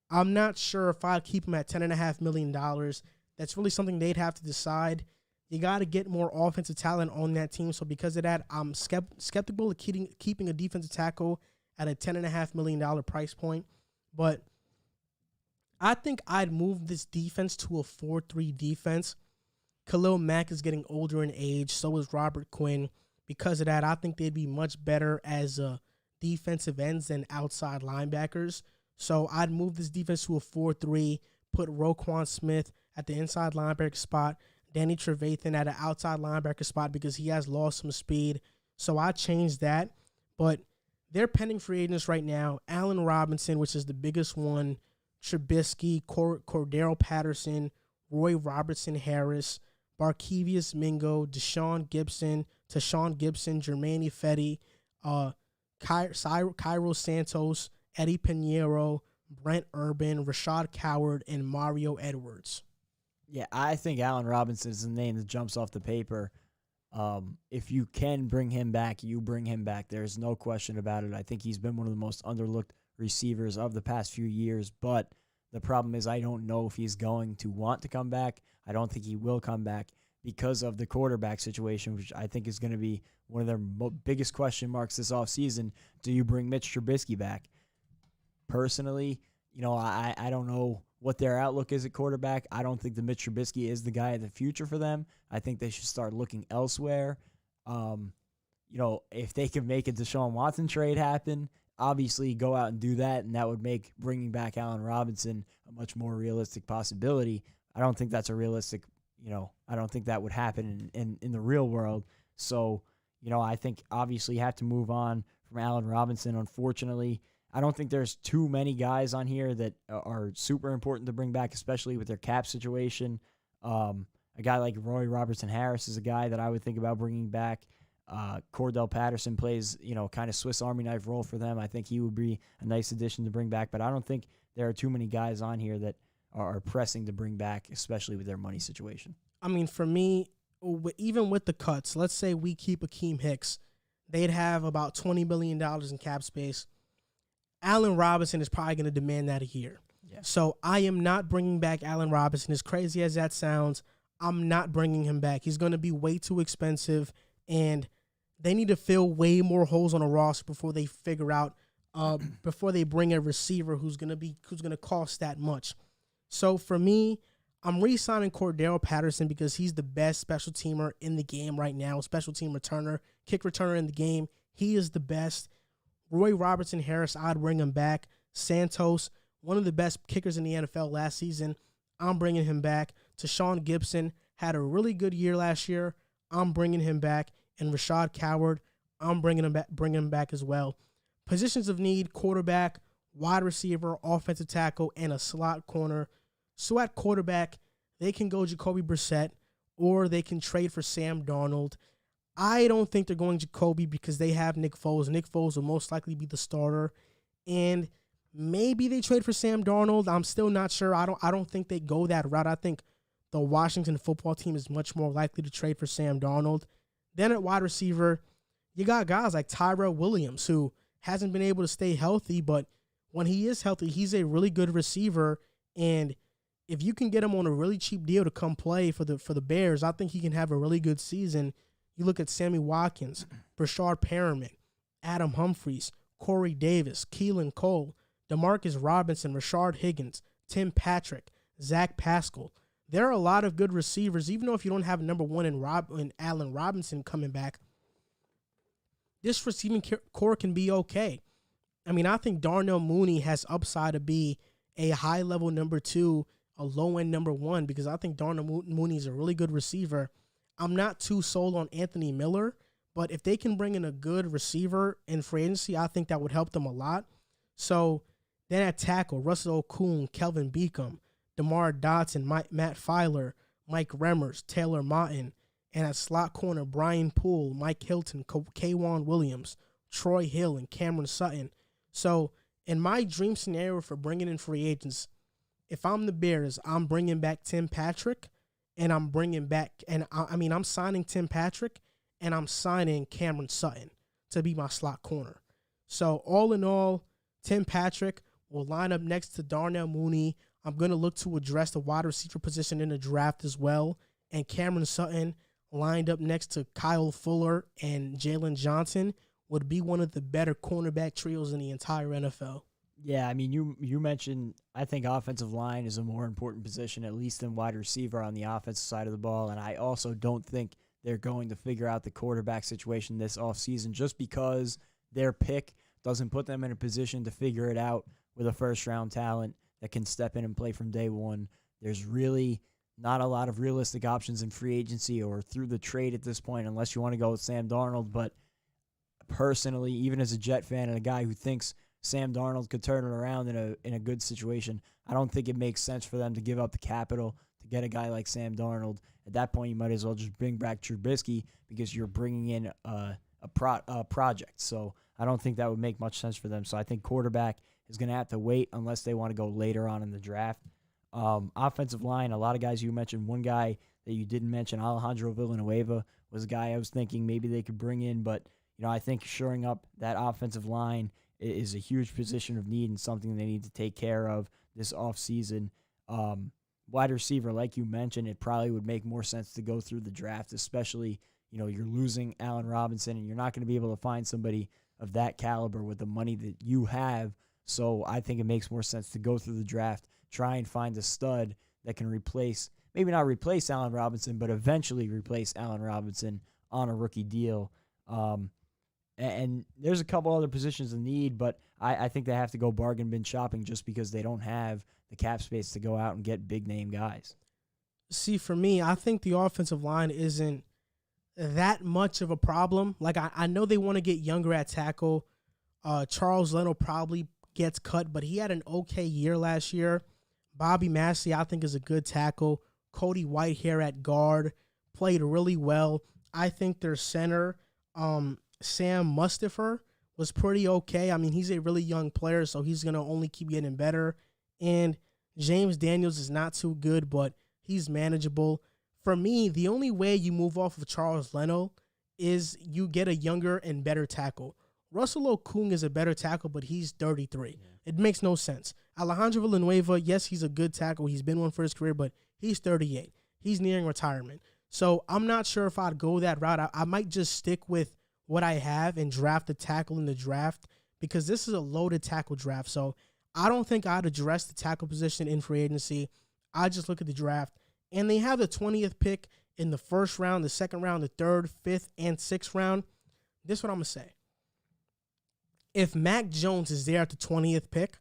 I'm not sure if I'd keep him at $10.5 million. That's really something they'd have to decide. You got to get more offensive talent on that team. So because of that, I'm skeptical of keeping a defensive tackle at a $10.5 million price point. But I think I'd move this defense to a 4-3 defense. Khalil Mack is getting older in age. So is Robert Quinn. Because of that, I think they'd be much better as defensive ends than outside linebackers. So I'd move this defense to a 4-3, put Roquan Smith at the inside linebacker spot, Danny Trevathan at an outside linebacker spot because he has lost some speed. So I changed that. But they're pending free agents right now. Allen Robinson, which is the biggest one, Trubisky, Cordero Patterson, Roy Robertson Harris, Barkevius Mingo, Tashawn Gibson, Jermaine Fetty, Cairo Santos, Eddie Pinheiro, Brent Urban, Rashad Coward, and Mario Edwards. Yeah, I think Allen Robinson is the name that jumps off the paper. If you can bring him back, you bring him back. There's no question about it. I think he's been one of the most underlooked receivers of the past few years, but the problem is I don't know if he's going to want to come back. I don't think he will come back because of the quarterback situation, which I think is going to be one of their biggest question marks this offseason. Do you bring Mitch Trubisky back? Personally, I don't know what their outlook is at quarterback. I don't think that Mitch Trubisky is the guy of the future for them. I think they should start looking elsewhere. If they could make a Deshaun Watson trade happen, obviously go out and do that, and that would make bringing back Allen Robinson a much more realistic possibility. I don't think that's a realistic, I don't think that would happen in the real world. So, I think obviously you have to move on from Allen Robinson. Unfortunately, I don't think there's too many guys on here that are super important to bring back, especially with their cap situation. A guy like Roy Robertson-Harris is a guy that I would think about bringing back. Cordell Patterson plays, kind of Swiss Army knife role for them. I think he would be a nice addition to bring back, but I don't think there are too many guys on here that are pressing to bring back, especially with their money situation. I mean, for me, even with the cuts, let's say we keep Akeem Hicks, they'd have about $20 million in cap space. Allen Robinson is probably going to demand that a year. Yeah. So I am not bringing back Allen Robinson. As crazy as that sounds, I'm not bringing him back. He's going to be way too expensive, and they need to fill way more holes on a roster before they figure out, before they bring a receiver who's going to cost that much. So for me, I'm re-signing Cordell Patterson because he's the best special teamer in the game right now, special team returner, kick returner in the game. He is the best. Roy Robertson-Harris, I'd bring him back. Santos, one of the best kickers in the NFL last season, I'm bringing him back. Tashawn Gibson had a really good year last year. I'm bringing him back. And Rashad Coward, I'm bringing him back as well. Positions of need, quarterback, wide receiver, offensive tackle, and a slot corner. So at quarterback, they can go Jacoby Brissett, or they can trade for Sam Darnold. I don't think they're going Jacoby because they have Nick Foles. Nick Foles will most likely be the starter. And maybe they trade for Sam Darnold. I'm still not sure. I don't think they go that route. I think the Washington football team is much more likely to trade for Sam Darnold. Then at wide receiver, you got guys like Tyrell Williams, who hasn't been able to stay healthy, but when he is healthy, he's a really good receiver. And if you can get him on a really cheap deal to come play for the Bears, I think he can have a really good season. You look at Sammy Watkins, Brashard Perriman, Adam Humphries, Corey Davis, Keelan Cole, DeMarcus Robinson, Rashard Higgins, Tim Patrick, Zach Pascal. There are a lot of good receivers, even though if you don't have number one in Allen Robinson coming back, this receiving core can be okay. I mean, I think Darnell Mooney has upside to be a high-level number 2, a low-end number 1, because I think Darnell Mooney is a really good receiver. I'm not too sold on Anthony Miller, but if they can bring in a good receiver in free agency, I think that would help them a lot. So then at tackle, Russell Okung, Kelvin Beacom, DeMar Dotson, Matt Filer, Mike Remmers, Taylor Motton, and at slot corner, Brian Poole, Mike Hilton, K'Wan Williams, Troy Hill, and Cameron Sutton. So in my dream scenario for bringing in free agents, if I'm the Bears, I'm bringing back Tim Patrick, and I'm signing Tim Patrick, and I'm signing Cameron Sutton to be my slot corner. So all in all, Tim Patrick will line up next to Darnell Mooney. I'm going to look to address the wide receiver position in the draft as well. And Cameron Sutton lined up next to Kyle Fuller and Jalen Johnson would be one of the better cornerback trios in the entire NFL. Yeah, I mean, you mentioned, I think offensive line is a more important position, at least than wide receiver on the offensive side of the ball. And I also don't think they're going to figure out the quarterback situation this offseason just because their pick doesn't put them in a position to figure it out with a first-round talent that can step in and play from day one. There's really not a lot of realistic options in free agency or through the trade at this point unless you want to go with Sam Darnold. But personally, even as a Jet fan and a guy who thinks Sam Darnold could turn it around in a good situation, I don't think it makes sense for them to give up the capital to get a guy like Sam Darnold. At that point, you might as well just bring back Trubisky because you're bringing in a project. So I don't think that would make much sense for them. So I think quarterback is going to have to wait unless they want to go later on in the draft. Offensive line, a lot of guys you mentioned. One guy that you didn't mention, Alejandro Villanueva, was a guy I was thinking maybe they could bring in. But, I think shoring up that offensive line is a huge position of need and something they need to take care of this offseason. Wide receiver, like you mentioned, it probably would make more sense to go through the draft, especially, you're losing Allen Robinson and you're not going to be able to find somebody of that caliber with the money that you have. So I think it makes more sense to go through the draft, try and find a stud that can replace, maybe not replace Allen Robinson, but eventually replace Allen Robinson on a rookie deal. And there's a couple other positions in need, but I think they have to go bargain bin shopping just because they don't have the cap space to go out and get big-name guys. See, for me, I think the offensive line isn't that much of a problem. Like, I know they want to get younger at tackle. Charles Leno probably gets cut, but he had an okay year last year. Bobby Massey, I think, is a good tackle. Cody Whitehair at guard played really well. I think their center, Sam Mustipher, was pretty okay. I mean, he's a really young player, so he's going to only keep getting better. And James Daniels is not too good, but he's manageable. For me, the only way you move off of Charles Leno is you get a younger and better tackle. Russell Okung is a better tackle, but he's 33. Yeah. It makes no sense. Alejandro Villanueva, yes, he's a good tackle. He's been one for his career, but he's 38. He's nearing retirement. So I'm not sure if I'd go that route. I might just stick with what I have and draft a tackle in the draft because this is a loaded tackle draft. So I don't think I'd address the tackle position in free agency. I just look at the draft. And they have the 20th pick in the first round, the second round, the third, fifth, and sixth round. This is what I'm going to say. If Mac Jones is there at the 20th pick,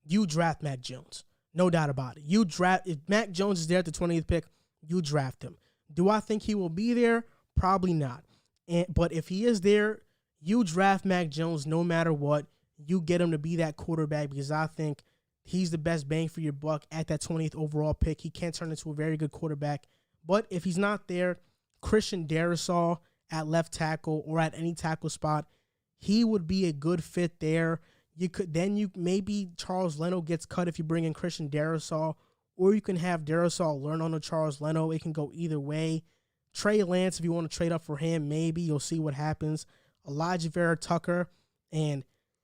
you draft Mac Jones. No doubt about it. If Mac Jones is there at the 20th pick, you draft him. Do I think he will be there? Probably not. But if he is there, you draft Mac Jones no matter what. You get him to be that quarterback because I think he's the best bang for your buck at that 20th overall pick. He can turn into a very good quarterback. But if he's not there, Christian Darrisaw at left tackle or at any tackle spot, he would be a good fit there. Maybe Charles Leno gets cut if you bring in Christian Darrisaw, or you can have Darrisaw learn on the Charles Leno. It can go either way. Trey Lance, if you want to trade up for him, maybe you'll see what happens. Elijah Vera Tucker and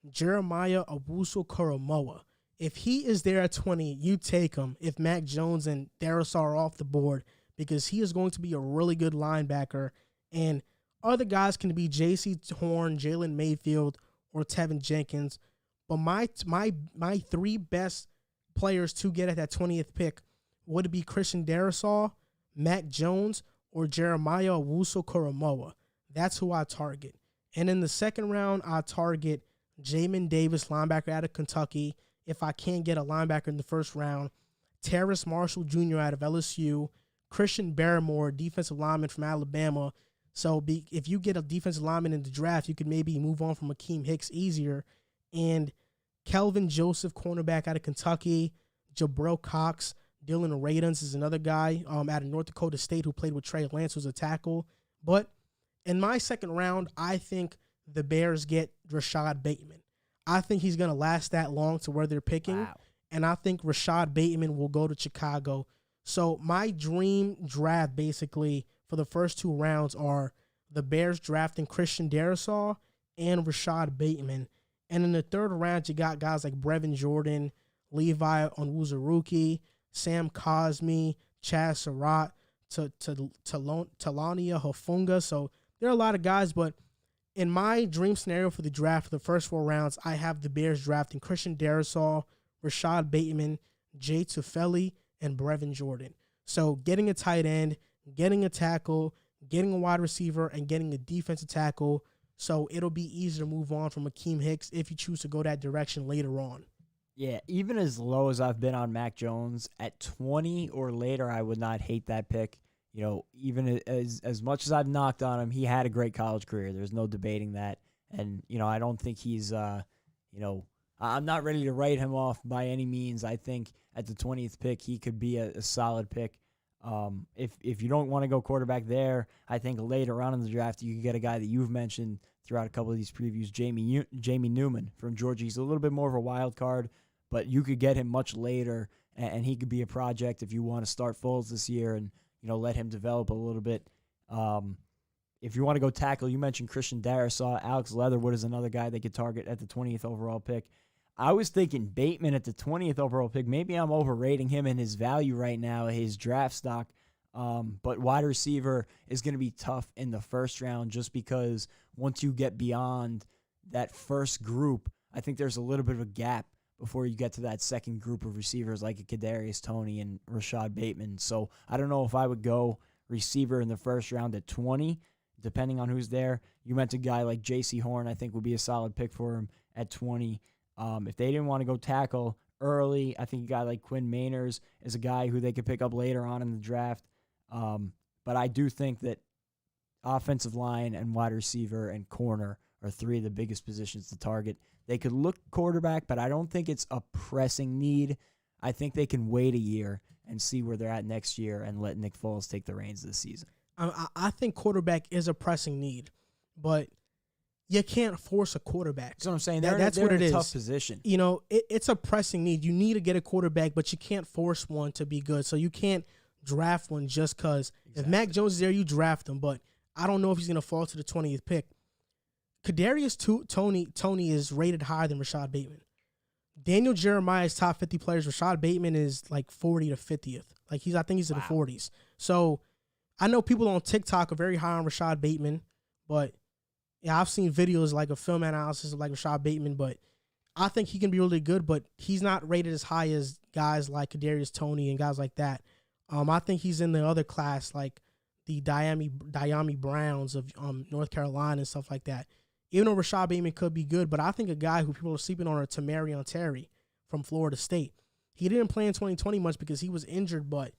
Jeremiah Owusu-Koramoah. If he is there at 20, you take him if Mac Jones and Darrisaw are off the board because he is going to be a really good linebacker. And other guys can be J.C. Horn, Jalen Mayfield, or Tevin Jenkins. But my three best players to get at that 20th pick would be Christian Darrisaw, Mac Jones, or Jeremiah Owusu-Koramoah. That's who I target. And in the second round, I target Jamin Davis, linebacker out of Kentucky. If I can't get a linebacker in the first round, Terrace Marshall Jr. out of LSU, Christian Barrymore, defensive lineman from Alabama. So if you get a defensive lineman in the draft, you could maybe move on from Akeem Hicks easier. And Kelvin Joseph, cornerback out of Kentucky, Jabril Cox, Dylan Radins is another guy out of North Dakota State who played with Trey Lance, who's a tackle. But in my second round, I think the Bears get Rashad Bateman. I think he's going to last that long to where they're picking. Wow. And I think Rashad Bateman will go to Chicago. So my dream draft basically for the first two rounds are the Bears drafting Christian Darrisaw and Rashad Bateman. And in the third round, you got guys like Brevin Jordan, Levi Onwuzurike, Sam Cosmi, Chaz Surratt, Talania Hofunga. So there are a lot of guys, but in my dream scenario for the draft for the first four rounds, I have the Bears drafting Christian Darrisaw, Rashad Bateman, Jay Tufele, and Brevin Jordan. So getting a tight end, getting a tackle, getting a wide receiver, and getting a defensive tackle. So it'll be easier to move on from Akeem Hicks if you choose to go that direction later on. Yeah, even as low as I've been on Mac Jones, at 20 or later, I would not hate that pick. You know, even as much as I've knocked on him, he had a great college career. There's no debating that. And, you know, I don't think he's, I'm not ready to write him off by any means. I think at the 20th pick, he could be a solid pick. If you don't want to go quarterback there, I think later on in the draft, you could get a guy that you've mentioned throughout a couple of these previews, Jamie Newman from Georgia. He's a little bit more of a wild card, but you could get him much later, and he could be a project if you want to start Foles this year and, you know, let him develop a little bit. If you want to go tackle, you mentioned Christian Darrisaw. Alex Leatherwood is another guy they could target at the 20th overall pick. I was thinking Bateman at the 20th overall pick. Maybe I'm overrating him and his value right now, his draft stock. But wide receiver is going to be tough in the first round just because once you get beyond that first group, I think there's a little bit of a gap before you get to that second group of receivers like a Kadarius Toney and Rashad Bateman. So I don't know if I would go receiver in the first round at 20, depending on who's there. You mentioned a guy like J.C. Horn, I think would be a solid pick for him at 20. If they didn't want to go tackle early, I think a guy like Quinn Meinerz is a guy who they could pick up later on in the draft. But I do think that offensive line and wide receiver and corner are three of the biggest positions to target. They could look quarterback, but I don't think it's a pressing need. I think they can wait a year and see where they're at next year and let Nick Foles take the reins this season. I think quarterback is a pressing need, but you can't force a quarterback. That's what I'm saying. That's they're what in it a is. tough position. You know, it's a pressing need. You need to get a quarterback, but you can't force one to be good. So you can't draft one just because. Exactly. If Mac Jones is there, you draft him, but I don't know if he's going to fall to the 20th pick. Kadarius Toney is rated higher than Rashad Bateman. Daniel Jeremiah is top 50 players. Rashad Bateman is like 40 to 50th. Like I think he's in the 40s. So I know people on TikTok are very high on Rashad Bateman, but yeah, I've seen videos like a film analysis of like Rashad Bateman, but I think he can be really good, but he's not rated as high as guys like Kadarius Toney and guys like that. I think he's in the other class, like the Diami Browns of North Carolina and stuff like that. Even though Rashad Bateman could be good, but I think a guy who people are sleeping on are Tamarion Terry from Florida State. He didn't play in 2020 much because he was injured, but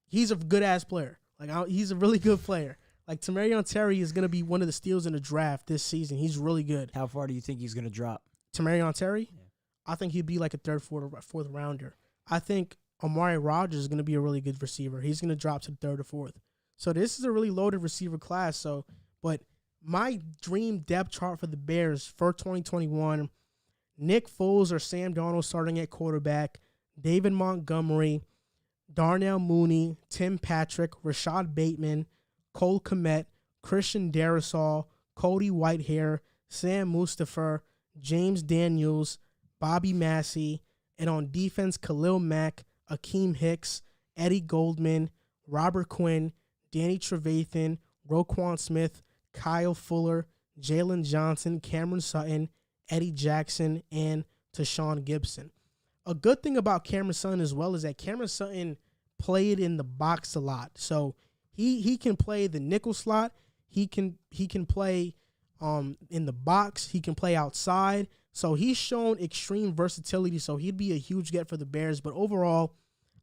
he's a good-ass player. Like he's a really good player. Like Tamarion Terry is going to be one of the steals in the draft this season. He's really good. How far do you think he's going to drop? Tamarion Terry? Yeah. I think he'd be like a third, fourth rounder. I think Amari Rodgers is going to be a really good receiver. He's going to drop to the third or fourth. So this is a really loaded receiver class. But my dream depth chart for the Bears for 2021, Nick Foles or Sam Darnold starting at quarterback, David Montgomery, Darnell Mooney, Tim Patrick, Rashad Bateman, Cole Kmet, Christian Darrisaw, Cody Whitehair, Sam Mustipher, James Daniels, Bobby Massey, and on defense, Khalil Mack, Akeem Hicks, Eddie Goldman, Robert Quinn, Danny Trevathan, Roquan Smith, Kyle Fuller, Jalen Johnson, Cameron Sutton, Eddie Jackson, and Tashawn Gibson. A good thing about Cameron Sutton as well is that Cameron Sutton played in the box a lot. So he can play the nickel slot. He can play in the box. He can play outside. So he's shown extreme versatility. So he'd be a huge get for the Bears. But overall,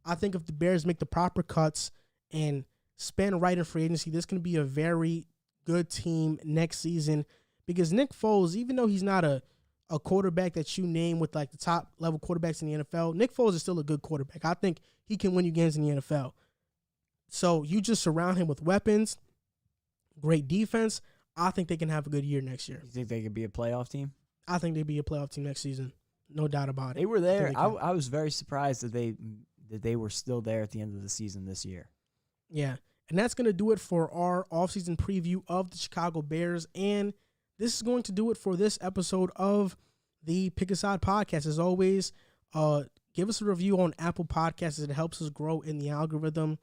I think if the Bears make the proper cuts and spend right in free agency, this can be a very good team next season. Because Nick Foles, even though he's not a quarterback that you name with like the top level quarterbacks in the NFL, Nick Foles is still a good quarterback. I think he can win you games in the NFL. So you just surround him with weapons, great defense. I think they can have a good year next year. You think they could be a playoff team? I think they'd be a playoff team next season. No doubt about it. They were there. I was very surprised that they were still there at the end of the season this year. Yeah. And that's going to do it for our offseason preview of the Chicago Bears. And this is going to do it for this episode of the Pick a Side podcast. As always, give us a review on Apple Podcasts. It helps us grow in the algorithm.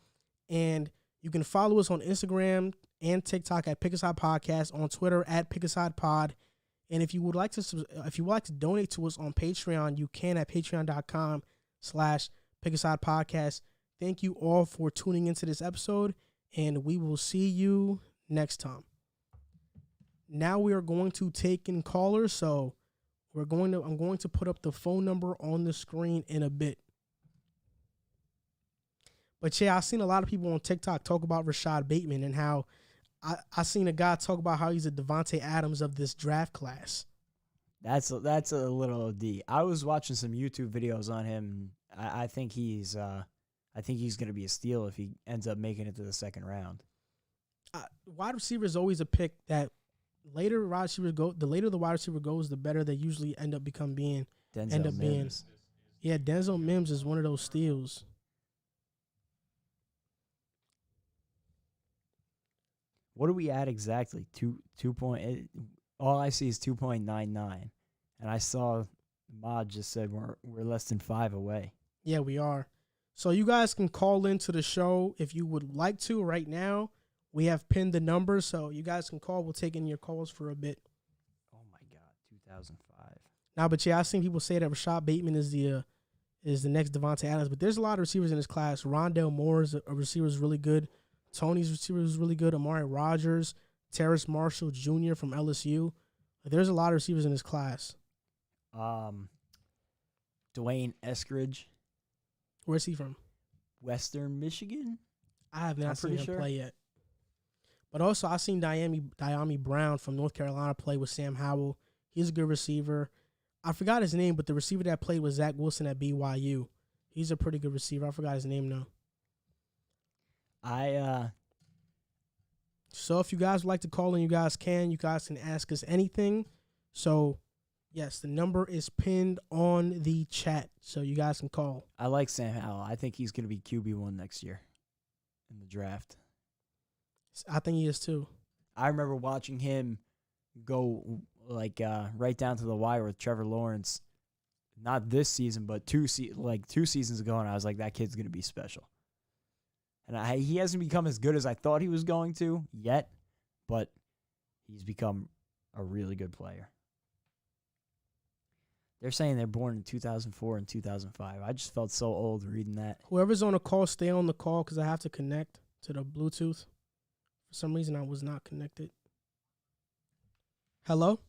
And you can follow us on Instagram and TikTok at Pick a Side Podcast, on Twitter at Pick a Side Pod. And if you would like to donate to us on Patreon, you can at patreon.com/Pick a Side Podcast. Thank you all for tuning into this episode, and we will see you next time. Now we are going to take in callers, so I'm going to put up the phone number on the screen in a bit. But yeah, I've seen a lot of people on TikTok talk about Rashad Bateman and how I seen a guy talk about how he's a Devontae Adams of this draft class. That's a little OD. I was watching some YouTube videos on him. I think he's going to be a steal if he ends up making it to the second round. Wide receiver is always a pick that the later the wide receiver goes, the better they usually end up being. Yeah, Denzel Mims is one of those steals. What do we add exactly? 2 point. All I see is 2.99, and I saw Mod just said we're less than 5 away. Yeah, we are. So you guys can call into the show if you would like to. Right now, we have pinned the number, so you guys can call. We'll take in your calls for a bit. Oh my God, 2005. Now, but yeah, I've seen people say that Rashad Bateman is the next Devontae Adams, but there's a lot of receivers in this class. Rondale Moore is a receiver is really good. Tony's receiver is really good. Amari Rogers, Terrace Marshall Jr. from LSU. There's a lot of receivers in this class. Dwayne Eskridge. Where's he from? Western Michigan. I have not seen him play yet. But also, I've seen Diami Brown from North Carolina play with Sam Howell. He's a good receiver. I forgot his name, but the receiver that played with Zach Wilson at BYU. He's a pretty good receiver. I forgot his name, though. So if you guys would like to call in, you guys can. You guys can ask us anything. So, yes, the number is pinned on the chat, so you guys can call. I like Sam Howell. I think he's going to be QB1 next year in the draft. I think he is, too. I remember watching him go right down to the wire with Trevor Lawrence. Not this season, but 2 seasons ago, and I was like, that kid's going to be special. And he hasn't become as good as I thought he was going to yet, but he's become a really good player. They're saying they're born in 2004 and 2005. I just felt so old reading that. Whoever's on the call, stay on the call because I have to connect to the Bluetooth. For some reason, I was not connected. Hello?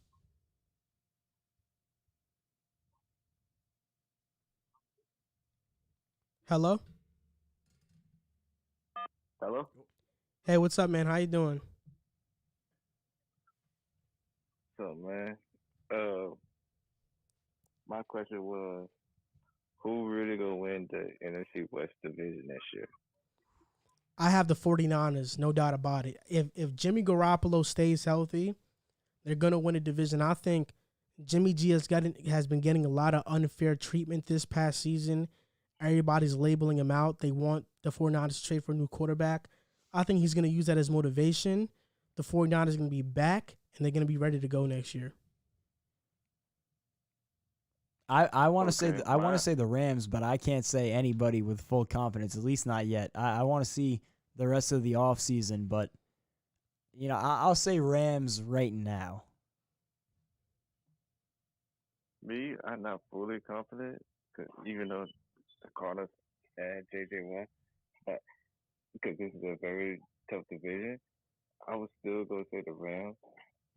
Hello? Hello? Hey, what's up, man? How you doing? What's up, man? My question was, who really gonna win the NFC West division this year? I have the 49ers, no doubt about it. If Jimmy Garoppolo stays healthy, they're going to win a division. I think Jimmy G has been getting a lot of unfair treatment this past season. Everybody's labeling him out. They want the 49ers to trade for a new quarterback. I think he's going to use that as motivation. The 49ers are going to be back, and they're going to be ready to go next year. I want to say the Rams, but I can't say anybody with full confidence, at least not yet. I want to see the rest of the offseason, but I'll say Rams right now. Me, I'm not fully confident, cause even though the Cardinals and JJ won, but because this is a very tough division, I would still go say the Rams.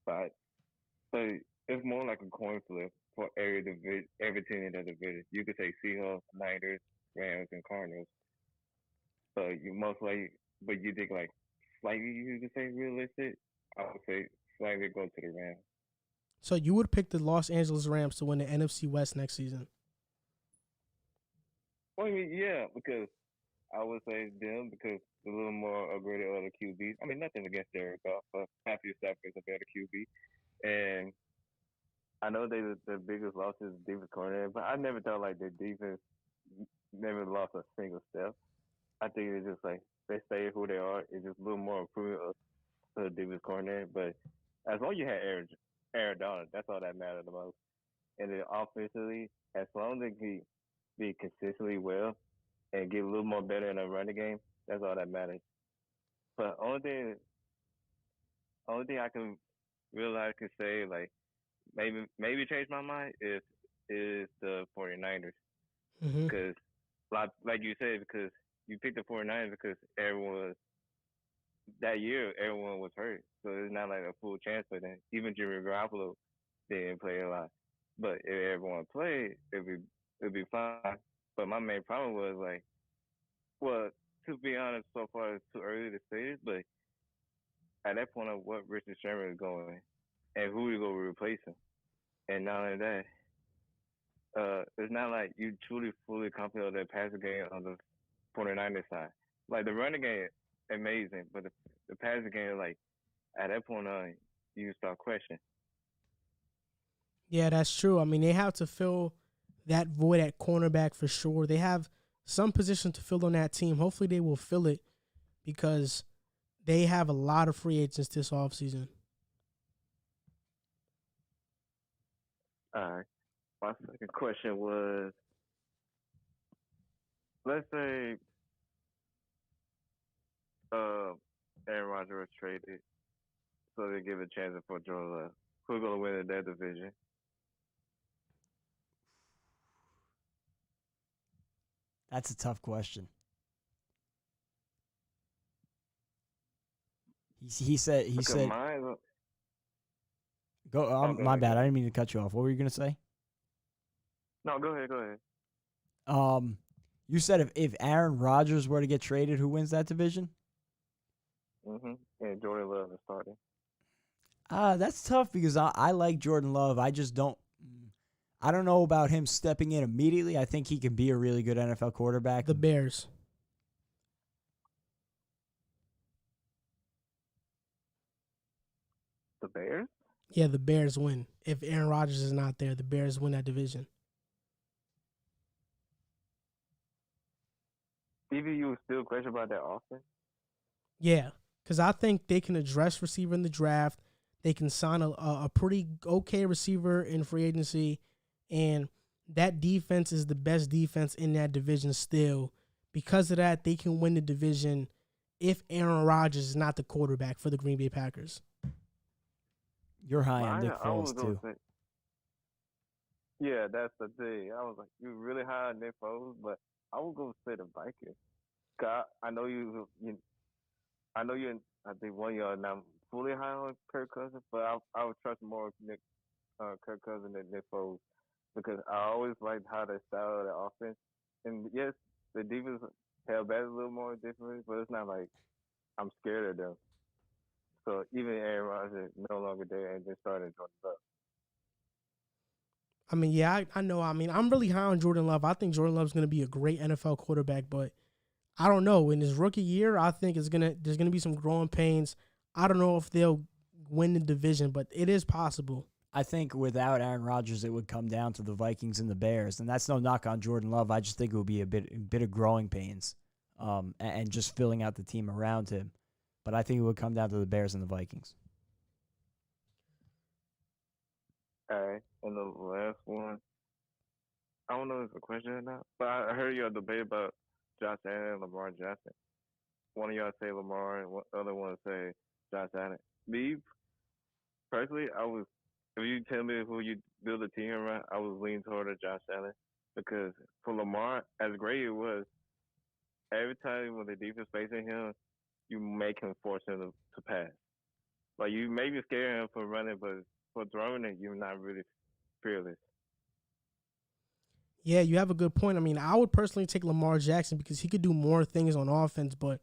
But it's more like a coin flip for every team in the division. You could say Seahawks, Niners, Rams, and Cardinals. So but you think like slightly you could say realistic. I would say slightly go to the Rams. So you would pick the Los Angeles Rams to win the NFC West next season? Well, I mean, yeah, because I would say them because they're a little more upgraded other QBs. I mean, nothing against Derek Goff, but Matthew Stafford is a better QB. And I know the biggest loss is defense coordinator, but I never thought like their defense never lost a single step. I think it's just like they stay who they are. It's just a little more improvement of the defense coordinator. But as long as you have Aaron Donald, that's all that matters the most. And then offensively, as long as they can be consistently well and get a little more better in the running game, that's all that matters. But only thing I can realize could say like maybe change my mind is the 49ers. Because like you said, because you picked the 49ers because everyone was hurt. So it's not like a full chance for them. Even Jimmy Garoppolo didn't play a lot. But if everyone played, it'd be fine. But my main problem was like, well, to be honest, so far it's too early to say this, but at that point of what Richard Sherman is going and who is going to replace him. And not only that, it's not like you truly fully confident of the passing game on the 49ers side. Like the running game, amazing, but the passing game, like at that point on, you start questioning. Yeah, that's true. I mean, they have to fill that void at cornerback for sure. They have some position to fill on that team. Hopefully they will fill it because they have a lot of free agents this offseason. All right. My second question was, let's say Aaron Rodgers was traded, so they give a chance for Jordan Love. Who's going to win in that division? That's a tough question. He said go. My bad. I didn't mean to cut you off. What were you gonna say? No, go ahead. You said if Aaron Rodgers were to get traded, who wins that division? Yeah, Jordan Love is starting. That's tough because I like Jordan Love. I just don't. I don't know about him stepping in immediately. I think he can be a really good NFL quarterback. The Bears. The Bears? Yeah, the Bears win. If Aaron Rodgers is not there, the Bears win that division. Stevie, you still question about that offense? Yeah, because I think they can address receiver in the draft. They can sign a pretty okay receiver in free agency, and that defense is the best defense in that division still. Because of that, they can win the division if Aaron Rodgers is not the quarterback for the Green Bay Packers. You're high on Nick Foles, too. Yeah, that's the thing. I was like, you're really high on Nick Foles, but I would go say the Vikings. I know you. I think one of y'all not fully high on Kirk Cousins, but I would trust more Kirk Cousins than Nick Foles because I always liked how they style the offense. And yes, the defense held back a little more differently, but it's not like I'm scared of them. So even Aaron Rodgers no longer there and just started Jordan Love. I mean, yeah, I know. I mean, I'm really high on Jordan Love. I think Jordan Love's going to be a great NFL quarterback, but I don't know. In his rookie year, I think there's gonna be some growing pains. I don't know if they'll win the division, but it is possible. I think without Aaron Rodgers, it would come down to the Vikings and the Bears, and that's no knock on Jordan Love. I just think it would be a bit of growing pains, and just filling out the team around him. But I think it would come down to the Bears and the Vikings. All right, and the last one, I don't know if it's a question or not, but I heard y'all debate about Josh Allen and Lamar Jackson. One of y'all say Lamar, and the other one say Josh Allen. Me, personally, if you tell me who you build a team around, I was leaning toward Josh Allen because for Lamar, as great it was, every time when the defense facing him, you make him force him to pass. Like you maybe scare him for running, but for throwing it, you're not really fearless. Yeah, you have a good point. I mean, I would personally take Lamar Jackson because he could do more things on offense, but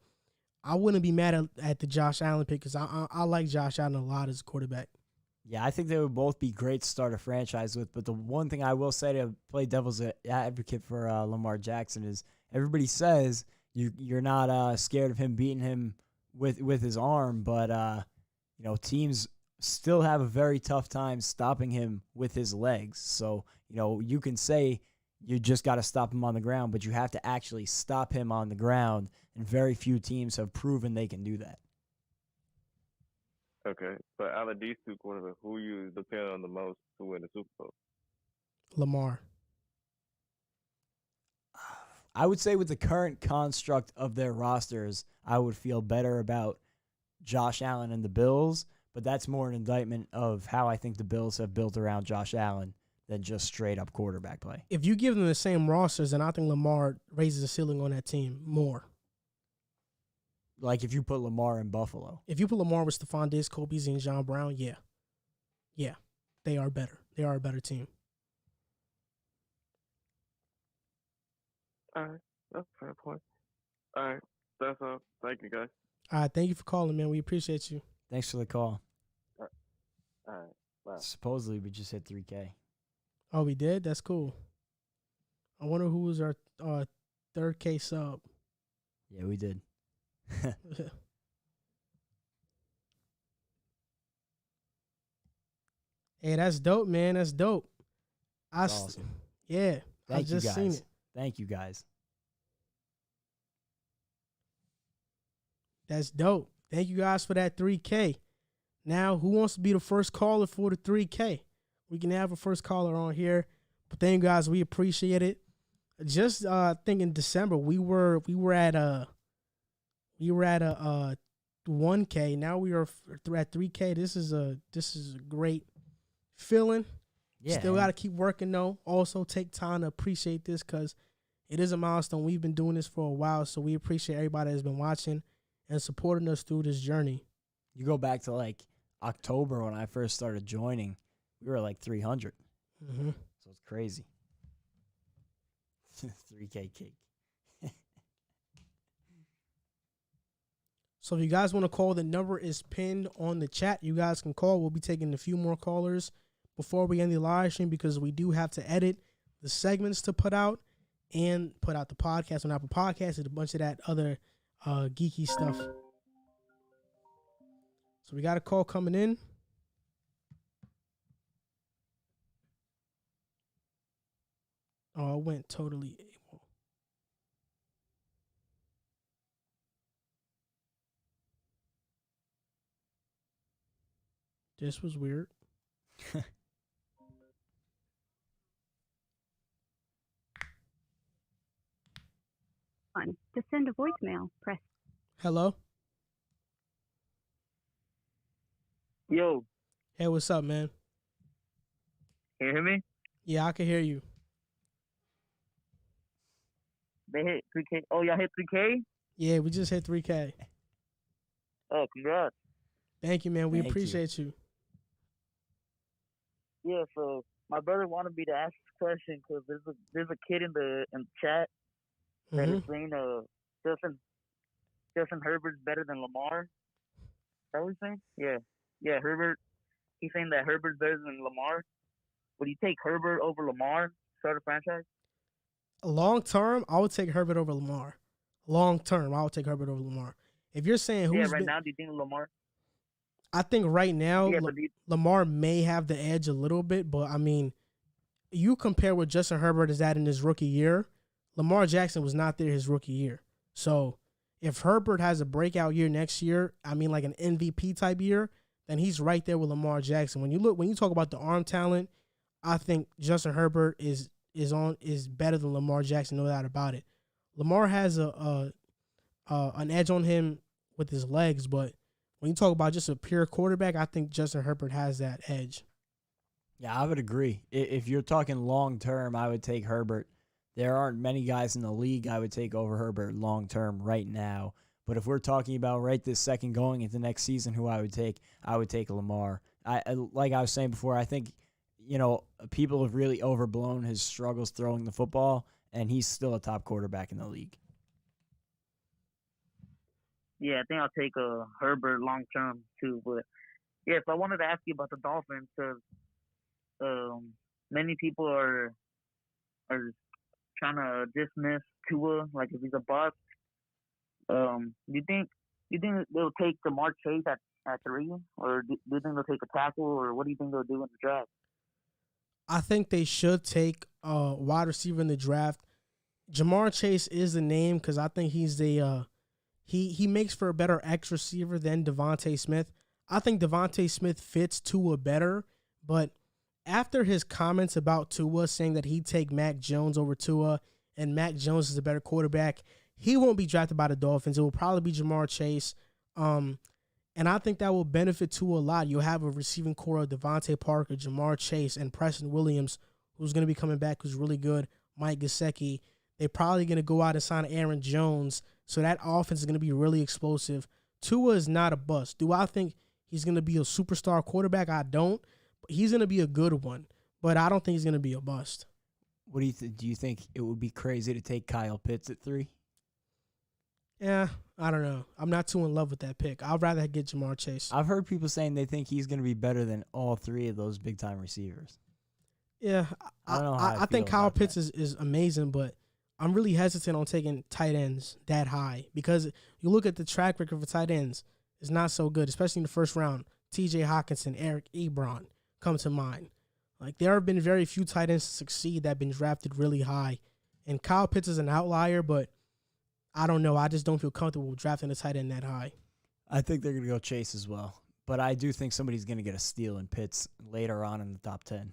I wouldn't be mad at the Josh Allen pick because I like Josh Allen a lot as a quarterback. Yeah, I think they would both be great to start a franchise with, but the one thing I will say to play devil's advocate for Lamar Jackson is everybody says you're not scared of him beating him with his arm, but teams still have a very tough time stopping him with his legs. So, you can say you just got to stop him on the ground, but you have to actually stop him on the ground, and very few teams have proven they can do that. Okay, but out of these two quarterbacks, who you depend on the most to win the Super Bowl? Lamar. I would say with the current construct of their rosters, I would feel better about Josh Allen and the Bills, but that's more an indictment of how I think the Bills have built around Josh Allen than just straight-up quarterback play. If you give them the same rosters, then I think Lamar raises the ceiling on that team more. Like if you put Lamar in Buffalo. If you put Lamar with Stephon Diggs, Cole Beasley, and John Brown, yeah. Yeah, they are better. They are a better team. All right, that's a fair point. All right, that's all. Thank you, guys. All right, thank you for calling, man. We appreciate you. Thanks for the call. All right, bye. Supposedly we just hit 3K. Oh, we did? That's cool. I wonder who was our third K sub. Yeah, we did. Hey, that's dope, man. That's dope. That's awesome. Yeah, Thank you, just guys. seen it. Thank you, guys. That's dope. Thank you guys for that 3K. Now, who wants to be the first caller for the 3K? We can have a first caller on here. But thank you guys. We appreciate it. Just think in December we were at 1K. Now we are at 3K. This is a great feeling. Yeah. Still got to keep working though. Also take time to appreciate this because It is a milestone. We've been doing this for a while, so we appreciate everybody that's been watching and supporting us through this journey. You go back to like October when I first started joining, we were like 300. Mm-hmm. So it's crazy. 3K cake. So if you guys want to call, the number is pinned on the chat. You guys can call. We'll be taking a few more callers before we end the live stream because we do have to edit the segments to put out and put out the podcast on Apple Podcasts and a bunch of that other geeky stuff. So we got a call coming in. Oh, it went totally able. This was weird. To send a voicemail, press. Hello? Yo, Hey, what's up, man? can you hear me? Yeah, I can hear you. They hit 3K. Oh, y'all hit 3K? Yeah, we just hit 3K. Oh, congrats. Thank you, man. We Thank you. appreciate you. Yeah, so my brother wanted me to ask this question because there's a kid in the chat that Mhm. is saying Justin Herbert's better than Lamar. Is that what he's saying? Yeah, Herbert. He's saying that Herbert's better than Lamar. Would you take Herbert over Lamar, start a franchise? Long term, I would take Herbert over Lamar. Long term, I would take Herbert over Lamar. If you're saying Yeah, who's right been, now, do you think Lamar? I think right now Yeah, but Lamar may have the edge a little bit, but I mean, you compare what Justin Herbert is at in his rookie year. Lamar Jackson was not there his rookie year. So if Herbert has a breakout year next year, I mean like an MVP type year, then he's right there with Lamar Jackson. When you talk about the arm talent, I think Justin Herbert is better than Lamar Jackson, no doubt about it. Lamar has an edge on him with his legs, but when you talk about just a pure quarterback, I think Justin Herbert has that edge. Yeah, I would agree. If you're talking long term, I would take Herbert. There aren't many guys in the league I would take over Herbert long term right now. But if we're talking about right this second going into next season, who I would take Lamar. Like I was saying before, I think, people have really overblown his struggles throwing the football, and he's still a top quarterback in the league. Yeah, I think I'll take Herbert long term too. But yeah, so I wanted to ask you about the Dolphins because many people are trying to dismiss Tua, like if he's a bust. Do you think they'll take Lamar Chase at 3, or do you think they'll take a tackle, or what do you think they'll do in the draft? I think they should take a wide receiver in the draft. Jamar Chase is the name because I think he's he makes for a better X receiver than Devontae Smith. I think Devontae Smith fits Tua better, but after his comments about Tua saying that he'd take Mac Jones over Tua and Mac Jones is a better quarterback, he won't be drafted by the Dolphins. It will probably be Jamar Chase. And I think that will benefit Tua a lot. You'll have a receiving core of Devontae Parker, Jamar Chase, and Preston Williams, who's going to be coming back, who's really good, Mike Gesicki. They're probably going to go out and sign Aaron Jones, so that offense is going to be really explosive. Tua is not a bust. Do I think he's going to be a superstar quarterback? I don't. But he's going to be a good one, but I don't think he's going to be a bust. What do you do? You think it would be crazy to take Kyle Pitts at 3? Yeah, I don't know. I'm not too in love with that pick. I'd rather get Jamar Chase. I've heard people saying they think he's going to be better than all 3 of those big-time receivers. Yeah, I don't know how I think feel Kyle about Pitts that. is amazing, but I'm really hesitant on taking tight ends that high because you look at the track record for tight ends, it's not so good, especially in the first round. T.J. Hawkinson, Eric Ebron come to mind. Like, there have been very few tight ends to succeed that have been drafted really high. And Kyle Pitts is an outlier, but I don't know. I just don't feel comfortable drafting a tight end that high. I think they're going to go Chase as well. But I do think somebody's going to get a steal in Pitts later on in the top 10.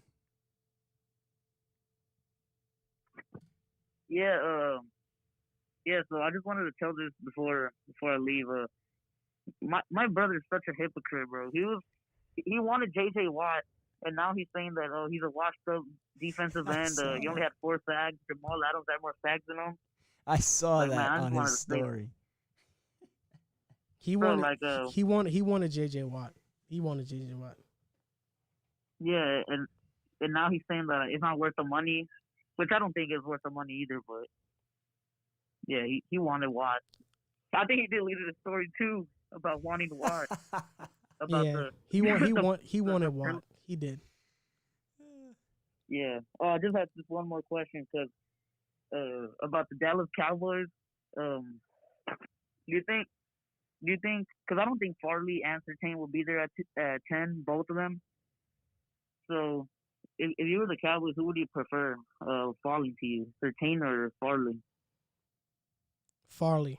Yeah, so I just wanted to tell this before I leave. My brother's such a hypocrite, bro. He wanted J.J. Watt and now he's saying that he's a washed up defensive I end. saw He only that. had 4 sacks. Jamal Adams had more sacks than him. I saw Like, that man, I on just wanted his to say, story. He bro, wanted like he wanted JJ Watt. He wanted JJ Watt. yeah, and now he's saying that it's not worth the money, which I don't think is worth the money either. But yeah, he wanted Watt. I think he deleted a story too about wanting Watt. About Yeah, the he wanted Watt. He did. Yeah. Oh, I just have just one more question because about the Dallas Cowboys. Do you think? Because I don't think Farley and Surtain will be there at 10, both of them. So, if you were the Cowboys, who would you prefer falling to you, Surtain or Farley? Farley.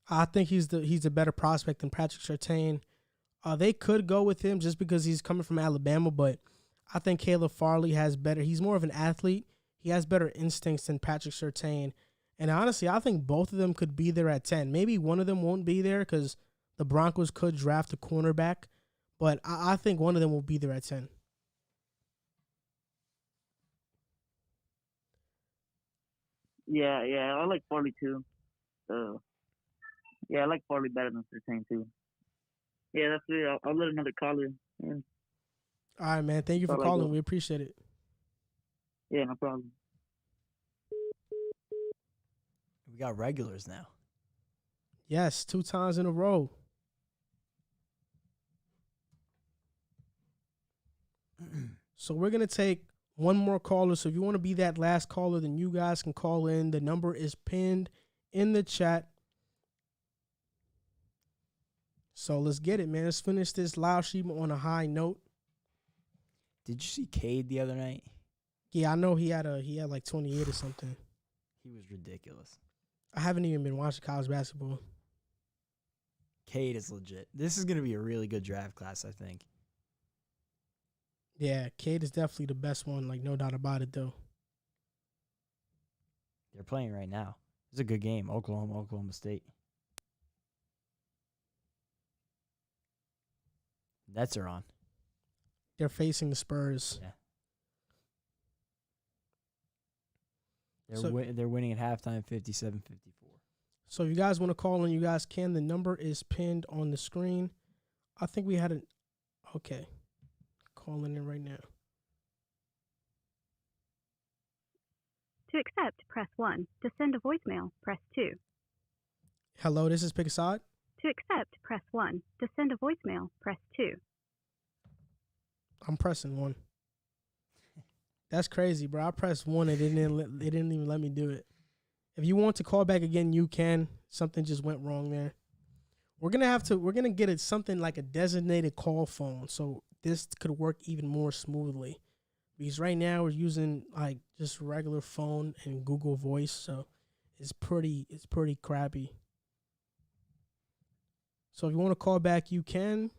I think he's the better prospect than Patrick Surtain. They could go with him just because he's coming from Alabama, but I think Caleb Farley has better. He's more of an athlete. He has better instincts than Patrick Surtain. And honestly, I think both of them could be there at 10. Maybe one of them won't be there because the Broncos could draft a cornerback, but I think one of them will be there at 10. Yeah, I like Farley too. Yeah, I like Farley better than Surtain too. Yeah, that's it. I'll let another caller in. All right, man. Thank you for All right, calling. go. We appreciate it. Yeah, no problem. We got regulars now. Yes, 2 times in a row. So we're going to take one more caller. So if you want to be that last caller, then you guys can call in. The number is pinned in the chat. So let's get it, man. Let's finish this live stream on a high note. Did you see Cade the other night? Yeah, I know he had like 28 or something. He was ridiculous. I haven't even been watching college basketball. Cade is legit. This is going to be a really good draft class, I think. Yeah, Cade is definitely the best one, like no doubt about it, though. They're playing right now. It's a good game. Oklahoma State. Nets are on. They're facing the Spurs. Yeah. So- They're winning at halftime 57-54. So if you guys want to call in, you guys can. The number is pinned on the screen. I think we had an... Okay. Calling in right now. To accept, press 1. To send a voicemail, press 2. Hello, this is Pick a Side. To accept, press 1. To send a voicemail, press 2. I'm pressing 1. That's crazy, bro. I pressed 1 and they didn't even let me do it. If you want to call back again, you can. Something just went wrong there. We're gonna get it something like a designated call phone, so this could work even more smoothly. Because right now we're using like just regular phone and Google Voice, so it's pretty crappy. So if you want to call back, you can.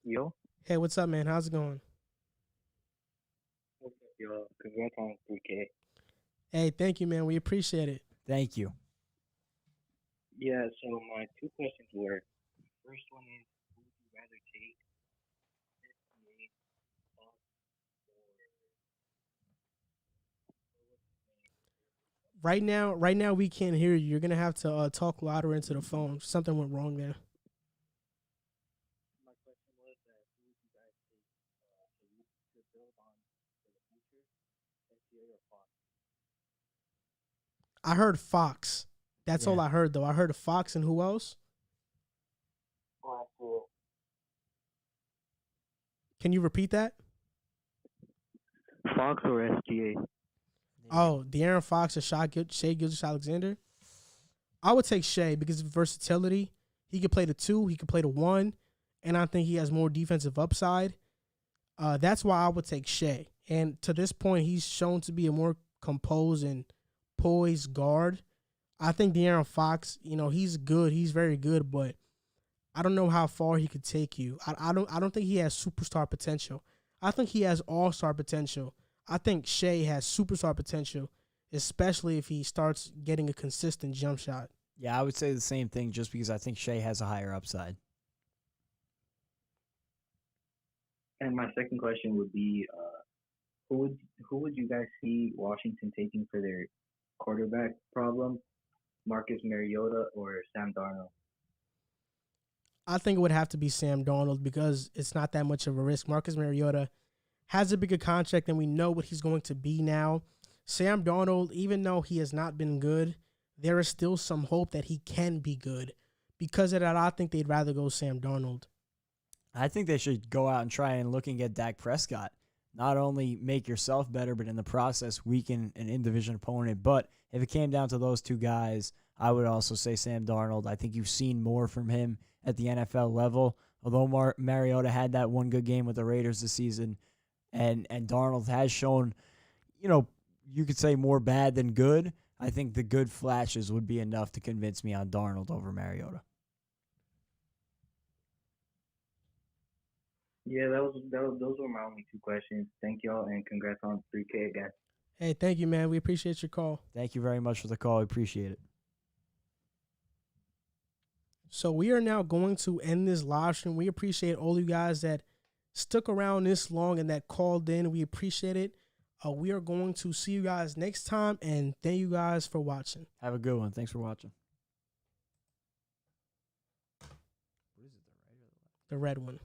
Yo, Hey, what's up, man? How's it going? yo, congrats on 3K. Hey, thank you, man. We appreciate it. Thank you. Yeah, so my 2 questions were, first one is, who would you rather take? NBA Fox Right now, we can't hear you. You're gonna have to talk louder into the phone. Something went wrong there. My question was that who would you guys take to build on for the future, NBA or Fox? I heard Fox. That's all Yeah. I heard, though. I heard Fox and who else? Can you repeat that? Fox or SGA? Oh, De'Aaron Fox or Shai Gilgeous-Alexander? I would take Shai because of versatility. He could play the 2, he could play the 1, and I think he has more defensive upside. That's why I would take Shai. And to this point, he's shown to be a more composed and poised guard. I think De'Aaron Fox, he's good. He's very good, but I don't know how far he could take you. I don't think he has superstar potential. I think he has all-star potential. I think Shea has superstar potential, especially if he starts getting a consistent jump shot. Yeah, I would say the same thing just because I think Shea has a higher upside. And my second question would be, who would you guys see Washington taking for their quarterback problem? Marcus Mariota or Sam Darnold? I think it would have to be Sam Darnold because it's not that much of a risk. Marcus Mariota has a bigger contract and we know what he's going to be now. Sam Darnold, even though he has not been good, there is still some hope that he can be good. Because of that, I think they'd rather go Sam Darnold. I think they should go out and try and look and get Dak Prescott. Not only make yourself better, but in the process weaken an in-division opponent. But if it came down to those two guys, I would also say Sam Darnold. I think you've seen more from him at the NFL level. Although Mariota had that one good game with the Raiders this season, and Darnold has shown, you could say more bad than good. I think the good flashes would be enough to convince me on Darnold over Mariota. Yeah, those were my only two questions. Thank y'all, and congrats on 3K again. Hey, thank you, man. We appreciate your call. Thank you very much for the call. I appreciate it. So we are now going to end this live stream. We appreciate all you guys that stuck around this long and that called in. We appreciate it. We are going to see you guys next time, and thank you guys for watching. Have a good one. Thanks for watching. The red one.